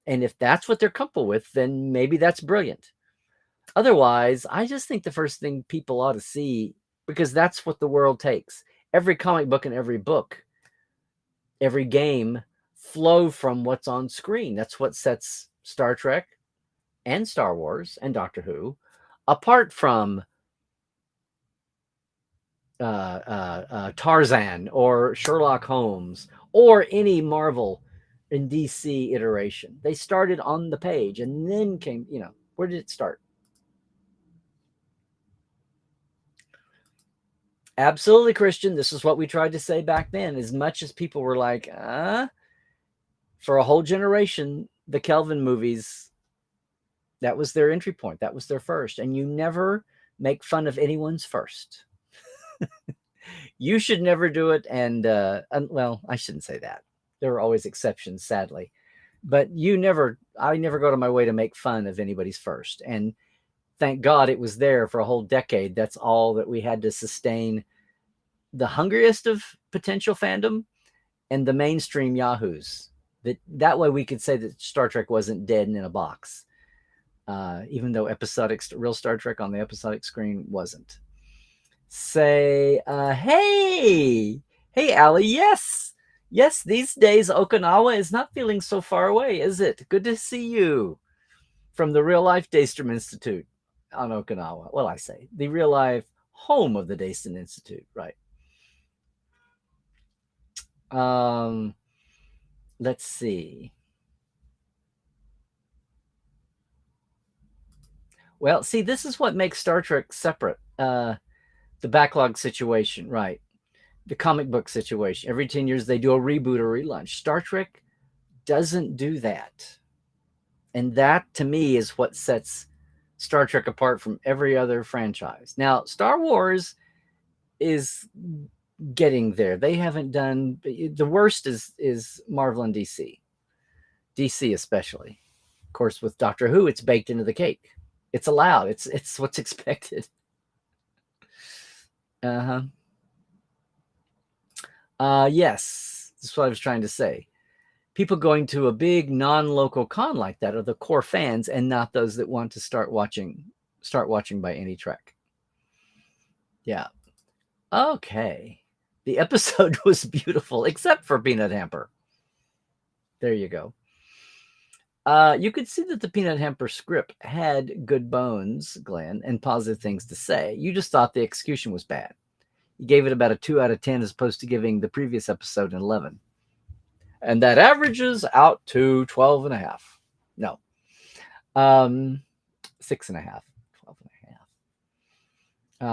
and if that's what they're comfortable with, then maybe that's brilliant. Otherwise, I just think the first thing people ought to see, because that's what the world takes. Every comic book and every book, every game flow from what's on screen. That's what sets Star Trek and Star Wars and Doctor Who apart from Tarzan or Sherlock Holmes or any Marvel and DC iteration. They started on the page and then came, where did it start? Absolutely, Christian. This is what we tried to say back then. As much as people were like, for a whole generation, the Kelvin movies, that was their entry point. That was their first. And you never make fun of anyone's first. You should never do it. And well, I shouldn't say that. There are always exceptions, sadly. But I never go to my way to make fun of anybody's first. And thank God it was there for a whole decade. That's all that we had to sustain the hungriest of potential fandom and the mainstream yahoos. That way we could say that Star Trek wasn't dead and in a box. Even though real Star Trek on the episodic screen wasn't. Say, hey, Allie, yes, these days Okinawa is not feeling so far away, is it? Good to see you from the Real Life Daystrom Institute on Okinawa. Well, I say the real life home of the Dayston Institute, right? Let's see. Well, see, this is what makes Star Trek separate. The backlog situation, right? The comic book situation. Every 10 years, they do a reboot or relaunch. Star Trek doesn't do that. And that, to me, is what sets Star Trek apart from every other franchise. Now, Star Wars is getting there. They haven't done... The worst is Marvel and DC. DC especially. Of course, with Doctor Who, it's baked into the cake. It's allowed. It's what's expected. Yes. That's what I was trying to say. People going to a big non-local con like that are the core fans and not those that want to start watching by any Trek. Yeah. Okay. The episode was beautiful, except for Peanut Hamper. There you go. You could see that the Peanut Hamper script had good bones, Glenn, and positive things to say. You just thought the execution was bad. You gave it about a 2 out of 10 as opposed to giving the previous episode an 11. And that averages out to 12 and a half. No. 6 and a half. 12 and a half.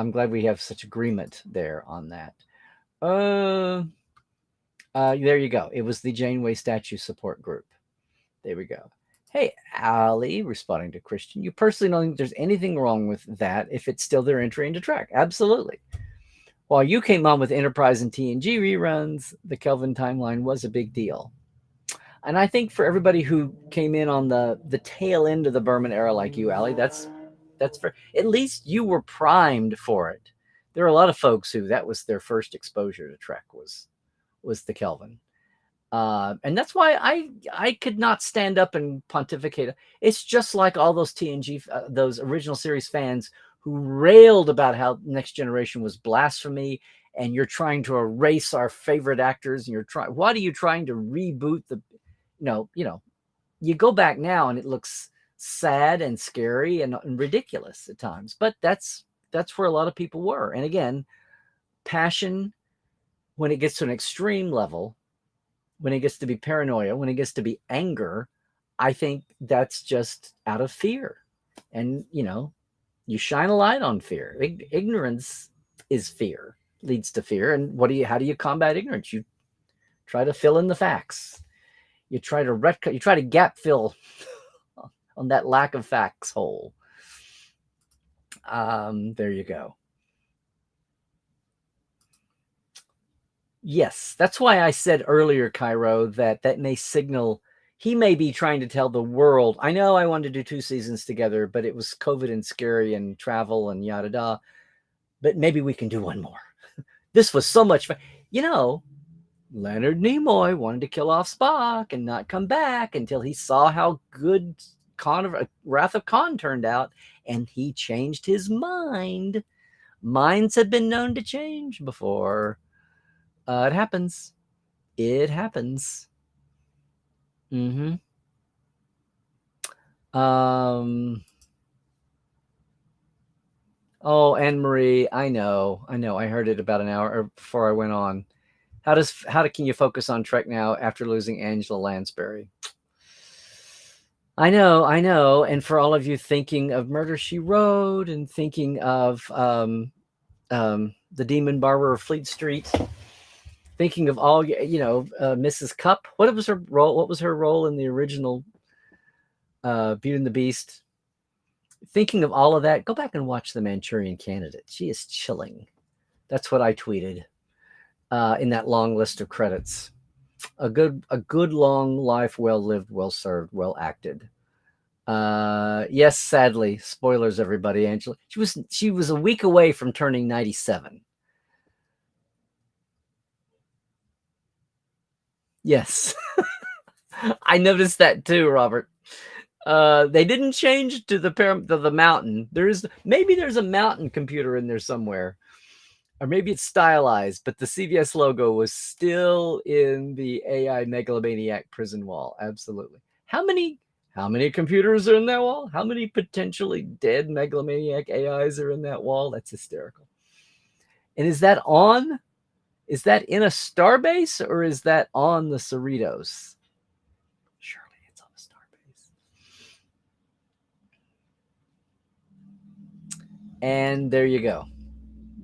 I'm glad we have such agreement there on that. There you go. It was the Janeway Statue Support Group. There we go. Hey, Allie, responding to Christian, you personally don't think there's anything wrong with that if it's still their entry into Trek? Absolutely. While you came on with Enterprise and TNG reruns, the Kelvin timeline was a big deal. And I think for everybody who came in on the tail end of the Berman era like you, Allie, that's fair. At least you were primed for it. There are a lot of folks who that was their first exposure to Trek was the Kelvin. And that's why I could not stand up and pontificate. It's just like all those TNG, those original series fans who railed about how Next Generation was blasphemy and you're trying to erase our favorite actors and what are you trying to reboot you go back now and it looks sad and scary and ridiculous at times, but that's where a lot of people were. And again, passion, when it gets to an extreme level, when it gets to be paranoia, when it gets to be anger, I think that's just out of fear. And, you shine a light on fear. Ignorance is fear, leads to fear. And how do you combat ignorance? You try to fill in the facts. You try to gap fill on that lack of facts hole. There you go. Yes, that's why I said earlier, Cairo, that may signal he may be trying to tell the world, I know I wanted to do 2 seasons together, but it was COVID and scary and travel and yada da. But maybe we can do one more. This was so much fun. Leonard Nimoy wanted to kill off Spock and not come back until he saw how good Wrath of Khan turned out, and he changed his mind. Minds have been known to change before. It happens. It happens. Mm-hmm. Oh, Anne-Marie, I know. I heard it about an hour before I went on. How can you focus on Trek now after losing Angela Lansbury? I know. And for all of you thinking of Murder, She Wrote and thinking of the Demon Barber of Fleet Street, thinking of all, Mrs. Cupp. What was her role? What was her role in the original Beauty and the Beast? Thinking of all of that, go back and watch The Manchurian Candidate. She is chilling. That's what I tweeted in that long list of credits. A good long life, well lived, well served, well acted. Yes, sadly, spoilers, everybody. Angela, she was a week away from turning 97. Yes, I noticed that too, Robert. They didn't change to the mountain. There's a mountain computer in there somewhere, or maybe it's stylized, but the CBS logo was still in the AI megalomaniac prison wall. Absolutely. How many computers are in that wall? How many potentially dead megalomaniac AIs are in that wall? That's hysterical. And is that in a starbase, or is that on the Cerritos? Surely it's on a starbase. And there you go.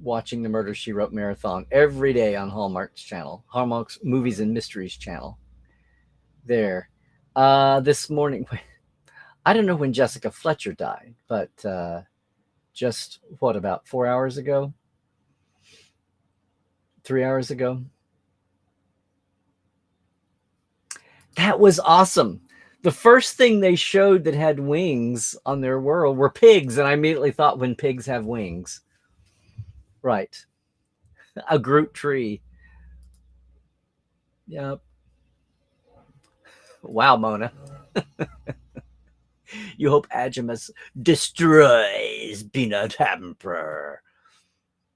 Watching the Murder, She Wrote marathon every day on Hallmark's channel, Hallmark's Movies and Mysteries channel. There. This morning, I don't know when Jessica Fletcher died, but just about 4 hours ago? 3 hours ago? That was awesome. The first thing they showed that had wings on their world were pigs, and I immediately thought, when pigs have wings. Right. A Groot tree. Yep. Wow, Mona. You hope Agimus destroys Peanut Hamper.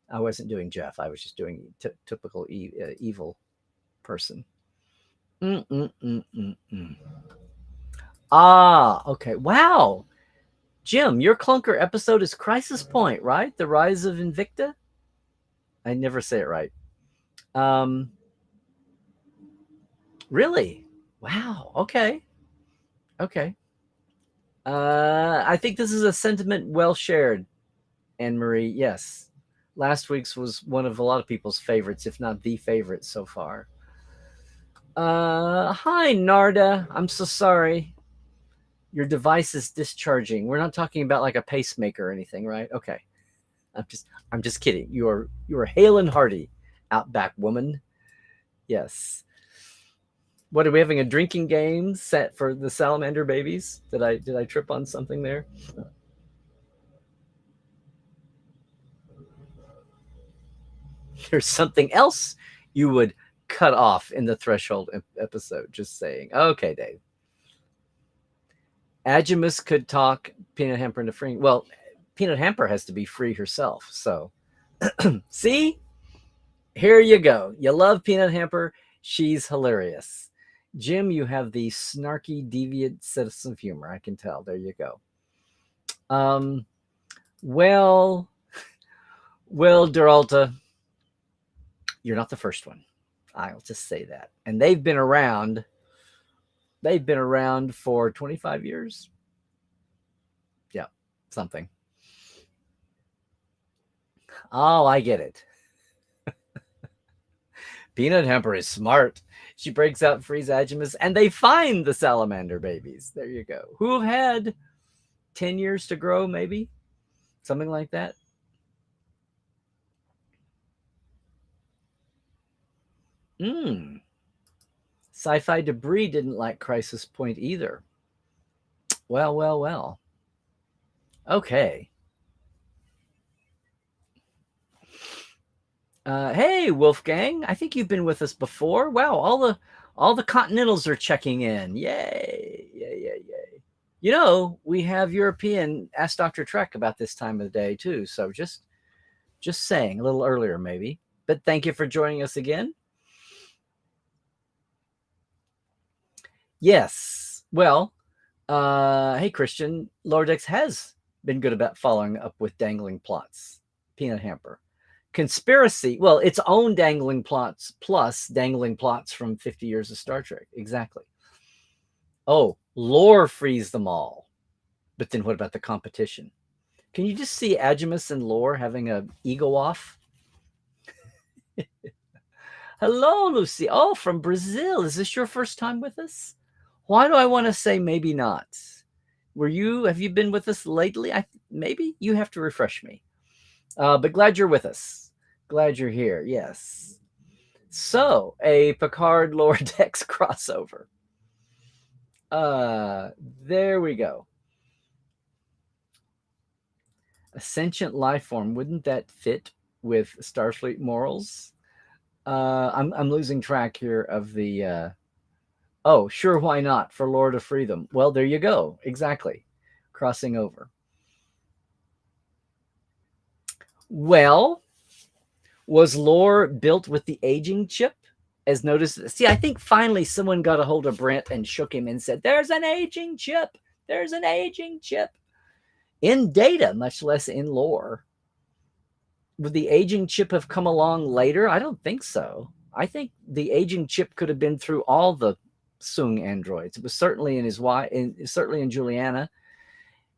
I wasn't doing Jeff. I was just doing typical evil person. Ah, okay. Wow. Jim, your clunker episode is Crisis Point, right? The Rise of Invicta? I never say it right. Really? Wow. Okay. I think this is a sentiment well shared, Anne-Marie. Yes. Last week's was one of a lot of people's favorites, if not the favorite so far. Hi, Narda. I'm so sorry. Your device is discharging. We're not talking about like a pacemaker or anything, right? Okay. I'm just kidding. You are hale and hearty, Outback woman. Yes. What, are we having a drinking game set for the salamander babies? Did I trip on something there? There's something else you would cut off in the Threshold episode. Just saying. Okay, Dave. Agimus could talk Peanut Hamper into freeing. Well, Peanut Hamper has to be free herself. So, see? Here you go. You love Peanut Hamper. She's hilarious. Jim, you have the snarky, deviant sense of humor. I can tell. There you go. Well, Duralta, you're not the first one. I'll just say that. And they've been around They've been around for 25 years. Yeah, something. Oh, I get it. Peanut Hamper is smart. She breaks out frees Agimus, and they find the salamander babies. There you go. Who have had 10 years to grow, maybe? Something like that. Hmm. Sci-fi Debris didn't like Crisis Point either. Well, well, well. Okay. Hey, Wolfgang. I think you've been with us before. Wow, all the Continentals are checking in. Yay! Yay! Yay! Yay! You know, we have European Ask Dr. Trek about this time of the day too. So just saying, a little earlier maybe. But thank you for joining us again. Yes. Well, hey, Christian, Lordex has been good about following up with dangling plots. Peanut Hamper. Conspiracy, well, its own dangling plots plus dangling plots from 50 years of Star Trek. Exactly. Oh, lore frees them all. But then what about the competition? Can you just see Agimus and lore having a ego off? Hello, Lucy. Oh, from Brazil. Is this your first time with us? Why do I want to say maybe not? Have you been with us lately? Maybe you have to refresh me. But glad you're with us. Glad you're here. Yes. So, a Picard Lower Decks crossover. There we go. A sentient life form. Wouldn't that fit with Starfleet morals? I'm losing track here of the. Oh, sure, why not? For Lord of Freedom. Well, there you go. Exactly. Crossing over. Well, was lore built with the aging chip? As noticed, see, I think finally someone got a hold of Brent and shook him and said, "There's an aging chip. There's an aging chip." In data, much less in lore. Would the aging chip have come along later? I don't think so. I think the aging chip could have been through all the Sung androids. It was certainly in his certainly in Juliana,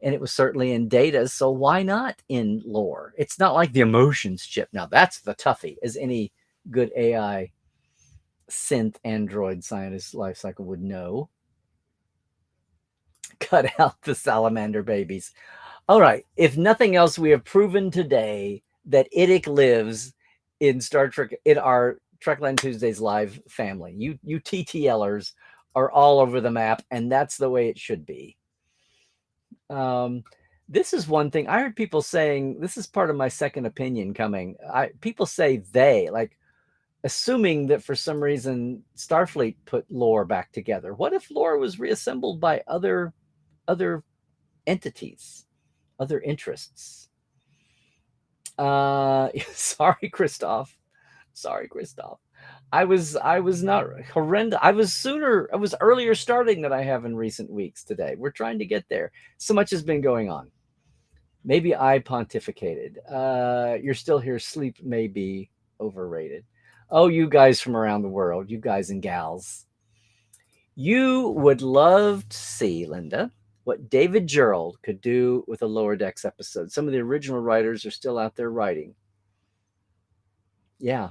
and it was certainly in Data. So why not in lore? It's not like the emotions chip. Now that's the toughie, as any good AI synth android scientist life cycle would know. Cut out the salamander babies. All right. If nothing else, we have proven today that Idic lives in Star Trek, in our Trekland Tuesdays live family. You TTLers are all over the map, and that's the way it should be. This is one thing I heard people saying. This is part of my second opinion coming. People say they, like, assuming that for some reason Starfleet put lore back together. What if lore was reassembled by other entities, other interests? Sorry, Christoph. Sorry, Christoph. I was not horrendous. I was earlier starting than I have in recent weeks today. We're trying to get there. So much has been going on. Maybe I pontificated. You're still here. Sleep may be overrated. Oh, you guys from around the world, you guys and gals. You would love to see, Linda, what David Gerald could do with a Lower Decks episode. Some of the original writers are still out there writing. Yeah.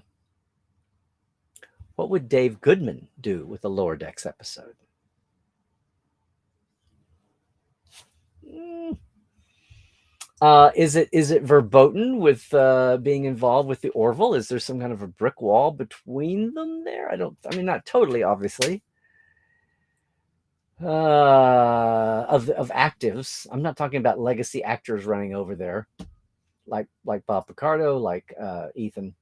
What would Dave Goodman do with a Lower Decks episode? Is it verboten with being involved with the Orville? Is there some kind of a brick wall between them there? I mean, not totally, obviously. Of actives, I'm not talking about legacy actors running over there, like Bob Picardo, like Ethan.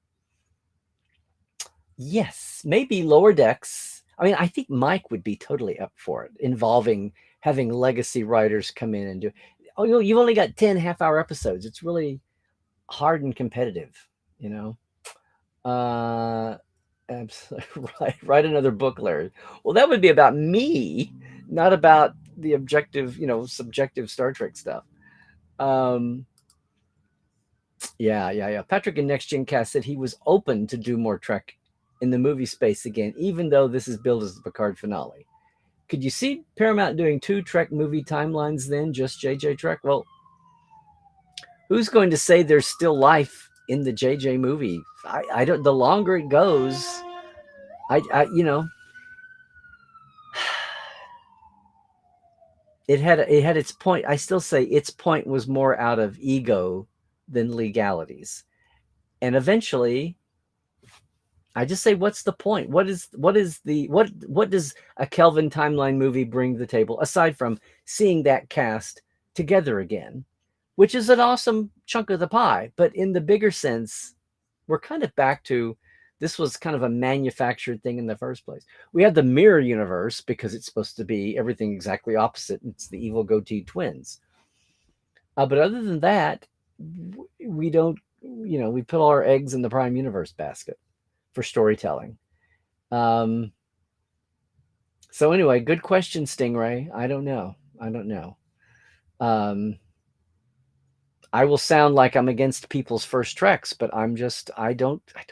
Yes, maybe Lower Decks. I mean, I think Mike would be totally up for it, involving having legacy writers come in and do. Oh, you've only got 10 half-hour episodes. It's really hard and competitive, you know. Write another book, Larry. Well, that would be about me, not about the objective, subjective Star Trek stuff. Yeah. Patrick in Next Gen Cast said he was open to do more Trek in the movie space again, even though this is billed as the Picard finale. Could you see Paramount doing 2 Trek movie timelines then, just JJ Trek? Well, who's going to say there's still life in the JJ movie? I don't. The longer it goes, I you know, it had its point. I still say its point was more out of ego than legalities, and eventually, I just say, what's the point? What does a Kelvin timeline movie bring to the table aside from seeing that cast together again, which is an awesome chunk of the pie, but in the bigger sense, we're kind of back to this was kind of a manufactured thing in the first place. We had the mirror universe because it's supposed to be everything exactly opposite. It's the evil goatee twins. But other than that, we don't, we put all our eggs in the Prime Universe basket for storytelling. So anyway, good question, Stingray. I don't know. I will sound like I'm against people's first treks, but I don't care.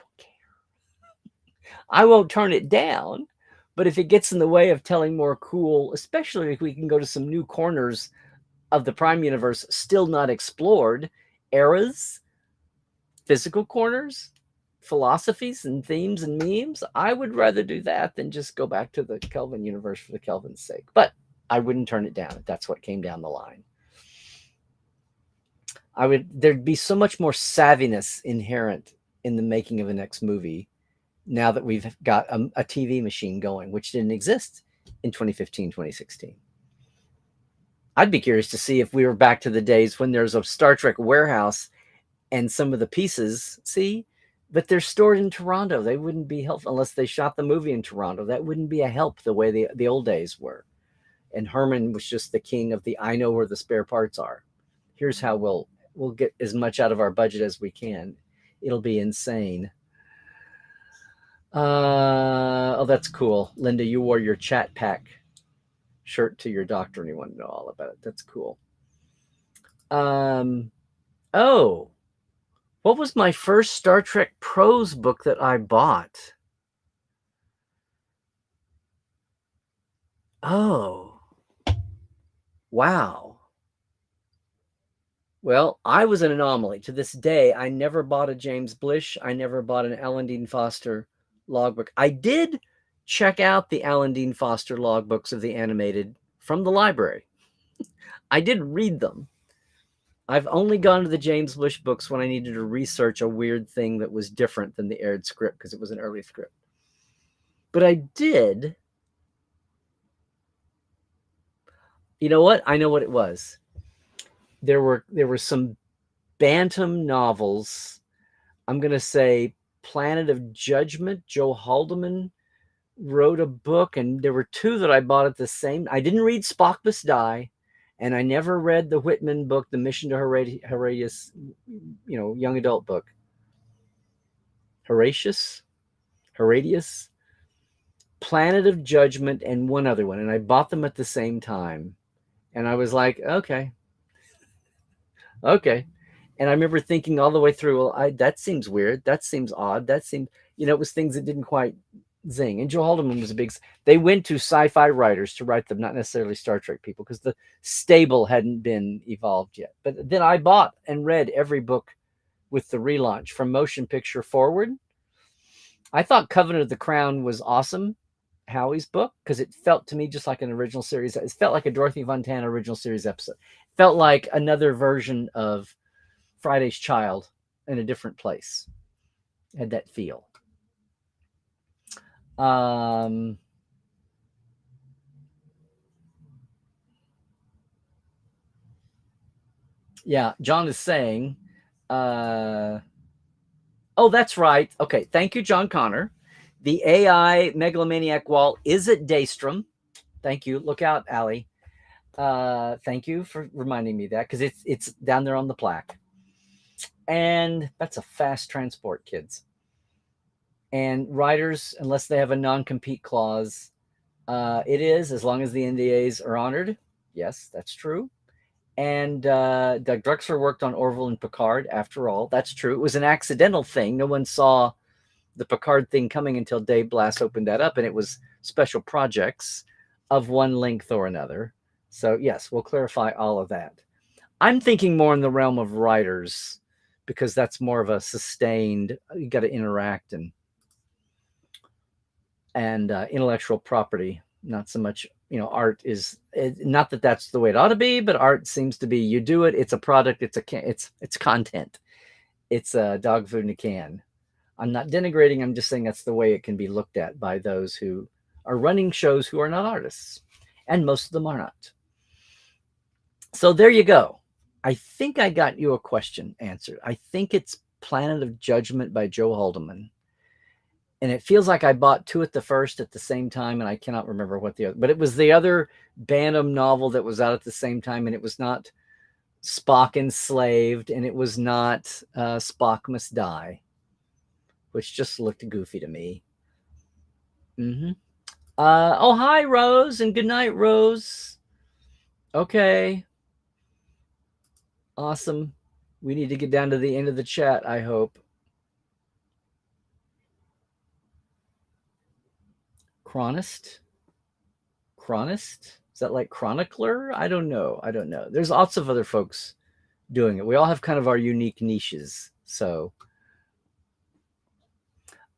I won't turn it down, but if it gets in the way of telling more cool, especially if we can go to some new corners of the Prime Universe still not explored, eras, physical corners, philosophies and themes and memes, I would rather do that than just go back to the Kelvin universe for the Kelvin's sake. But I wouldn't turn it down if that's what came down the line. There'd be so much more savviness inherent in the making of the next movie now that we've got a TV machine going, which didn't exist in 2015, 2016. I'd be curious to see if we were back to the days when there's a Star Trek warehouse and some of the pieces, but they're stored in Toronto. They wouldn't be helpful unless they shot the movie in Toronto. That wouldn't be a help the way the old days were. And Herman was just the king of the I know where the spare parts are. Here's how we'll get as much out of our budget as we can. It'll be insane. Oh, that's cool. Linda, you wore your Chat Pack shirt to your doctor and you want to know all about it. That's cool. Oh, what was my first Star Trek prose book that I bought? Oh, wow. Well, I was an anomaly. To this day, I never bought a James Blish. I never bought an Alan Dean Foster logbook. I did check out the Alan Dean Foster logbooks of the animated from the library. I did read them. I've only gone to the James Blish books when I needed to research a weird thing that was different than the aired script because it was an early script. But I did. You know what? I know what it was. There were some Bantam novels. I'm going to say Planet of Judgment. Joe Haldeman wrote a book, and there were 2 that I bought at the same. I didn't read Spock Must Die, and I never read the Whitman book, The Mission to Horatius, young adult book. Horatius, Planet of Judgment, and one other one, and I bought them at the same time, and I was like, okay. And I remember thinking all the way through, well, that seems weird. That seems odd. That seemed, it was things that didn't quite zing. And Joe Haldeman was they went to sci-fi writers to write them, not necessarily Star Trek people, because the stable hadn't been evolved yet. But then I bought and read every book with the relaunch from motion picture forward. I thought Covenant of the Crown was awesome, Howie's book, because it felt to me just like an original series. It felt like a Dorothy Fontana original series episode. It felt like another version of Friday's Child in a different place. It had that feel. Yeah, John is saying, oh, that's right. Okay, thank you, John Connor. The AI megalomaniac wall is at Daystrom. Thank you. Look out, Allie. Thank you for reminding me that, because it's down there on the plaque. And that's a fast transport, kids. And writers, unless they have a non-compete clause, it is, as long as the NDAs are honored. Yes, that's true. And Doug Drexler worked on Orville and Picard, after all. That's true. It was an accidental thing. No one saw the Picard thing coming until Dave Blass opened that up, and it was special projects. of one length or another. So yes, we'll clarify all of that. I'm thinking more in the realm of writers because that's more of a sustained. You got to interact and intellectual property. Not so much, art is not that that's the way it ought to be, but art seems to be you do it. It's a product. It's content. It's a dog food in a can. I'm not denigrating. I'm just saying that's the way it can be looked at by those who are running shows who are not artists, and most of them are not. So there you go. I think I got you a question answered. I think it's Planet of Judgment by Joe Haldeman. And it feels like I bought two at the same time, and I cannot remember what the other, but it was the other Bantam novel that was out at the same time, and it was not Spock Enslaved, and it was not Spock Must Die, which just looked goofy to me. Mm-hmm. Oh, hi, Rose, and good night, Rose. Okay. Awesome. We need to get down to the end of the chat, I hope. Chronist? Is that like chronicler? I don't know. There's lots of other folks doing it. We all have kind of our unique niches. So,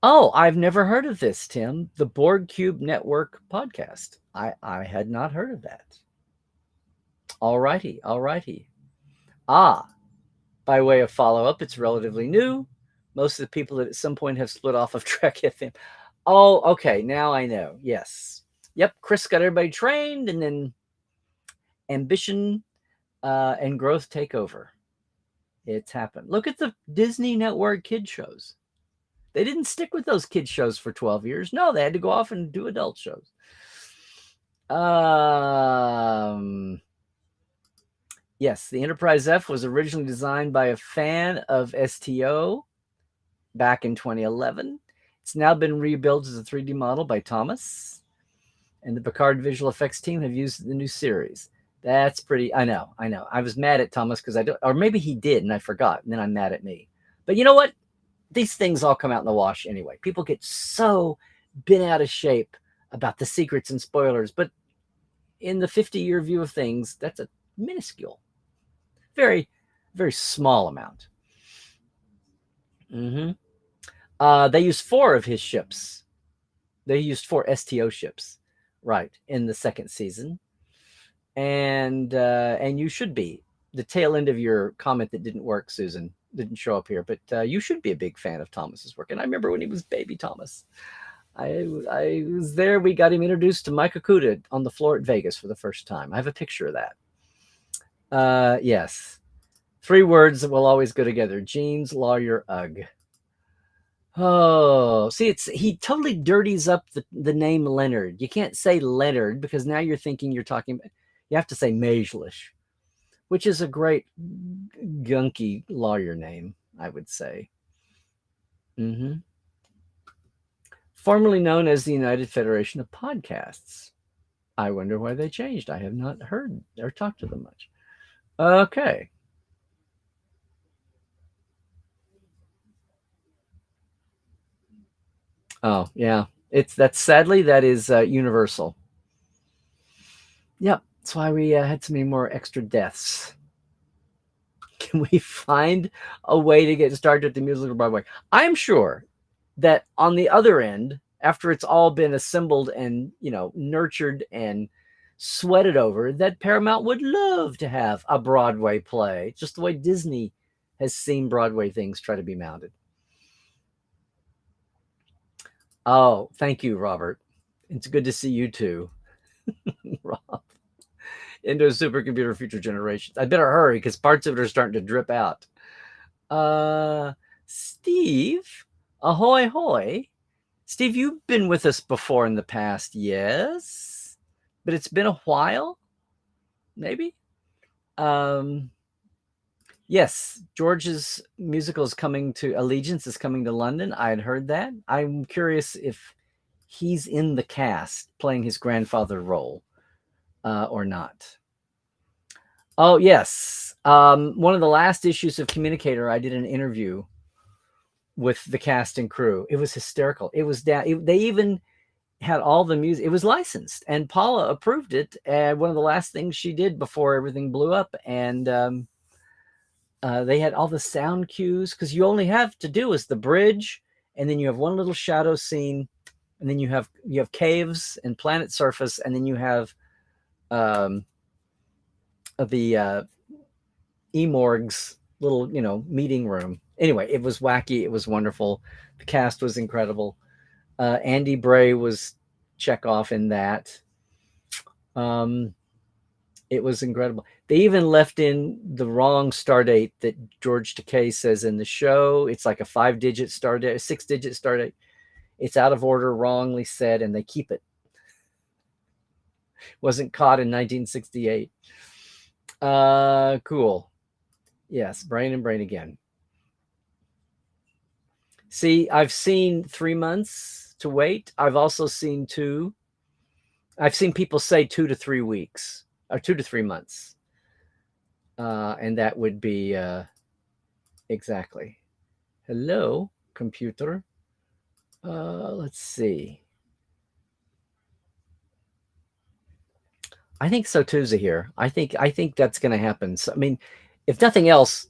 oh, I've never heard of this, Tim. The Board Cube Network podcast. I had not heard of that. All righty. By way of follow-up, it's relatively new. Most of the people that at some point have split off of Trek FM. Oh, okay. Now I know. Yes. Yep. Chris got everybody trained, and then ambition and growth take over. It's happened. Look at the Disney Network kid shows. They didn't stick with those kid shows for 12 years. No, they had to go off and do adult shows. Yes, the Enterprise F was originally designed by a fan of STO back in 2011. It's now been rebuilt as a 3D model by Thomas, and the Picard visual effects team have used the new series. That's pretty. I know. I was mad at Thomas because I don't, or maybe he did and I forgot, and then I'm mad at me. But you know what? These things all come out in the wash anyway. People get so bent out of shape about the secrets and spoilers, but in the 50-year view of things, that's a minuscule, very, very small amount. Mm-hmm. They used 4 of his ships. They used 4 STO ships, right, in the second season. And you should be. The tail end of your comment that didn't work, Susan, didn't show up here, but you should be a big fan of Thomas's work. And I remember when he was baby Thomas. I was there. We got him introduced to Mike Okuda on the floor at Vegas for the first time. I have a picture of that. Yes. 3 words that will always go together. Jeans, lawyer, ugh. Oh, see, he totally dirties up the name Leonard. You can't say Leonard because now you're thinking you're talking. You have to say Majlish, which is a great gunky lawyer name, I would say. Mm-hmm. Formerly known as the United Federation of Podcasts. I wonder why they changed. I have not heard or talked to them much. Okay. Oh, yeah. Sadly, that is universal. Yep. That's why we had so many more extra deaths. Can we find a way to get started at the musical Broadway? I'm sure that on the other end, after it's all been assembled and, nurtured and sweated over, that Paramount would love to have a Broadway play, just the way Disney has seen Broadway things try to be mounted. Oh, thank you, Robert. It's good to see you too. Rob. Into a supercomputer future generations. I better hurry because parts of it are starting to drip out. Steve, ahoy hoy. Steve, you've been with us before in the past, yes, but it's been a while, maybe. Yes, George's musical is coming to Allegiance is coming to London. I had heard that. I'm curious if he's in the cast playing his grandfather role or not. Oh, yes. One of the last issues of Communicator, I did an interview with the cast and crew. It was hysterical. It was down. They even had all the music. It was licensed, and Paula approved it. And one of the last things she did before everything blew up, and they had all the sound cues, because you only have to do is the bridge, and then you have one little shadow scene, and then you have caves and planet surface, and then you have the Emorg's little meeting room. Anyway, it was wacky. It was wonderful. The cast was incredible. Andy Bray was Chekhov in that. It was incredible. They even left in the wrong star date that George Takei says in the show. It's like a 5-digit star date, a 6-digit star date. It's out of order, wrongly said, and they keep it. Wasn't caught in 1968. Cool. Yes, Brain and Brain again. See, I've seen 3 months to wait. I've also seen 2. I've seen people say 2 to 3 weeks, or 2 to 3 months. And that would be exactly. Hello, computer. Let's see. I think so too, Zahir. I think that's going to happen. So, I mean, if nothing else,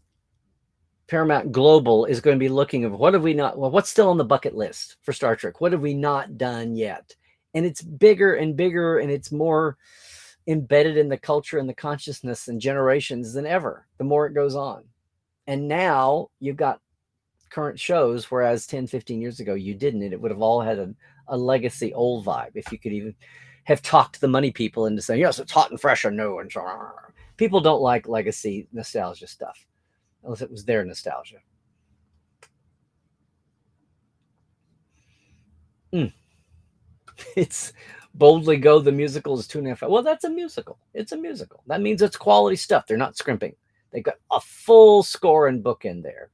Paramount Global is going to be looking at what have we not, well, what's still on the bucket list for Star Trek? What have we not done yet? And it's bigger and bigger, and it's more embedded in the culture and the consciousness and generations than ever, the more it goes on. And now you've got current shows, whereas 10, 15 years ago, you didn't. And it would have all had a legacy old vibe, if you could even have talked the money people into saying, yes, it's hot and fresh and new. And so people don't like legacy nostalgia stuff, unless it was their nostalgia. It's Boldly Go, the musical is 2.5. Well, that's a musical. It's a musical. That means it's quality stuff. They're not scrimping. They've got a full score and book in there.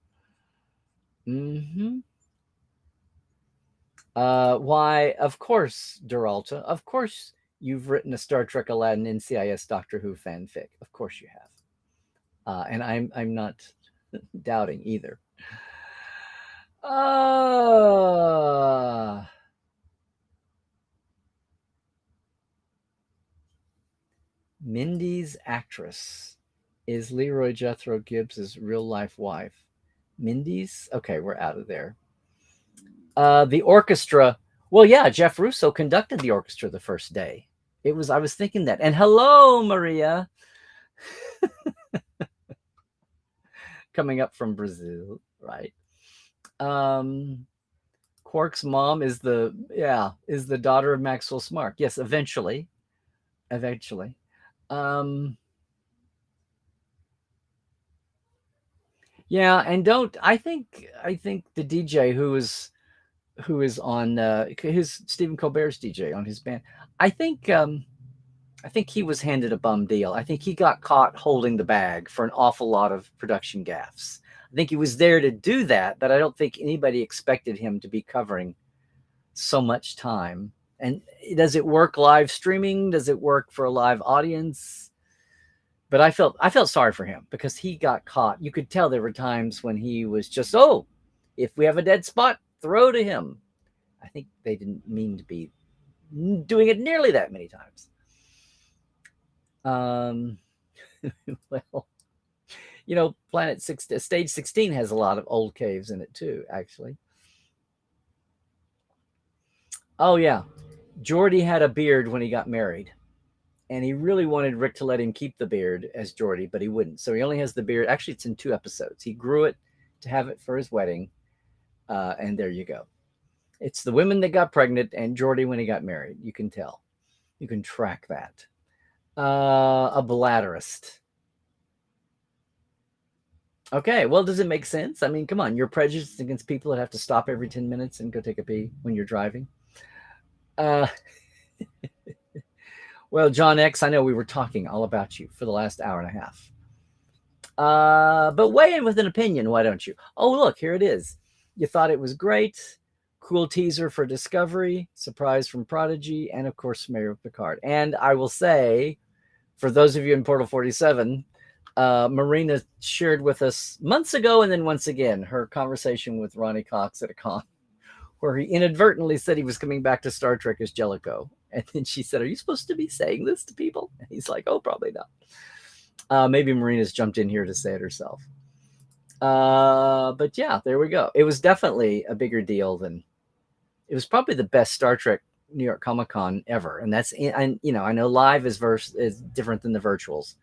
Why, of course, Duralta. Of course, you've written a Star Trek Aladdin NCIS Doctor Who fanfic. Of course you have. And I'm not doubting either. Mindy's actress is Leroy Jethro Gibbs' real-life wife. Mindy's? Okay, we're out of there. The orchestra. Well, yeah, Jeff Russo conducted the orchestra the first day. I was thinking that. And hello, Maria. Coming up from Brazil, right? Quark's mom is the daughter of Maxwell Smart. Yes, eventually. Yeah, and I think the DJ who is on his Stephen Colbert's DJ on his band, I think he was handed a bum deal. I think he got caught holding the bag for an awful lot of production gaffes. I think he was there to do that, but I don't think anybody expected him to be covering so much time. And does it work live streaming? Does it work for a live audience? But I felt sorry for him, because he got caught. You could tell there were times when he was just, if we have a dead spot, throw to him. I think they didn't mean to be doing it nearly that many times. Well, Planet 6, Stage 16 has a lot of old caves in it too, actually. Oh yeah, Geordi had a beard when he got married, and he really wanted Rick to let him keep the beard as Geordi, but he wouldn't. So he only has the beard. Actually, it's in 2 episodes. He grew it to have it for his wedding, and there you go. It's the women that got pregnant and Geordi when he got married. You can tell. You can track that. A bladderist. Okay, well, does it make sense? I mean, come on. You're prejudiced against people that have to stop every 10 minutes and go take a pee when you're driving. Well, John X, I know we were talking all about you for the last hour and a half. But weigh in with an opinion, why don't you? Oh, look, here it is. You thought it was great. Cool teaser for Discovery, surprise from Prodigy, and of course, Mayor of Picard. And I will say, for those of you in Portal 47, Marina shared with us months ago, and then once again, her conversation with Ronnie Cox at a con, where he inadvertently said he was coming back to Star Trek as Jellicoe. And then she said, "Are you supposed to be saying this to people?" And he's like, "Oh, probably not." Maybe Marina's jumped in here to say it herself. But yeah, there we go. It was definitely a bigger deal than it was. Probably the best Star Trek New York Comic Con ever, and I know live is different than the virtuals,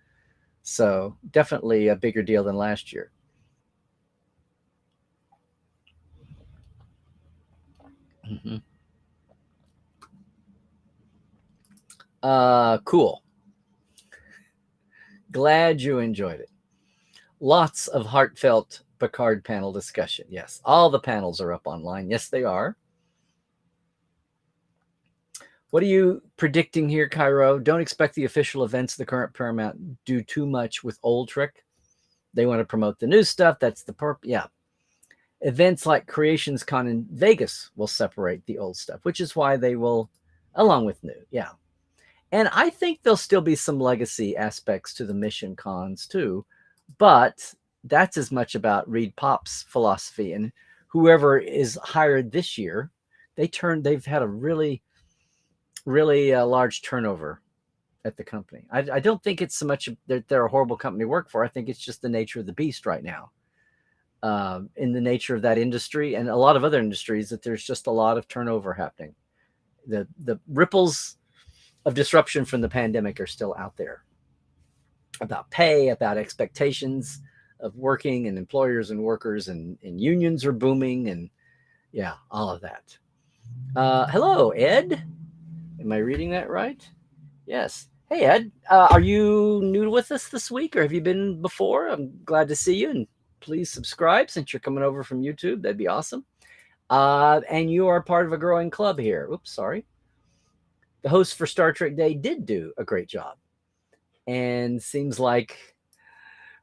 so definitely a bigger deal than last year. Mm-hmm. Cool. Glad you enjoyed it. Lots of heartfelt Picard panel discussion. Yes, all the panels are up online. Yes, they are. What are you predicting here, Cairo? Don't expect the official events of the current Paramount do too much with old Trek. They want to promote the new stuff. That's the purpose. Yeah. Events like Creations Con in Vegas will separate the old stuff, which is why they will, along with new. Yeah. And I think there'll still be some legacy aspects to the mission cons too, but that's as much about Reed Pop's philosophy and whoever is hired this year. They've had a really large turnover at the company. I don't think it's so much that they're a horrible company to work for. I think it's just the nature of the beast right now, in the nature of that industry and a lot of other industries, that there's just a lot of turnover happening. The ripples of disruption from the pandemic are still out there, about pay, about expectations of working, and employers and workers, and unions are booming, and yeah, all of that. Hello, Ed. Am I reading that right? Yes. Hey, Ed, are you new with us this week, or have you been before? I'm glad to see you, and please subscribe since you're coming over from YouTube. That'd be awesome. And you are part of a growing club here. Oops, sorry. The host for Star Trek Day did do a great job, and seems like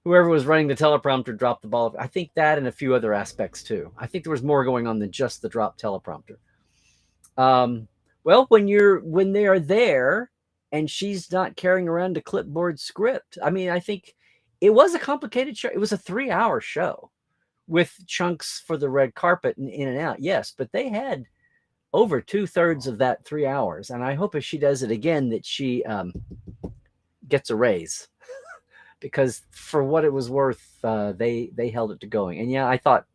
whoever was running the teleprompter dropped the ball. I think that and a few other aspects too. I think there was more going on than just the drop teleprompter. Um, well, when they are there and she's not carrying around a clipboard script, I mean, I think it was a complicated show. It was a 3-hour show with chunks for the red carpet and in and out. Yes, but they had over 2/3 of that 3 hours, and I hope if she does it again that she gets a raise, because for what it was worth, they held it to going. And yeah, I thought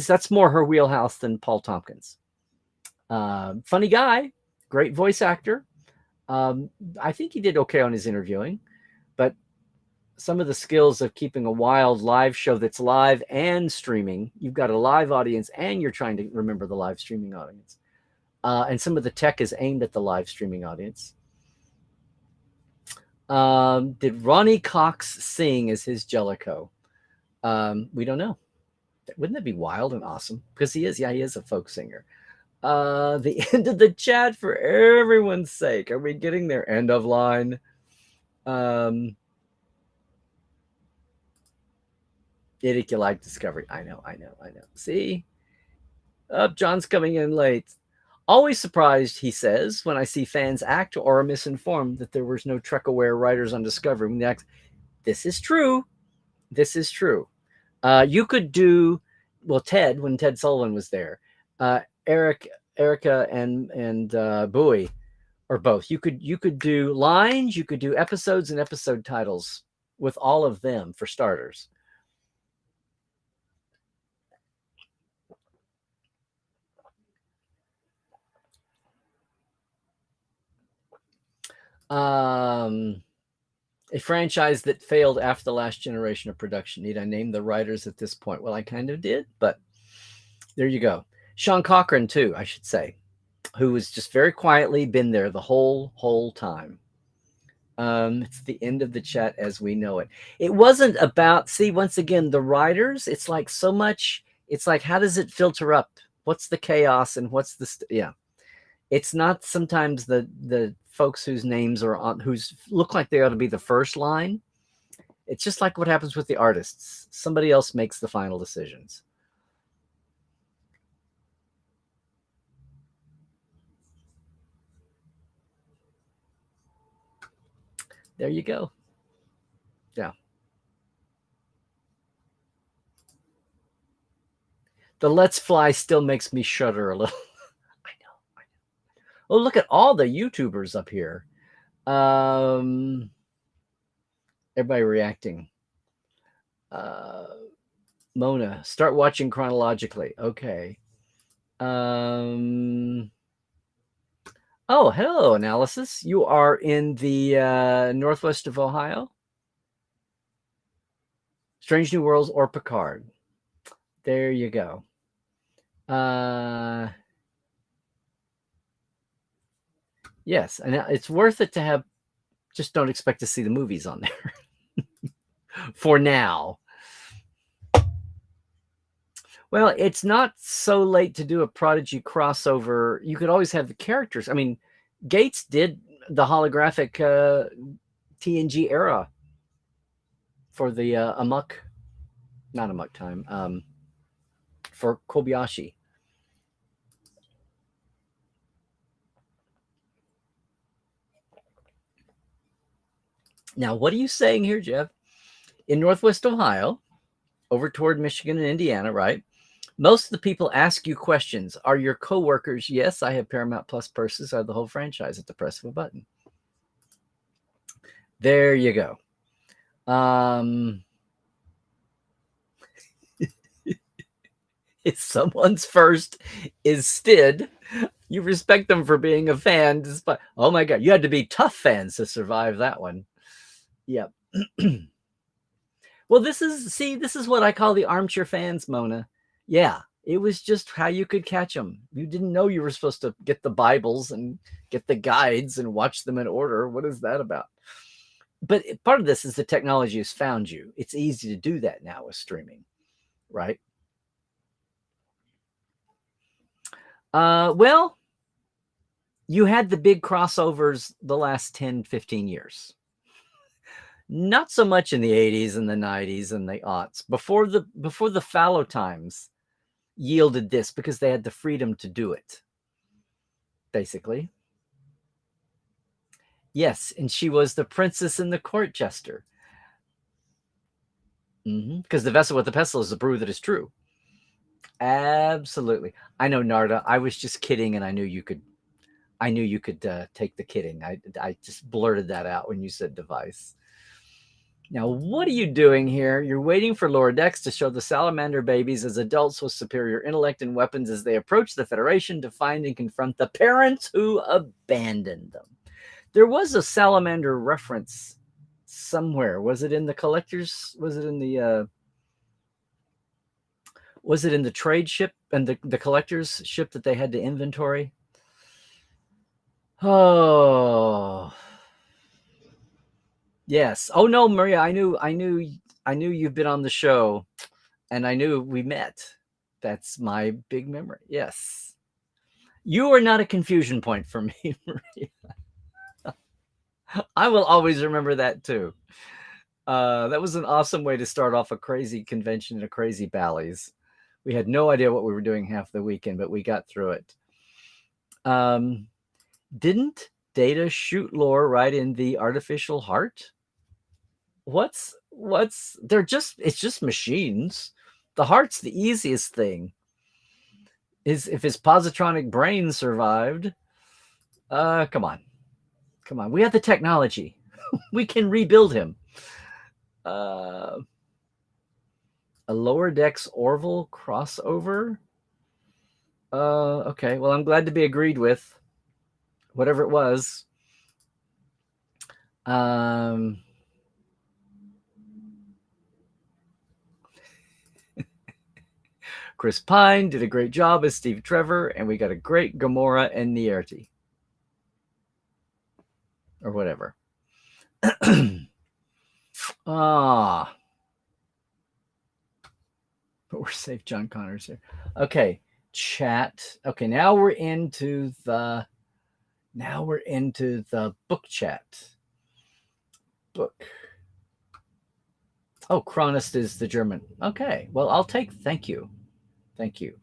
that's more her wheelhouse than Paul Tompkins. Funny guy, great voice actor. I think he did okay on his interviewing, but some of the skills of keeping a wild live show that's live and streaming, you've got a live audience and you're trying to remember the live streaming audience. And some of the tech is aimed at the live streaming audience. Did Ronnie Cox sing as his Jellicoe? We don't know. Wouldn't that be wild and awesome? Because he is a folk singer. The end of the chat for everyone's sake. Are we getting their end of line? Did you like Discovery? I know. See? John's coming in late. Always surprised, he says, when I see fans act or are misinformed that there was no Trek-aware writers on Discovery. This is true. You could do, well, Ted, when Ted Sullivan was there, Erica and Bowie, or both. You could do lines, you could do episodes and episode titles with all of them, for starters. A franchise that failed after the last generation of production. Need I name the writers at this point? Well, I kind of did, but there you go. Sean Cochran, too, I should say, who has just very quietly been there the whole time. It's the end of the chat as we know it. It wasn't about, see, once again, the writers. It's like so much. It's like, how does it filter up? What's the chaos and what's the yeah? It's not sometimes the folks whose names are on, who's look like they ought to be the first line. It's just like what happens with the artists. Somebody else makes the final decisions. There you go. Yeah. The Let's Fly still makes me shudder a little. I know. Oh, look at all the YouTubers up here. Everybody reacting. Mona, start watching chronologically. Okay. Oh, hello, Analysis. You are in the northwest of Ohio? Strange New Worlds or Picard. There you go. Yes, and it's worth it to have. Just don't expect to see the movies on there for now. Well, it's not so late to do a Prodigy crossover. You could always have the characters. I mean, Gates did the holographic TNG era for the not Amok Time, for Kobayashi. Now, what are you saying here, Jeff? In Northwest Ohio, over toward Michigan and Indiana, right? Most of the people ask you questions. Are your coworkers? Yes, I have Paramount Plus purses. I have the whole franchise at the press of a button. There you go. If someone's first is Stid, you respect them for being a fan. Despite, oh my God, you had to be tough fans to survive that one. Yep. Well, this is what I call the armchair fans, Mona. Yeah, it was just how you could catch them. You didn't know you were supposed to get the Bibles and get the guides and watch them in order. What is that about? But part of this is the technology has found you. It's easy to do that now with streaming, right? Well, you had the big crossovers the last 10, 15 years. Not so much in the 80s and the 90s and the aughts. Before the fallow times yielded this because they had the freedom to do it, basically. Yes, and she was the princess and the court jester. Because the vessel with the pestle is the brew that is true. Absolutely. I know, Narda. I was just kidding, and I knew you could take the kidding. I just blurted that out when you said device. Now, what are you doing here? You're waiting for Lower Decks to show the salamander babies as adults with superior intellect and weapons as they approach the Federation to find and confront the parents who abandoned them. There was a salamander reference somewhere. Was it in the collectors? Was it in the trade ship and the collector's ship that they had to inventory? Oh, yes. Oh no, Maria, I knew you've been on the show, and I knew we met. That's my big memory. Yes. You are not a confusion point for me, Maria. I will always remember that too. That was an awesome way to start off a crazy convention and a crazy Bally's. We had no idea what we were doing half the weekend, but we got through it. Didn't Data shoot Lore right in the artificial heart? It's just machines. The heart's the easiest thing. If his positronic brain survived, come on. We have the technology. We can rebuild him. A Lower Decks Orville crossover. Okay. Well, I'm glad to be agreed with. Whatever it was. Chris Pine did a great job as Steve Trevor, and we got a great Gamora and Nierti. Or whatever. But we're safe. John Connor's here. Okay, chat. Okay, now we're into the book chat. Book. Oh, Chronist is the German. Okay, well, thank you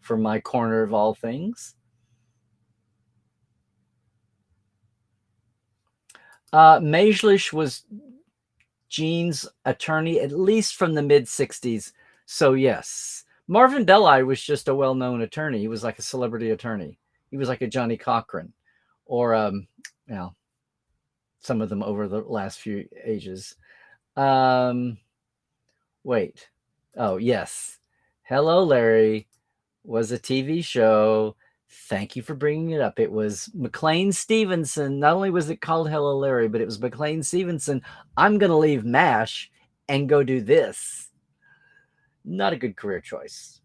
for my corner of all things. Majlish was Gene's attorney, at least from the mid-60s. So yes, Marvin Belli was just a well-known attorney. He was like a celebrity attorney. He was like a Johnny Cochran, or well, some of them over the last few ages. Um, wait. Oh, yes. Hello, Larry was a TV show. Thank you for bringing it up. It was McLean Stevenson. Not only was it called Hello, Larry, but it was McLean Stevenson. I'm going to leave MASH and go do this. Not a good career choice.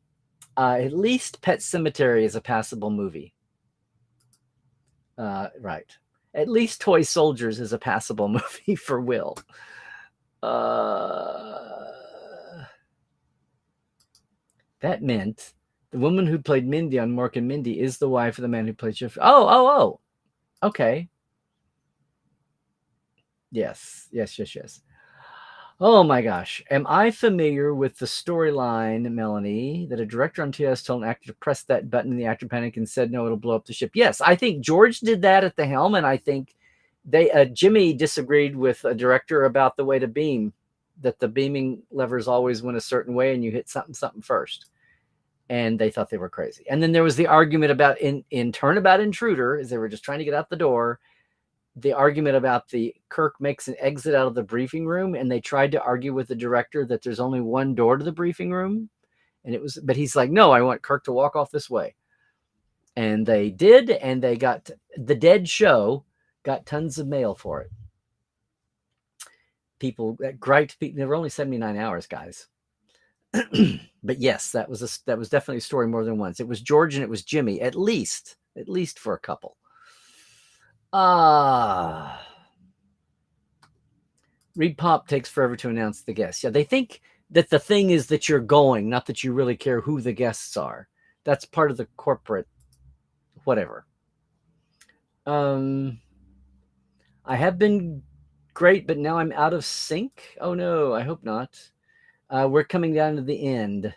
At least Pet Sematary is a passable movie. Right. At least Toy Soldiers is a passable movie for Will. That meant the woman who played Mindy on Mork and Mindy is the wife of the man who played Jeff. Oh. Okay. Yes. Oh my gosh. Am I familiar with the storyline, Melanie, that a director on TOS told an actor to press that button and the actor panicked and said, no, it'll blow up the ship? Yes, I think George did that at the helm, and I think Jimmy disagreed with a director about the way to beam, that the beaming levers always went a certain way and you hit something first. And they thought they were crazy. And then there was the argument about in Turnabout Intruder, as they were just trying to get out the door, the argument about the Kirk makes an exit out of the briefing room, and they tried to argue with the director that there's only one door to the briefing room. And it was, but he's like, no, I want Kirk to walk off this way. And they did, and they got the Dead Show got tons of mail for it. People that griped. There were only 79 hours, guys. But yes, that was definitely a story more than once. It was George and it was Jimmy, at least for a couple. Reed Pop takes forever to announce the guests. Yeah, they think that the thing is that you're going, not that you really care who the guests are. That's part of the corporate whatever. I have been great, but now I'm out of sync. Oh no, I hope not. We're coming down to the end.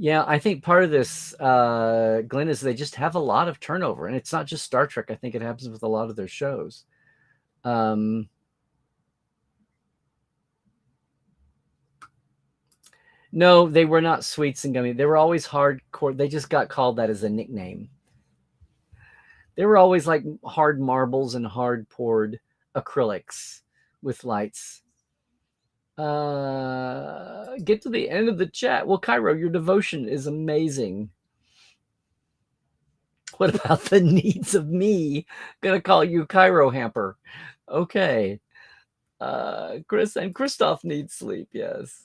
Yeah, I think part of this, Glenn, is they just have a lot of turnover. And it's not just Star Trek. I think it happens with a lot of their shows. No, they were not sweets and gummy. They were always hardcore. They just got called that as a nickname. They were always like hard marbles and hard poured acrylics with lights. Get to the end of the chat. Well, Cairo, your devotion is amazing. What about the needs of me? Gonna call you Cairo Hamper. Okay. Chris and Christoph needs sleep. Yes.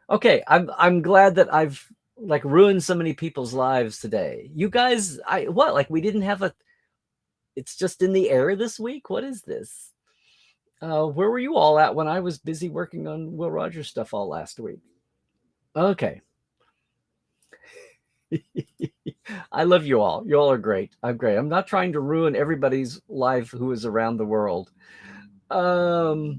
Okay. I'm glad that I've like ruined so many people's lives today. You guys, we didn't have it's just in the air this week. What is this? Where were you all at when I was busy working on Will Rogers stuff all last week? Okay. I love you all. You all are great. I'm great. I'm not trying to ruin everybody's life who is around the world. Cool,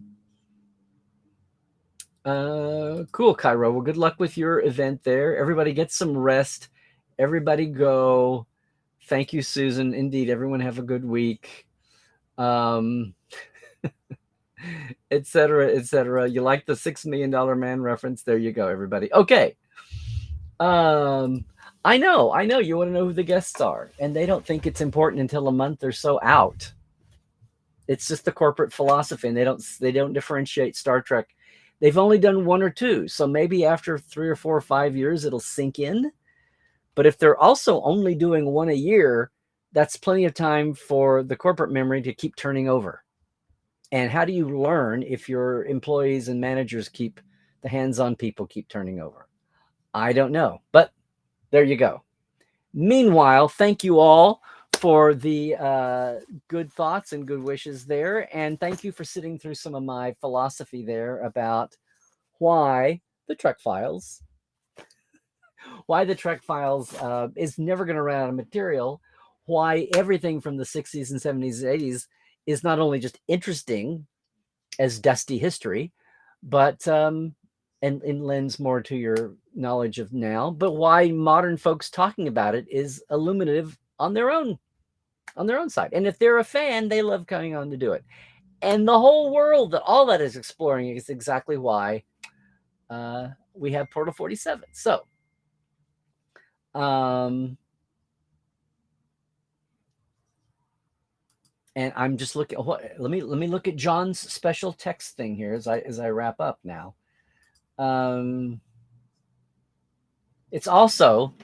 Cairo. Well, good luck with your event there. Everybody get some rest. Everybody go. Thank you, Susan. Indeed, everyone have a good week. Etc. You like the $6 Million Man reference? There you go, everybody. Okay. I know you want to know who the guests are, and they don't think it's important until a month or so out. It's just the corporate philosophy, and they don't differentiate Star Trek. They've only done one or two, so maybe after 3 or 4 or 5 years it'll sink in. But if they're also only doing one a year, that's plenty of time for the corporate memory to keep turning over. And how do you learn if your employees and managers the hands-on people keep turning over? I don't know, but there you go. Meanwhile, thank you all for the good thoughts and good wishes there. And thank you for sitting through some of my philosophy there about why the Trek Files is never going to run out of material, why everything from the 60s and 70s and 80s is not only just interesting as dusty history, but and lends more to your knowledge of now, but why modern folks talking about it is illuminative on their own side. And if they're a fan, they love coming on to do it. And the whole world, that all that is exploring, is exactly why we have Portal 47. So, and I'm just looking. Let me look at John's special text thing here as I wrap up now. It's also,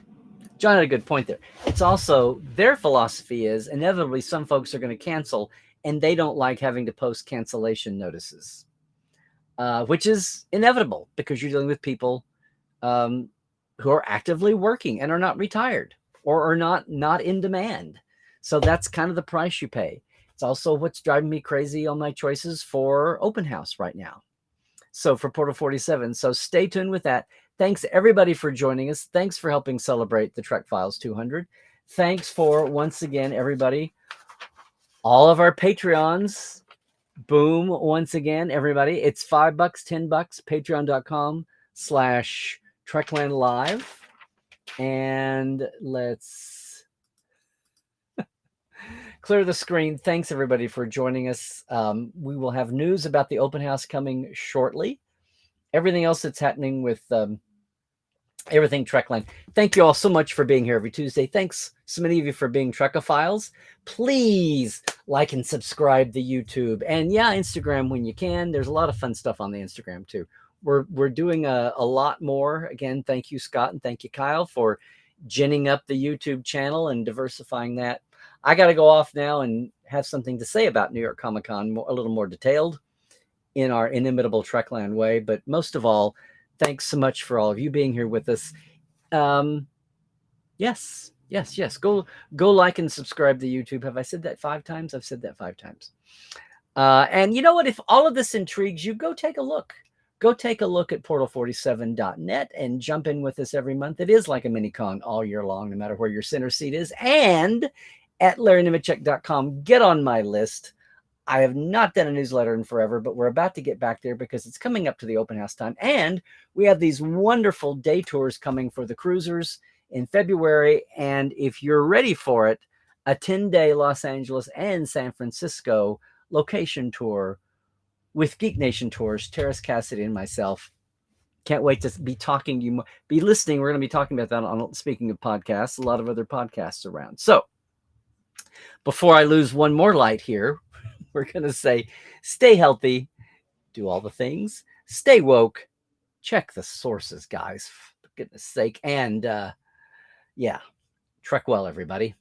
John had a good point there. It's also, their philosophy is inevitably some folks are going to cancel, and they don't like having to post cancellation notices, which is inevitable because you're dealing with people who are actively working and are not retired or are not in demand. So that's kind of the price you pay. It's also what's driving me crazy on my choices for open house right now. So for Portal 47. So stay tuned with that. Thanks everybody for joining us. Thanks for helping celebrate the Trek Files 200. Thanks for, once again, everybody, all of our Patreons. Boom. Once again, everybody, it's $5, $10, patreon.com/Trekland Live. And let's clear the screen. Thanks everybody for joining us. We will have news about the open house coming shortly. Everything else that's happening with everything Trekland. Thank you all so much for being here every Tuesday. Thanks so many of you for being Trekophiles. Please like and subscribe to YouTube, and yeah, Instagram when you can. There's a lot of fun stuff on the Instagram too. We're doing a lot more. Again, thank you, Scott, and thank you, Kyle, for ginning up the YouTube channel and diversifying that. I got to go off now and have something to say about New York Comic Con, a little more detailed in our inimitable Trekland way. But most of all, thanks so much for all of you being here with us. Yes. Go like and subscribe to YouTube. Have I said that 5 times? I've said that 5 times. And you know what? If all of this intrigues you, go take a look. Go take a look at portal47.net and jump in with us every month. It is like a mini con all year long, no matter where your center seat is. And at LarryNemechek.com, get on my list. I have not done a newsletter in forever, but we're about to get back there because it's coming up to the open house time. And we have these wonderful day tours coming for the cruisers in February. And if you're ready for it, a 10-day Los Angeles and San Francisco location tour with Geek Nation Tours, Terrace Cassidy and myself. Can't wait to be talking to you, be listening. We're going to be talking about that on, speaking of podcasts, a lot of other podcasts around. So before I lose one more light here, we're going to say, stay healthy, do all the things, stay woke, check the sources, guys, for goodness sake. And yeah, trek well, everybody.